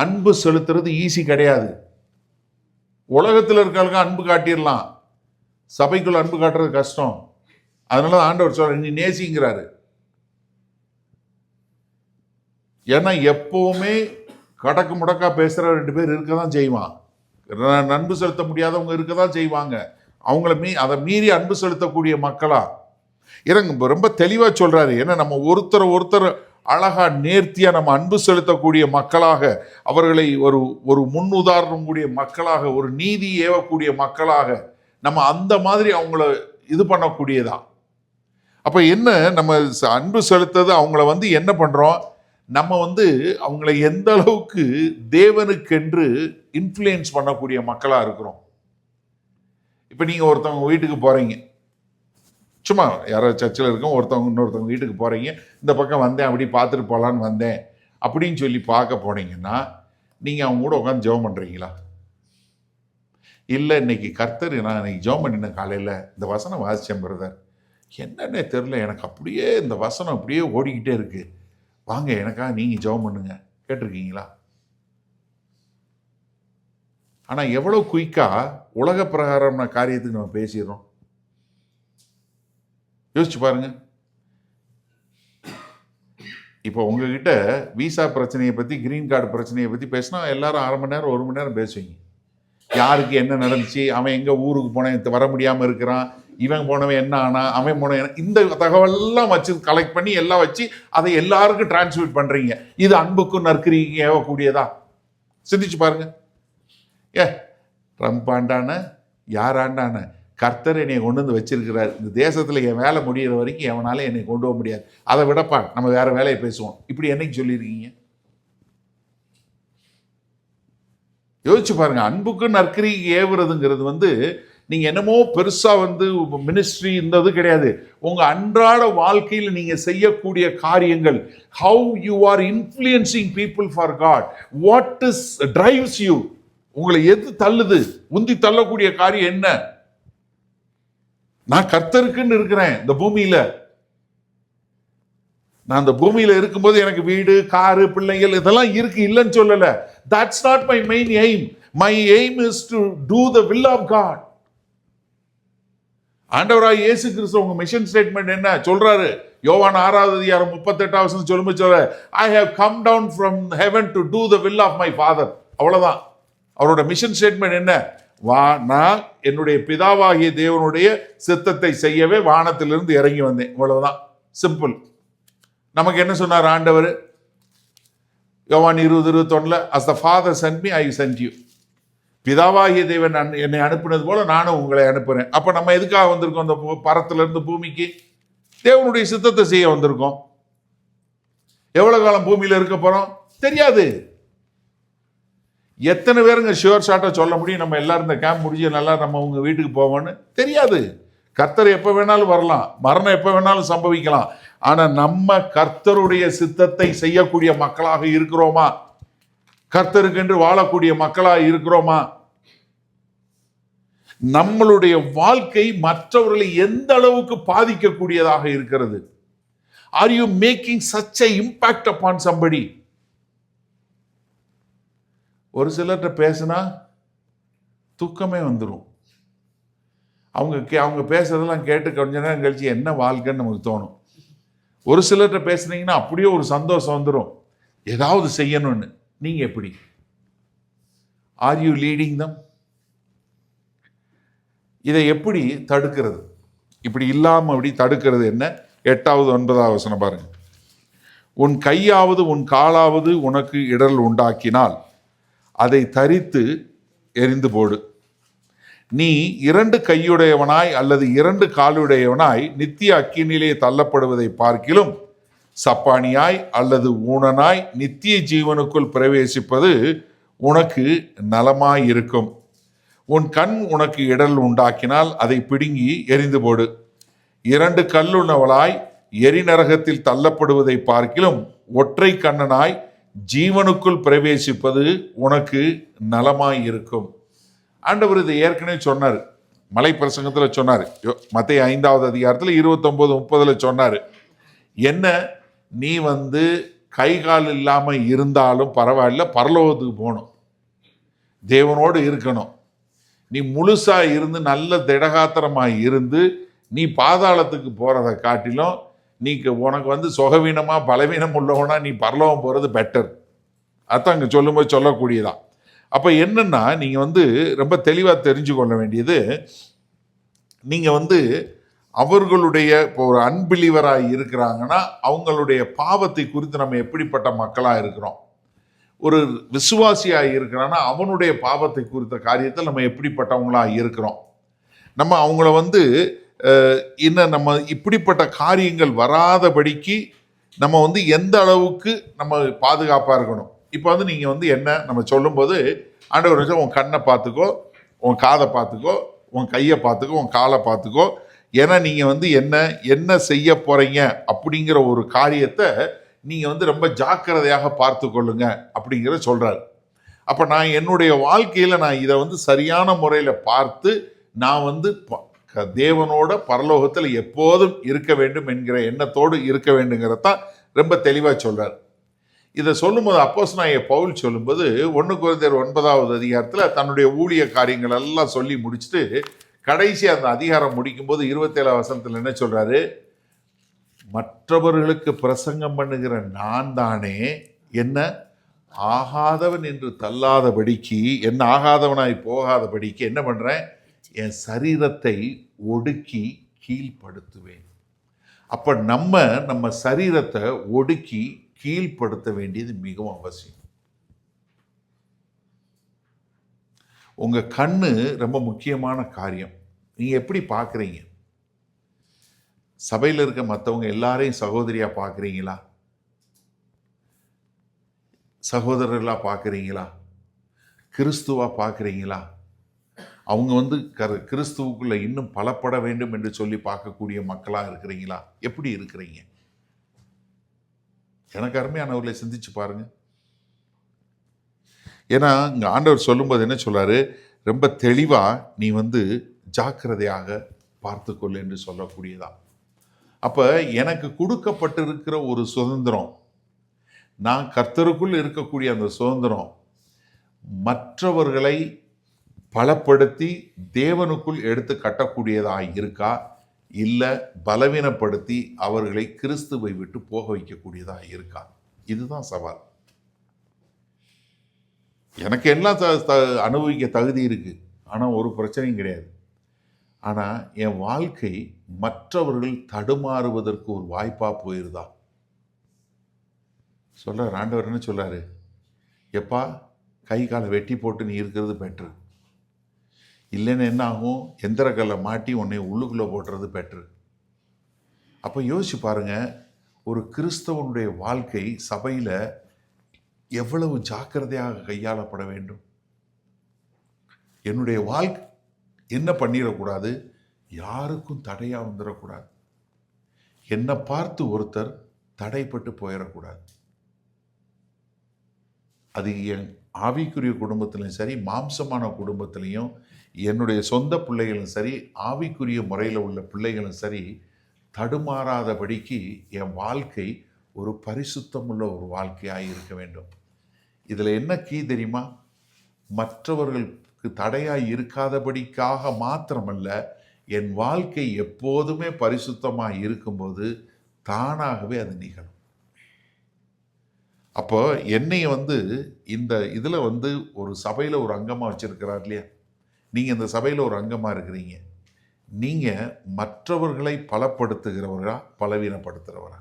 அன்பு செலுத்துறது ஈஸி கிடையாது. உலகத்தில் இருக்கிறவங்க அன்பு காட்டிடலாம், சபைக்குள்ள அன்பு காட்டுறது கஷ்டம். அதனால ஆண்டவர் சொல்ற, நீ நேசிங்கிறாரு. ஏன்னா எப்பவுமே கடக்கு முடக்கா பேசுற 2 பேர் இருக்கதான் செய்வான். அன்பு செலுத்த முடியாதவங்க இருக்கதான் செய்வாங்க. அவங்கள அதை மீறி அன்பு செலுத்தக்கூடிய மக்களா இறங்க ரொம்ப தெளிவா சொல்றாரு. ஏன்னா நம்ம ஒருத்தர் அழகா நேர்த்தியா நம்ம அன்பு செலுத்தக்கூடிய மக்களாக, அவர்களை ஒரு முன்னுதாரணம் கூடிய மக்களாக, ஒரு நீதி ஏவக்கூடிய மக்களாக நம்ம அந்த மாதிரி அவங்கள இது பண்ணக்கூடியதா. அப்ப என்ன, நம்ம அன்பு செலுத்தது அவங்கள வந்து என்ன பண்றோம், நம்ம வந்து அவங்கள எந்த அளவுக்கு தேவனுக்கென்று இன்ஃப்ளூயன்ஸ் பண்ணக்கூடிய மக்களா இருக்கிறோம். இப்ப நீங்க ஒருத்தவங்க வீட்டுக்கு போறீங்க, சும்மா யாரோ சர்ச்சில் இருக்கோம், இன்னொருத்தவங்க வீட்டுக்கு போறீங்க, இந்த பக்கம் வந்தேன், அப்படி பார்த்துட்டு போகலான்னு வந்தேன் அப்படின்னு சொல்லி பார்க்க போனீங்கன்னா நீங்கள் அவங்க கூட உட்காந்து ஜெபம் பண்ணுறீங்களா? இல்லை, இன்னைக்கு கர்த்தர் நான் இன்னைக்கு ஜெபம் பண்ணினேன், காலையில் இந்த வசனம் வாசித்தேன் பிரதர், என்னன்னே தெரில, எனக்கு அப்படியே இந்த வசனம் அப்படியே ஓடிக்கிட்டே இருக்கு, வாங்க எனக்காக நீங்கள் ஜெபம் பண்ணுங்க, கேட்டிருக்கீங்களா? ஆனால் எவ்வளோ குயிக்காக உலக பிரகாரமான காரியத்துக்கு நம்ம பேசிடுறோம். யோசிச்சு பாருங்க. இப்போ உங்ககிட்ட விசா பிரச்சனையை பற்றி, கிரீன் கார்டு பிரச்சனையை பற்றி பேசினா எல்லாரும் 1/2 மணி நேரம் 1 மணி நேரம் பேசுவீங்க. யாருக்கு என்ன நடந்துச்சு, அவன் எங்கே ஊருக்கு போனேன் வர முடியாமல் இருக்கிறான், இவன் போனவன் என்ன ஆனா, அவன் போனவன், இந்த தகவல்லாம் வச்சு கலெக்ட் பண்ணி எல்லாம் வச்சு அதை எல்லாருக்கும் டிரான்ஸ்மிட் பண்ணுறீங்க. இது அன்புக்கும் நற்கிரிக்கும் ஏவக்கூடியதா? சிந்திச்சு பாருங்க. ட்ரம்ப் ஆண்டான யார் ஆண்டான, கர்த்தர் என்னை கொண்டு வந்து வச்சிருக்கிறார், இந்த தேசத்தில் என் வேலை முடிகிற வரைக்கும் எவனால என்னை கொண்டு போக முடியாது, அதை விடப்பா நம்ம வேற வேலையை பேசுவோம், இப்படி என்னைக்கு சொல்லியிருக்கீங்க? யோசிச்சு பாருங்க. அன்புக்கு நற்கிரி ஏவுறதுங்கிறது நீங்க என்னமோ பெருசா மினிஸ்ட்ரி இந்த இது கிடையாது. உங்க அன்றாட வாழ்க்கையில் நீங்க செய்யக்கூடிய காரியங்கள், how you are influencing people for God, what is drives you, உங்களை எது தள்ளுது, உந்தி தள்ளக்கூடிய காரியம் என்ன? நான் கர்த்தருக்குன்னு இருக்கிறேன் இந்த பூமியில, நான் அந்த பூமியில இருக்கும்போது எனக்கு வீடு, காரு, பிள்ளைகள் இதெல்லாம் இருக்கு, இல்லைன்னு சொல்லல. That's not my main aim. My aim is to do the will of God. ஆண்டவராய் இயேசு கிறிஸ்து உங்க மிஷன் ஸ்டேட்மெண்ட் என்ன சொல்றாரு? யோவான் 6:38 சொல்லும்போது சொல்ற, I have come down from heaven to do the will of my father. அவ்வளவுதான் அவரோட மிஷன் ஸ்டேட்மெண்ட். என்ன? நான் என்னுடைய பிதாவாகிய தேவனுடைய சித்தத்தை செய்யவே வானத்திலிருந்து இறங்கி வந்தேன். இவ்வளவுதான், சிம்பிள். நமக்கு என்ன சொன்னார் ஆண்டவர்? யோவான் 20:21 as the father sent me, I sent you. பிதாவாகிய தேவன் என்னை அனுப்பினது போல நானும் உங்களை அனுப்புறேன். அப்ப நம்ம எதுக்காக வந்திருக்கோம்? அந்த பரத்திலிருந்து பூமிக்கு தேவனுடைய சித்தத்தை செய்ய வந்திருக்கோம். எவ்வளவு காலம் பூமியில இருக்க போறோம் தெரியாது. எத்தனை பேருங்க ஷுவர் ஷாட்டா சொல்ல முடியும் நம்ம எல்லாரும் இந்த கேம்ப் முடிஞ்சு நல்லா நம்ம உங்க வீட்டுக்கு போவோம்னு? தெரியாது. கர்த்தர் எப்ப வேணாலும் வரலாம், மரணம் எப்ப வேணாலும் சம்பவிக்கலாம். ஆனா நம்ம கர்த்தருடைய சித்தத்தை செய்யக்கூடிய மக்களாக இருக்கிறோமா? கர்த்தருக்கென்று வாழக்கூடிய மக்களாக இருக்கிறோமா? நம்மளுடைய வாழ்க்கை மற்றவர்களை எந்த அளவுக்கு பாதிக்கக்கூடியதாக இருக்கிறது? Are you making such a impact upon somebody? ஒரு சிலர்கிட்ட பேசினா துக்கமே வந்துடும். அவங்க பேசுறதெல்லாம் கேட்டு கொஞ்ச நேரம் கழிச்சு என்ன வாழ்க்கைன்னு நமக்கு தோணும். ஒரு சிலர்கிட்ட பேசுனீங்கன்னா அப்படியே ஒரு சந்தோஷம் வந்துடும், ஏதாவது செய்யணும்னு. நீங்க எப்படி? ஆர் யூ லீடிங் தம்? இதை எப்படி தடுக்கிறது? இப்படி இல்லாம அப்படி தடுக்கிறது என்ன? 8வது 9வது வசனம் பாருங்க. உன் கையாவது உன் காலாவது உனக்கு இடர் உண்டாக்கினால் அதை தரித்து எரிந்து போடு. நீ 2 கையுடையவனாய் அல்லது 2 காலுடையவனாய் நித்திய அக்கினிலே தள்ளப்படுவதை பார்க்கிலும் சப்பானியாய் அல்லது ஊனனாய் நித்திய ஜீவனுக்குள் பிரவேசிப்பது உனக்கு நலமாயிருக்கும். உன் கண் உனக்கு இடல் உண்டாக்கினால் அதை பிடுங்கி எரிந்து போடு. 2 கல்லுள்ளவளாய் எரிநரகத்தில் தள்ளப்படுவதை பார்க்கிலும் ஒற்றை கண்ணனாய் ஜீவனுக்குள் பிரவேசிப்பது உனக்கு நலமாயிருக்கும். ஆண்டவர் இதை ஏற்கனவே சொன்னார், மலை பிரசங்கத்தில் சொன்னார். மத்தேயு 5வது அதிகாரத்தில் 29-30 சொன்னார். என்ன? நீ கை கால் இல்லாமல் இருந்தாலும் பரவாயில்ல, பரலோகத்துக்கு போகணும், தேவனோடு இருக்கணும். நீ முழுசா இருந்து நல்ல திடகாத்திரமாக இருந்து நீ பாதாளத்துக்கு போறதை காட்டிலும் நீ உனக்கு சுகவீனமா பலவீனம் உள்ளவனா நீ பரலோகம் போறது பெட்டர். அதான் அங்கே சொல்லும்போது சொல்லக்கூடியதான். அப்ப என்னன்னா நீங்க ரொம்ப தெளிவா தெரிஞ்சு கொள்ள வேண்டியது, நீங்க அவர்களுடைய இப்போ ஒரு அன்பிலீவராக இருக்கிறாங்கன்னா அவங்களுடைய பாவத்தை குறித்து நம்ம எப்படிப்பட்ட மக்களாக இருக்கிறோம். ஒரு விசுவாசியாக இருக்கிறான்னா அவனுடைய பாவத்தை குறித்த காரியத்தில் நம்ம எப்படிப்பட்டவங்களாக இருக்கிறோம். நம்ம அவங்கள இன்னும் நம்ம இப்படிப்பட்ட காரியங்கள் வராதபடிக்கு நம்ம எந்த அளவுக்கு நம்ம பாதுகாப்பாக இருக்கணும். இப்போ நீங்கள் என்ன நம்ம சொல்லும்போது, ஆண்டவர் உன் கண்ணை பார்த்துக்கோ, உன் காதை பார்த்துக்கோ, உன் கையை பார்த்துக்கோ, உன் காலை பார்த்துக்கோ, ஏன்னா நீங்கள் என்ன என்ன செய்ய போறீங்க அப்படிங்கிற ஒரு காரியத்தை நீங்கள் வந்து ரொம்ப ஜாக்கிரதையாக பார்த்து கொள்ளுங்க அப்படிங்கிற சொல்கிறார். அப்போ நான் என்னுடைய வாழ்க்கையில் நான் இதை வந்து சரியான முறையில் பார்த்து நான் வந்து தேவனோட பரலோகத்தில் எப்போதும் இருக்க வேண்டும் என்கிற எண்ணத்தோடு இருக்க வேண்டுங்கிறதான் ரொம்ப தெளிவாக சொல்கிறார். இதை சொல்லும்போது அப்போஸ்தலனாகிய பவுல் சொல்லும்போது 1 கொரிந்தியர் 9வது அதிகாரத்தில் தன்னுடைய ஊழிய காரியங்கள் எல்லாம் சொல்லி முடிச்சுட்டு கடைசி அந்த அதிகாரம் முடிக்கும்போது 27 வசனத்தில் என்ன சொல்றாரு? மற்றவர்களுக்கு பிரசங்கம் பண்ணுகிற நான் தானே என்ன ஆகாதவன் என்று தள்ளாதபடிக்கு, என்ன ஆகாதவனாய் போகாதபடிக்கு என்ன பண்றேன்? என் சரீரத்தை ஒடுக்கி கீழ்ப்படுத்துவேன். அப்ப நம்ம சரீரத்தை ஒடுக்கி கீழ்ப்படுத்த வேண்டியது மிகவும் அவசியம். உங்க கண்ணு ரொம்ப முக்கியமான காரியம். நீங்க எப்படி பார்க்குறீங்க? சபையில் இருக்க மற்றவங்க எல்லாரையும் சகோதரியா பார்க்குறீங்களா? சகோதரர்களா பார்க்குறீங்களா? கிறிஸ்துவா பார்க்குறீங்களா? அவங்க வந்து கிறிஸ்துவுக்குள்ள இன்னும் பலப்பட வேண்டும் என்று சொல்லி பார்க்கக்கூடிய மக்களா இருக்கிறீங்களா? எப்படி இருக்கிறீங்க? எனக்கு அருமையானவர்களை சிந்திச்சு பாருங்க. ஏன்னா இங்க ஆண்டவர் சொல்லும்போது என்ன சொல்றாரு? ரொம்ப தெளிவா நீ வந்து ஜாக்கிரதையாக பார்த்துக்கொள் என்று சொல்லக்கூடியதா. அப்ப எனக்கு கொடுக்கப்பட்டிருக்கிற ஒரு சுதந்திரம், நான் கர்த்தருக்குள் இருக்கக்கூடிய அந்த சுதந்திரம் மற்றவர்களை பலப்படுத்தி தேவனுக்குள் எடுத்து கட்டக்கூடியதாக இருக்கா, இல்லை பலவீனப்படுத்தி அவர்களை கிறிஸ்துவை விட்டு போக வைக்கக்கூடியதாக இருக்கா? இதுதான் சவால். எனக்கு எல்லாம் அனுபவிக்க தகுதி இருக்கு, ஆனால் ஒரு பிரச்சனையும் கிடையாது. ஆனால் என் வாழ்க்கை மற்றவர்கள் தடுமாறுவதற்கு ஒரு வாய்ப்பாக போயிருதா? சொல்கிறார் ஆண்டவர். என்ன சொல்றாரு? எப்பா, கை காலை வெட்டி போட்டு நீ இருக்கிறது பெட்ரு. இல்லைன்னு என்ன ஆகும்? எந்திரக்கல்லை மாட்டி உன்னை உள்ளுக்குள்ளே போட்டுறது பெட்ரு. அப்போ யோசிச்சு பாருங்க, ஒரு கிறிஸ்தவனுடைய வாழ்க்கை சபையில் எவ்வளவு ஜாக்கிரதையாக கையாளப்பட வேண்டும். என்னுடைய வாழ்க்கை என்ன பண்ணிடக்கூடாது? யாருக்கும் தடையா வந்துடக்கூடாது. என்னை பார்த்து ஒருத்தர் தடைப்பட்டு போயிடக்கூடாது. அது என் ஆவிக்குரிய குடும்பத்திலையும் சரி, மாம்சமான குடும்பத்திலையும், என்னுடைய சொந்த பிள்ளைகளும் சரி, ஆவிக்குரிய முறையில் உள்ள பிள்ளைகளும் சரி, தடுமாறாதபடிக்கு என் வாழ்க்கை ஒரு பரிசுத்தமுள்ள ஒரு வாழ்க்கையாக இருக்க வேண்டும். இதில் என்ன கீ தெரியுமா? மற்றவர்களுக்கு தடையாய் இருக்காதபடிக்காக மாத்திரமல்ல, என் வாழ்க்கை எப்போதுமே பரிசுத்தமாக இருக்கும்போது தானாகவே அது நிகழும். அப்போ என்னைய வந்து இந்த இதில் வந்து ஒரு சபையில் ஒரு அங்கமாக வச்சிருக்கிறார் இல்லையா? நீங்கள் இந்த சபையில் ஒரு அங்கமாக இருக்கிறீங்க. நீங்கள் மற்றவர்களை பலப்படுத்துகிறவரா, பலவீனப்படுத்துகிறவரா?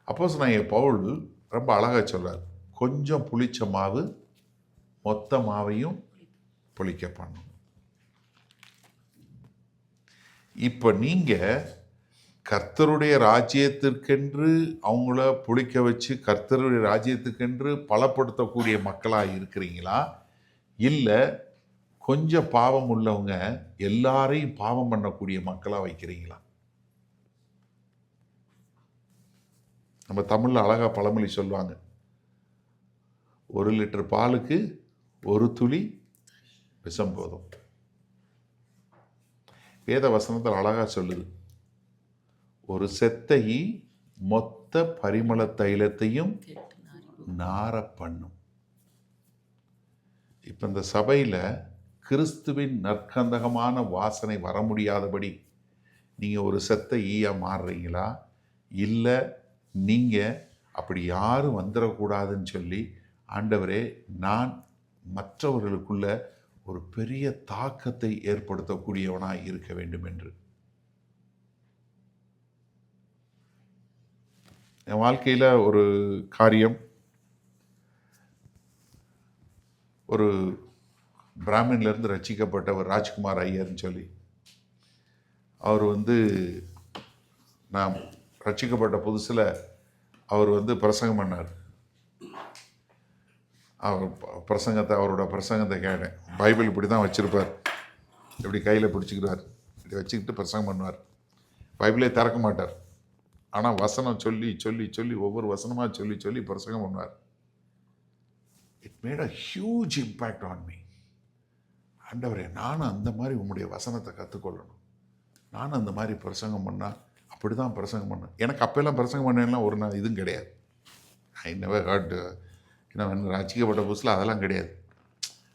அப்போஸ்தலனாகிய பவுல் ரொம்ப அழகாக சொல்றார். கொஞ்சம் புளிச்ச மாவு மொத்த மாவையும் புளிக்க பண்ணும். இப்போ நீங்கள் கர்த்தருடைய ராஜ்யத்திற்கென்று அவங்கள புளிக்க வச்சு கர்த்தருடைய ராஜ்யத்துக்கென்று பலப்படுத்தக்கூடிய மக்களாக இருக்கிறீங்களா, இல்லை கொஞ்சம் பாவம் உள்ளவங்க எல்லாரையும் பாவம் பண்ணக்கூடிய மக்களாக வைக்கிறீங்களா? நம்ம தமிழில் அழகாக பழமொழி சொல்லுவாங்க, 1 லிட்டர் பாலுக்கு 1 துளி விஷம் போதும். வேத வசனத்தில் அழகாக சொல்லுது, ஒரு செத்தை மொத்த பரிமள தைலத்தையும் நார பண்ணும். இப்போ இந்த சபையில் கிறிஸ்துவின் நற்கந்தகமான வாசனை வர முடியாதபடி நீங்கள் ஒரு செத்த ஈயா மாறுறீங்களா, இல்லை நீங்கள் அப்படி யாரும் வந்துடக்கூடாதுன்னு சொல்லி ஆண்டவரே நான் மற்றவர்களுக்குள்ள ஒரு பெரிய தாக்கத்தை ஏற்படுத்தக்கூடியவனாக இருக்க வேண்டும் என்று? என் வாழ்க்கையில் ஒரு காரியம், ஒரு பிராமின்லேருந்து ரட்சிக்கப்பட்ட ஒரு ராஜ்குமார் ஐயர்னு சொல்லி, அவர் வந்து நான் ரட்சிக்கப்பட்ட புதுசில் அவர் வந்து பிரசங்கம் பண்ணார். அவரோட பிரசங்கத்தை கேட்டேன். பைபிள் இப்படி தான் வச்சுருப்பார், இப்படி கையில் பிடிச்சிக்கிறார், இப்படி வச்சுக்கிட்டு பிரசங்கம் பண்ணுவார். பைபிளே திறக்க மாட்டார். ஆனால் வசனம் சொல்லி சொல்லி சொல்லி ஒவ்வொரு வசனமாக சொல்லி சொல்லி பிரசங்கம் பண்ணுவார். It made a huge impact on me. ஆண்டவரே, நானும் அந்த மாதிரி உங்களுடைய வசனத்தை கற்றுக்கொள்ளணும், நானும் அந்த மாதிரி பிரசங்கம் பண்ணால் அப்படி தான் பிரசங்கம் பண்ணேன். எனக்கு அப்போல்லாம் பிரசங்கம் பண்ணலாம் ஒரு நாள் இதுவும் கிடையாது. ஐ நெவர் ஹர்ட், ஏன்னா ரசிக்கப்பட்ட புதுசில் அதெல்லாம் கிடையாது.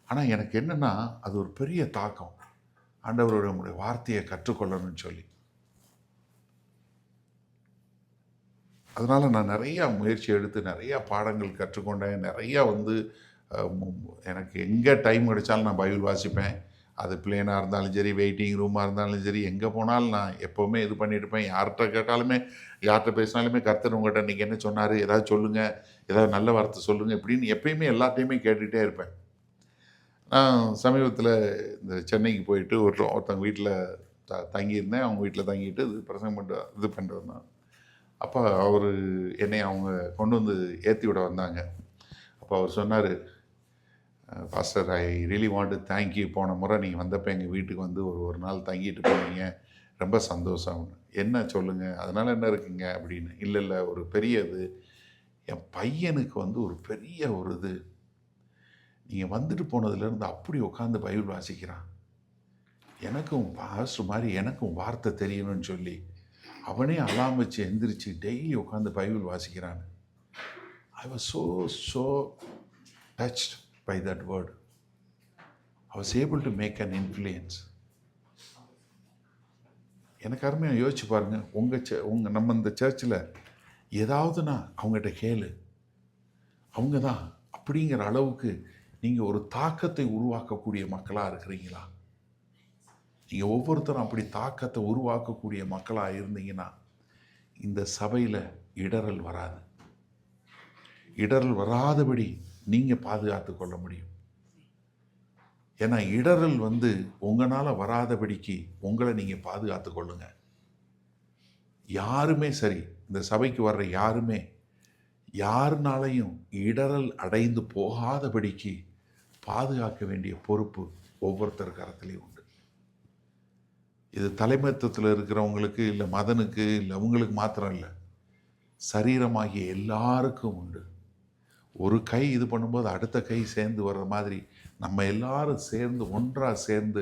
ஆனால் எனக்கு என்னென்னா அது ஒரு பெரிய தாக்கம், ஆண்டவரோட நம்முடைய வார்த்தையை கற்றுக்கொள்ளணும்னு சொல்லி. அதனால் நான் நிறையா முயற்சி எடுத்து நிறையா பாடங்கள் கற்றுக்கொண்டேன். நிறையா எனக்கு எங்கே டைம் கிடைச்சாலும் நான் பைபிள் வாசிப்பேன். அது பிளேனாக இருந்தாலும் சரி, வெயிட்டிங் ரூமாக இருந்தாலும் சரி, எங்கே போனாலும் நான் எப்போவுமே இது பண்ணிட்டு இருப்பேன். யார்கிட்ட கேட்டாலுமே, யார்கிட்ட பேசினாலுமே கர்த்தர் உங்கள்கிட்ட இன்றைக்கி என்ன சொன்னார், ஏதாவது சொல்லுங்கள், ஏதாவது நல்ல வார்த்தை சொல்லுங்கள் இப்படின்னு எப்பயுமே எல்லாத்தையுமே கேட்டுகிட்டே இருப்பேன். நான் சமீபத்தில் இந்த சென்னைக்கு போயிட்டு ஒருத்தவங்க வீட்டில் தங்கியிருந்தேன். அவங்க வீட்டில் தங்கிட்டு இது பண்ணுறது தான். அப்போ அவர் என்னை அவங்க கொண்டு வந்து ஏற்றி விட வந்தாங்க. அப்போ அவர் சொன்னார், pastor, I really want to thank you. போன முறை நீங்கள் வந்தப்போ எங்கள் வீட்டுக்கு வந்து ஒரு நாள் தங்கிட்டு போனீங்க, ரொம்ப சந்தோஷம். என்ன சொல்லுங்கள், அதனால் என்ன இருக்குங்க அப்படின்னு. இல்லை ஒரு பெரிய இது, என் பையனுக்கு ஒரு பெரிய ஒரு இது, நீங்கள் வந்துட்டு போனதுலேருந்து அப்படி உட்காந்து பைபிள் வாசிக்கிறான். எனக்கும் பாஸ்டர் மாதிரி எனக்கும் வார்த்தை தெரியணும்னு சொல்லி அவனே அலாம் வச்சு எந்திரிச்சு டெய்லி உட்காந்து பைபிள் வாசிக்கிறான். I was so touched by that word. I was able to make an influence. எனக்கு அருமையாக யோசிச்சு பாருங்கள், நம்ம இந்த சர்ச்சில் ஏதாவதுனா அவங்ககிட்ட கேளு, அவங்க தான் அப்படிங்கிற அளவுக்கு நீங்கள் ஒரு தாக்கத்தை உருவாக்கக்கூடிய மக்களாக இருக்கிறீங்களா? நீங்கள் ஒவ்வொருத்தரும் அப்படி தாக்கத்தை உருவாக்கக்கூடிய மக்களாக இருந்தீங்கன்னா இந்த சபையில் இடறல் வராது. இடறல் வராதபடி நீங்கள் பாதுகாத்து கொள்ள முடியும். ஏன்னா இடறல் உங்களால் வராதபடிக்கு உங்களை நீங்கள் பாதுகாத்து கொள்ளுங்க. யாருமே சரி, இந்த சபைக்கு வர்ற யாருமே யாருனாலையும் இடறல் அடைந்து போகாதபடிக்கு பாதுகாக்க வேண்டிய பொறுப்பு ஒவ்வொருத்தர் கரத்திலையும் உண்டு. இது தலைமைத்துவத்தில் இருக்கிறவங்களுக்கு, இல்லை மதனுக்கு, இல்லை அவங்களுக்கு மாத்திரம் இல்லை, சரீரமாகிய எல்லாருக்கும் உண்டு. ஒரு கை இது பண்ணும்போது அடுத்த கை சேர்ந்து வர்ற மாதிரி நம்ம எல்லாரும் சேர்ந்து ஒன்றாக சேர்ந்து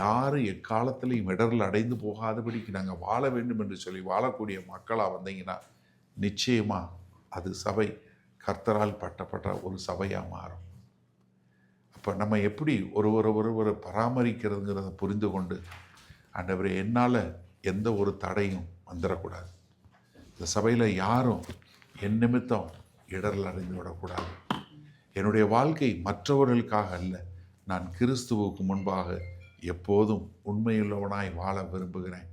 யாரும் எக்காலத்திலையும் இடரில் அடைந்து போகாதபடிக்கு நாங்கள் வாழ வேண்டும் என்று சொல்லி வாழக்கூடிய மக்களாக வந்தீங்கன்னா நிச்சயமாக அது சபை கர்த்தரால் பட்டப்பட்ட ஒரு சபையாக மாறும். அப்போ நம்ம எப்படி ஒருவரை பராமரிக்கிறதுங்கிறத புரிந்து கொண்டு, ஆண்டவரே, என்னால் எந்த ஒரு தடையும் வந்துடக்கூடாது, இந்த சபையில் யாரும் என் நிமித்தம் இடரில் அடைந்து விடக்கூடாது, என்னுடைய வாழ்க்கை மற்றவர்களுக்காக அல்ல, நான் கிறிஸ்துவுக்கு முன்பாக எப்போதும் உண்மையுள்ளவனாய் வாழ விரும்புகிறேன்.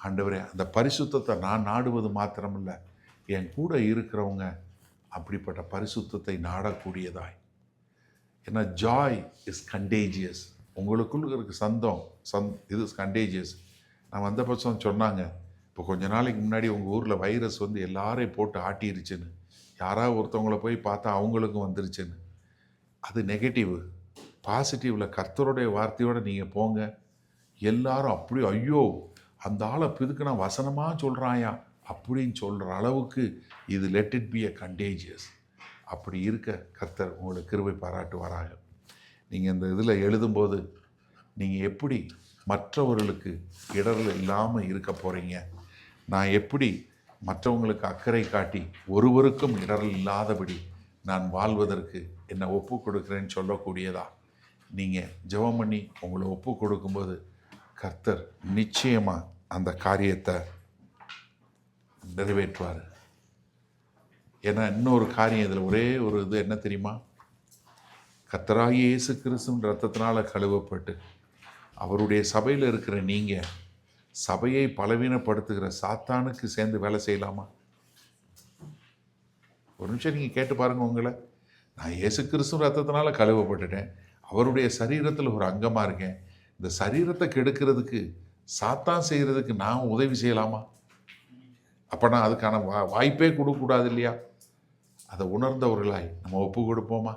ஆண்டவரே, அந்த பரிசுத்தத்தை நான் நாடுவது மாத்திரமில்லை, என் கூட இருக்கிறவங்க அப்படிப்பட்ட பரிசுத்தத்தை நாடக்கூடியதாய். ஏன்னா ஜாய் இஸ் கண்டேஜியஸ். உங்களுக்குள்ள இருக்க இது கண்டேஜியஸ். நான் வந்த பட்சம் சொன்னாங்க, இப்போ கொஞ்ச நாளைக்கு முன்னாடி உங்கள் ஊரில் வைரஸ் எல்லாரையும் போட்டு ஆட்டிருச்சுன்னு, யாராவது ஒருத்தவங்களை போய் பார்த்தா அவங்களுக்கும் வந்துருச்சுன்னு. அது நெகட்டிவ். பாசிட்டிவில் கர்த்தருடைய வார்த்தையோடு நீங்கள் போங்க. எல்லாரும் அப்படி ஐயோ அந்த ஆளை பிதுக்குனா வசனமாக சொல்கிறாயா அப்படின்னு சொல்கிற அளவுக்கு இது let it be a contagious. அப்படி இருக்க கர்த்தர் உங்களுக்கு கிருபை பாராட்டுவாராக. நீங்கள் இந்த இதில் எழுதும்போது நீங்கள் எப்படி மற்றவர்களுக்கு இடர்கள் இல்லாமல் இருக்க போகிறீங்க, நான் எப்படி மற்றவங்களுக்கு அக்கறை காட்டி ஒருவருக்கும் இடரல் இல்லாதபடி நான் வாழ்வதற்கு என்னை ஒப்பு கொடுக்குறேன்னு சொல்லக்கூடியதா நீங்கள் ஜெபம் பண்ணி உங்களை ஒப்பு கொடுக்கும்போது கர்த்தர் நிச்சயமாக அந்த காரியத்தை நிறைவேற்றுவார். ஏன்னா இன்னொரு காரியம் இதில் ஒரே ஒரு இது என்ன தெரியுமா, கர்த்தராகிய இயேசு கிறிஸ்துவின் இரத்தத்தினால் கழுவப்பட்டு அவருடைய சபையில் இருக்கிற நீங்கள் சபையை பலவீனப்படுத்துகிற சாத்தானுக்கு சேர்ந்து வேலை செய்யலாமா? ஒரு நிமிஷம் நீங்கள் கேட்டு பாருங்கள் உங்களை. நான் இயேசு கிறிஸ்துவ ரத்தத்தினால கழுவப்பட்டுட்டேன், அவருடைய சரீரத்தில் ஒரு அங்கமாக இருக்கேன், இந்த சரீரத்தை கெடுக்கிறதுக்கு சாத்தான் செய்கிறதுக்கு நான் உதவி செய்யலாமா? அப்போ நான் அதுக்கான வாய்ப்பே கொடுக்கக்கூடாது இல்லையா? அதை உணர்ந்தவர்களாய் நம்ம ஒப்பு கொடுப்போமா?